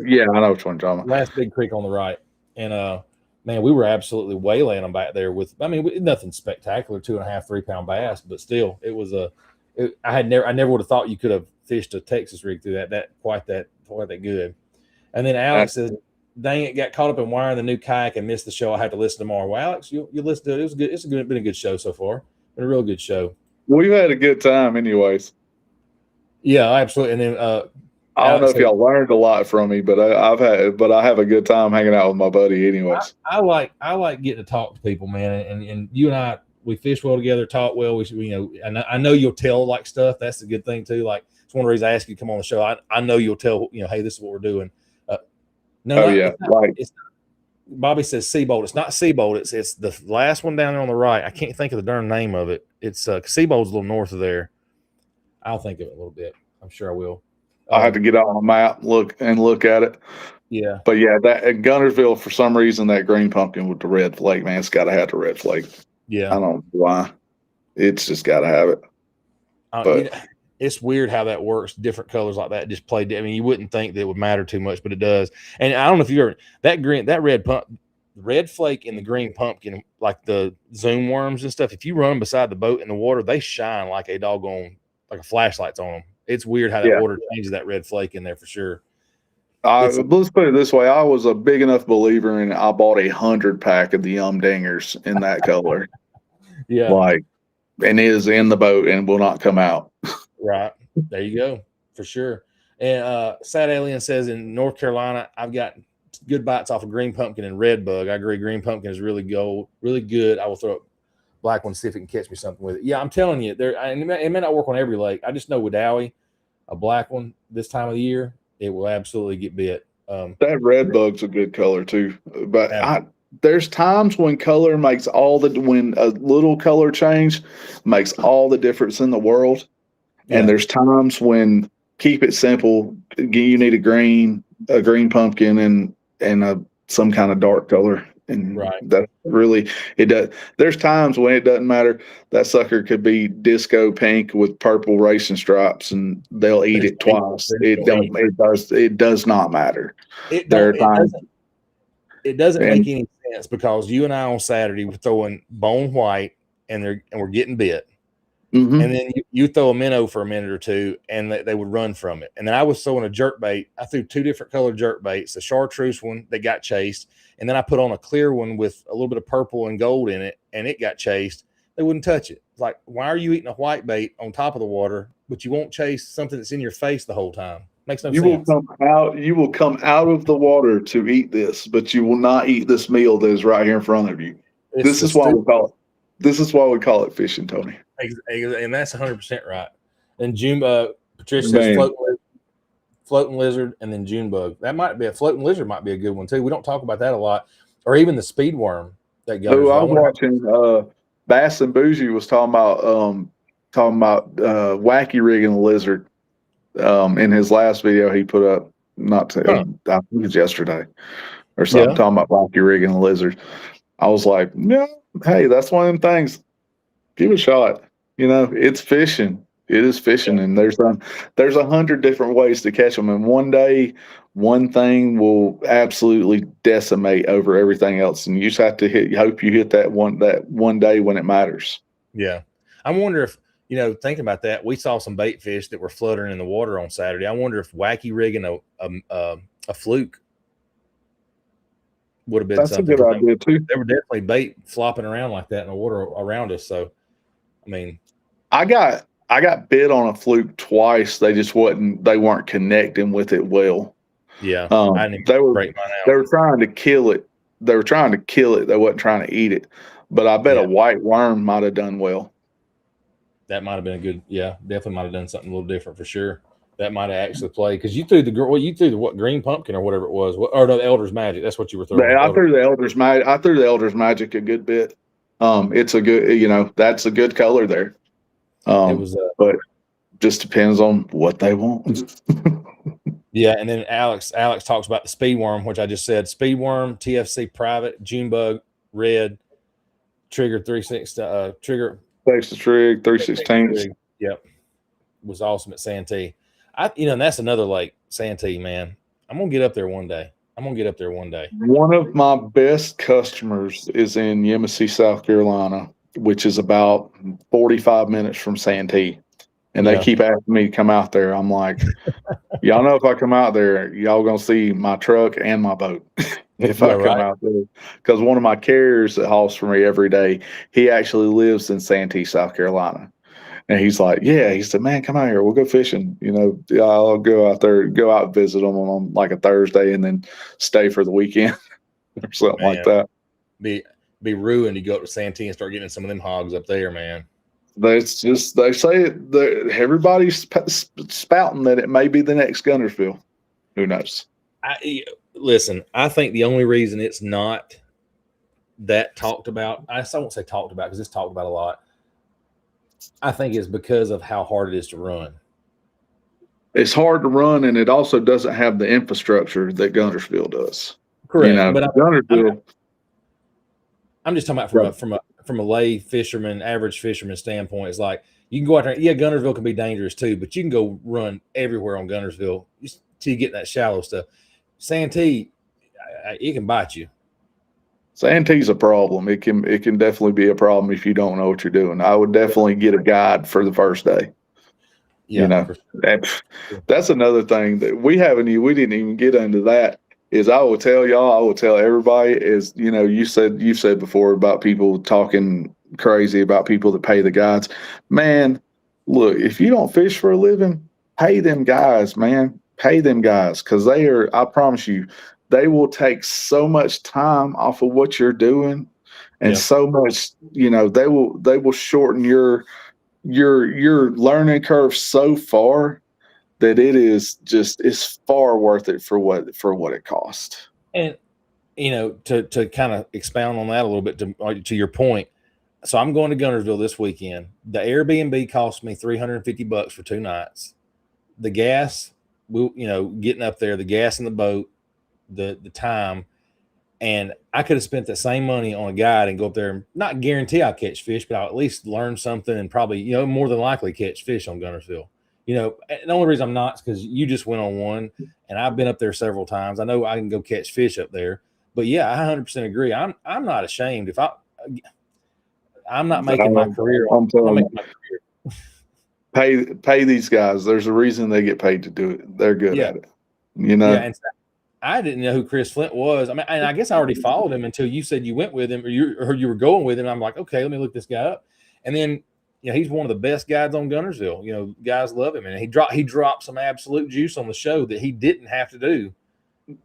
Yeah, I know which one, John. Last big creek on the right. And man, we were absolutely waylaying them back there with. I mean, nothing spectacular, 2.5, 3 pound bass, but still, it was I never would have thought you could have fished a Texas rig through that quite that good. And then Alex says, "Dang it, got caught up in wiring the new kayak and missed the show. I have to listen tomorrow." Well, Alex, you listen to it. It was good. It's been a good show so far. Been a real good show. We've had a good time, anyways. Yeah, absolutely. And then I don't know if y'all learned a lot from me, but I have a good time hanging out with my buddy, anyways. I like getting to talk to people, man. And you and I, we fish well together, talk well. And I know you'll tell like stuff. That's a good thing too. Like it's one of the reasons I asked you to come on the show. I know you'll tell, hey, this is what we're doing. Bobby says Seabold. It's not Seabold. It's the last one down there on the right. I can't think of the darn name of it. It's Seabold's a little north of there. I'll think of it a little bit. I'm sure I will. I have to get out on the map, look at it. Yeah. But yeah, that at Guntersville, for some reason, that green pumpkin with the red flake, man, it's got to have the red flake. Yeah. I don't know why. It's just got to have it. But it's weird how that works. Different colors like that just play. I mean, you wouldn't think that it would matter too much, but it does. And I don't know if you ever red flake and the green pumpkin, like the zoom worms and stuff. If you run them beside the boat in the water, they shine like a doggone, like a flashlight's on them. It's weird how that water changes that red flake in there for sure. Let's put it this way. I was a big enough believer in it. I bought 100 pack of the Dingers in that color. Yeah. And it is in the boat and will not come out. Right. There you go. For sure. And Sad Alien says in North Carolina, I've got good bites off of green pumpkin and red bug. I agree. Green pumpkin is really good. I will throw a black one, see if it can catch me something with it. Yeah, I'm telling you, it may not work on every lake. I just know Wedowee, a black one this time of the year, it will absolutely get bit. That red bug's a good color too. But there's times when color makes when a little color change makes all the difference in the world. Yeah. And there's times when keep it simple. You need a green pumpkin and some kind of dark color. And that really, it does. There's times when it doesn't matter. That sucker could be disco pink with purple racing stripes, and they'll eat it twice. It does not matter. It doesn't make any sense because you and I on Saturday were throwing bone white, and we're getting bit. Mm-hmm. And then you throw a minnow for a minute or two, and they would run from it. And then I was throwing a jerk bait. I threw 2 different colored jerk baits, the chartreuse one that got chased, and then I put on a clear one with a little bit of purple and gold in it, and it got chased. They wouldn't touch it. It's like, why are you eating a white bait on top of the water, but you won't chase something that's in your face the whole time? Makes no sense. You will come out of the water to eat this, but you will not eat this meal that is right here in front of you. This is why we call it fishing, Tony. And that's 100% right. And Patricia says floating lizard, and then June bug. That might be a floating lizard. Might be a good one too. We don't talk about that a lot, or even the speed worm that goes. I was watching. Bass and Bougie was talking about wacky rigging the lizard. In his last video he put up, I think it was yesterday or something, talking about wacky rigging the lizard. I was like, yeah, hey, that's one of them things. Give it a shot. It's fishing. It is fishing, and there's 100 different ways to catch them. And one day, one thing will absolutely decimate over everything else, and you just have to hope you hit that one day when it matters. Yeah, I wonder if thinking about that, we saw some bait fish that were fluttering in the water on Saturday. I wonder if wacky rigging a fluke would have been something. That's a good idea too. There were definitely bait flopping around like that in the water around us. So, I mean, I got bit on a fluke twice. They weren't connecting with it well. Yeah. They were trying to kill it. They wasn't trying to eat it. But I bet a white worm might have done well. That might have been definitely might have done something a little different for sure. That might have actually played because you threw the green pumpkin or whatever it was, or the Elder's Magic. That's what you were throwing. I threw the Elder's Magic. I threw the Elder's Magic a good bit. It's a good, that's a good color there. It was, but just depends on what they want. Yeah, and then Alex talks about the speed worm, which I just said. Speed worm, TFC private, June bug, red, trigger 3/6 trigger. Texas trig 3/16. Yep, was awesome at Santee. And that's another lake, Santee, man. I'm gonna get up there one day. One of my best customers is in Yemassee, South Carolina, which is about 45 minutes from Santee. And they Yeah, keep asking me to come out there. I'm like, y'all know if I come out there, y'all gonna see my truck and my boat if yeah, I come right. out there. Because one of my carriers that hauls for me every day, he actually lives in Santee, South Carolina. And he's like, yeah, he said, man, come out here. We'll go fishing. I'll go out there, go out and visit them on like a Thursday and then stay for the weekend or something like Man, that. be ruined. You go up to Santee and start getting some of them hogs up there, man. That's just, they say that everybody's spouting that it may be the next Guntersville. Who knows? Listen, I think the only reason it's not that talked about, I won't say talked about because it's talked about a lot. I think it's because of how hard it is to run. It's hard to run, and it also doesn't have the infrastructure that Guntersville does. Correct, but Guntersville. I'm just talking about from a lay fisherman, average fisherman standpoint. It's like you can go out there. Yeah, Guntersville can be dangerous too, but you can go run everywhere on Guntersville till you get that shallow stuff. Santee, it can bite you. Santee's a problem. It can definitely be a problem if you don't know what you're doing. I would definitely get a guide for the first day. Yeah, That's another thing that we didn't even get into that. Is I will tell everybody is, you've said before about people talking crazy about people that pay the guides. Man, look, if you don't fish for a living, pay them guys, man. Pay them guys, because I promise you, they will take so much time off of what you're doing, and so much, they will shorten your learning curve so far that it's far worth it for what it costs. And to kind of expound on that a little bit to your point. So I'm going to Guntersville this weekend. The Airbnb cost me $350 for 2 nights. The gas, getting up there, the gas in the boat, the time, and I could have spent the same money on a guide and go up there and not guarantee I'll catch fish, but I'll at least learn something and probably, more than likely catch fish on Guntersville. The only reason I'm not is because you just went on one, and I've been up there several times. I know I can go catch fish up there, but yeah, I 100% agree. I'm not ashamed if I'm not making my career. I'm telling you, pay these guys. There's a reason they get paid to do it. They're good at it. Yeah, and I didn't know who Chris Flint was. I mean, and I guess I already followed him until you said you went with him or you were going with him. I'm like, okay, let me look this guy up. And then, he's one of the best guides on Guntersville. Guys love him, and he dropped some absolute juice on the show that he didn't have to do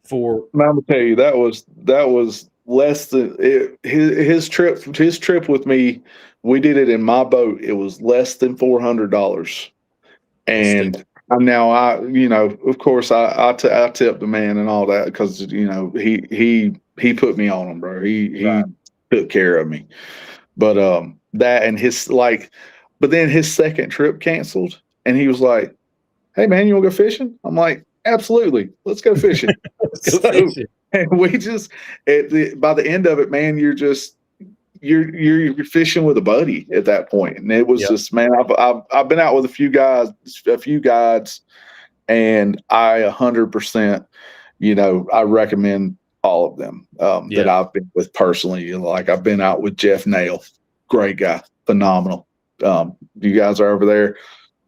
for. I'm gonna tell you that was less than his trip with me. We did it in my boat. It was less than $400, and now of course I tipped the man and all that because he put me on him, bro. He took care of me, but that and but then his second trip canceled, and he was like, "Hey man, you want to go fishing?" I'm like, "Absolutely, let's go fishing." And we just by the end of it, man, you're fishing with a buddy at that point, and it was just, man, I've been out with a few guides, and I 100%, I recommend all of them that I've been with personally. Like I've been out with Jeff Nail, great guy, phenomenal. You guys are over there,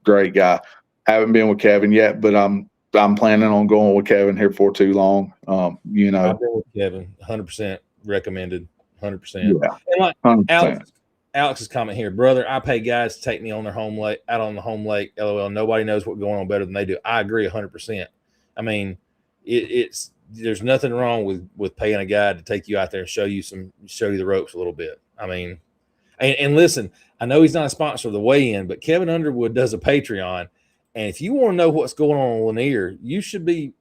great guy. Haven't been with Kevin yet, but I'm planning on going with Kevin here for too long. I've been with Kevin, 100% recommended, 100%. Yeah, and like 100%. Alex's comment here, brother, I pay guys to take me on their home lake, out on the home lake. LOL. Nobody knows what's going on better than they do. I agree 100%. I mean, there's nothing wrong with paying a guide to take you out there and show you the ropes a little bit. I mean, and listen, I know he's not a sponsor of the weigh-in, but Kevin Underwood does a Patreon. And if you want to know what's going on Lanier, you should be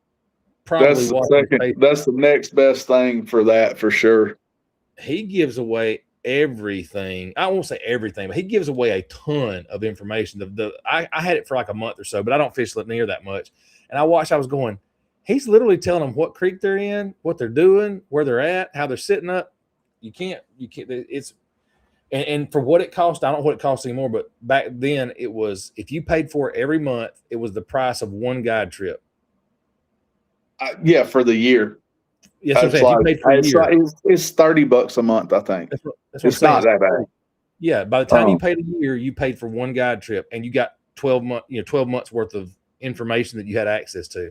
probably watching. That's the next best thing for that, for sure. He gives away everything. I won't say everything, but he gives away a ton of information. I had it for like a month or so, but I don't fish Lanier that much. And I was going, he's literally telling them what creek they're in, what they're doing, where they're at, how they're sitting up. You can't, And for what it cost, I don't know what it costs anymore, but back then it was, if you paid for it every month, it was the price of one guide trip. Yeah, for the year. Yes, what I'm saying. If you paid for a year, It's $30 a month, I think. That's what I'm It's saying. not that bad. Yeah, by the time you paid a year, you paid for one guide trip, and you got 12 months worth of information that you had access to.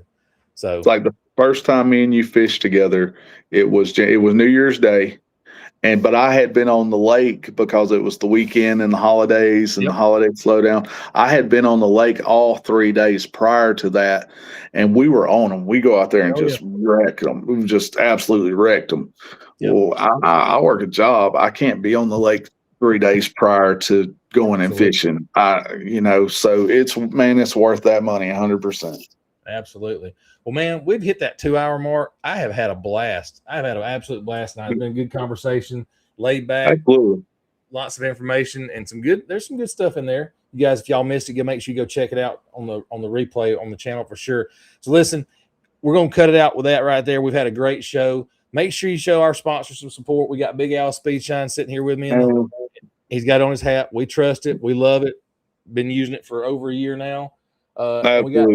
So it's like the first time me and you fished together, it was New Year's Day, but I had been on the lake because it was the weekend and the holidays and the holiday slowdown. I had been on the lake all 3 days prior to that, and we were on them. We go out there and just wreck them. We just absolutely wrecked them. Yep. Well, I work a job. I can't be on the lake 3 days prior to going and fishing. So it's worth that money 100%. Absolutely. Well, man, we've hit that 2-hour mark. I have had a blast. I've had an absolute blast tonight. It's been a good conversation, laid back, Absolutely. Lots of information, and there's some good stuff in there. You guys, if y'all missed it, make sure you go check it out on the replay on the channel for sure. So listen, we're gonna cut it out with that right there. We've had a great show. Make sure you show our sponsors some support. We got Big Al Speedshine sitting here with me. He's got on his hat. We trust it. We love it. Been using it for over a year now. We got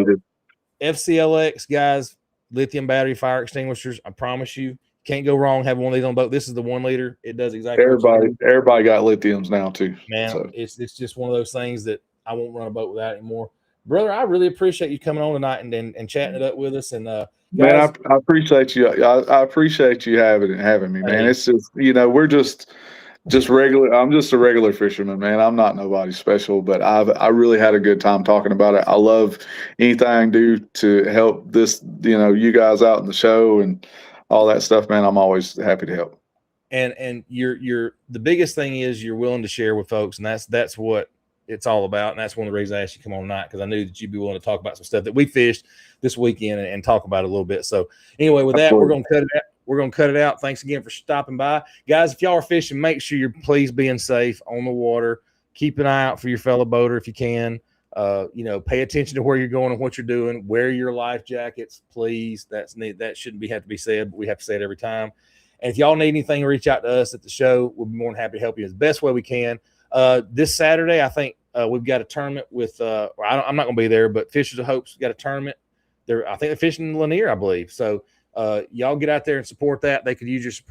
FCLX, guys, lithium battery fire extinguishers. I promise you, can't go wrong having one of these on boat. This is the 1 liter. It does exactly everybody got lithiums now too. Man, so it's just one of those things that I won't run a boat without anymore. Brother, I really appreciate you coming on tonight and chatting it up with us. And guys, man, I appreciate you. I appreciate you having me, man. It's just, we're just regular. I'm just a regular fisherman, man. I'm not nobody special, but I really had a good time talking about it. I love anything I can do to help this, you guys out in the show and all that stuff, man. I'm always happy to help. And you're the biggest thing is you're willing to share with folks, and that's what it's all about. And that's one of the reasons I asked you to come on tonight, because I knew that you'd be willing to talk about some stuff that we fished this weekend and talk about it a little bit. So anyway, with that, we're gonna cut it out. We're going to cut it out. Thanks again for stopping by. Guys, if y'all are fishing, make sure you're please being safe on the water. Keep an eye out for your fellow boater if you can. Pay attention to where you're going and what you're doing. Wear your life jackets, please. That shouldn't have to be said, but we have to say it every time. And if y'all need anything, reach out to us at the show. We'll be more than happy to help you as best way we can. This Saturday, I think we've got a tournament with I'm not going to be there, but Fishers of Hope's got a tournament. I think they're fishing in Lanier, I believe. So y'all get out there and support that. They could use your support.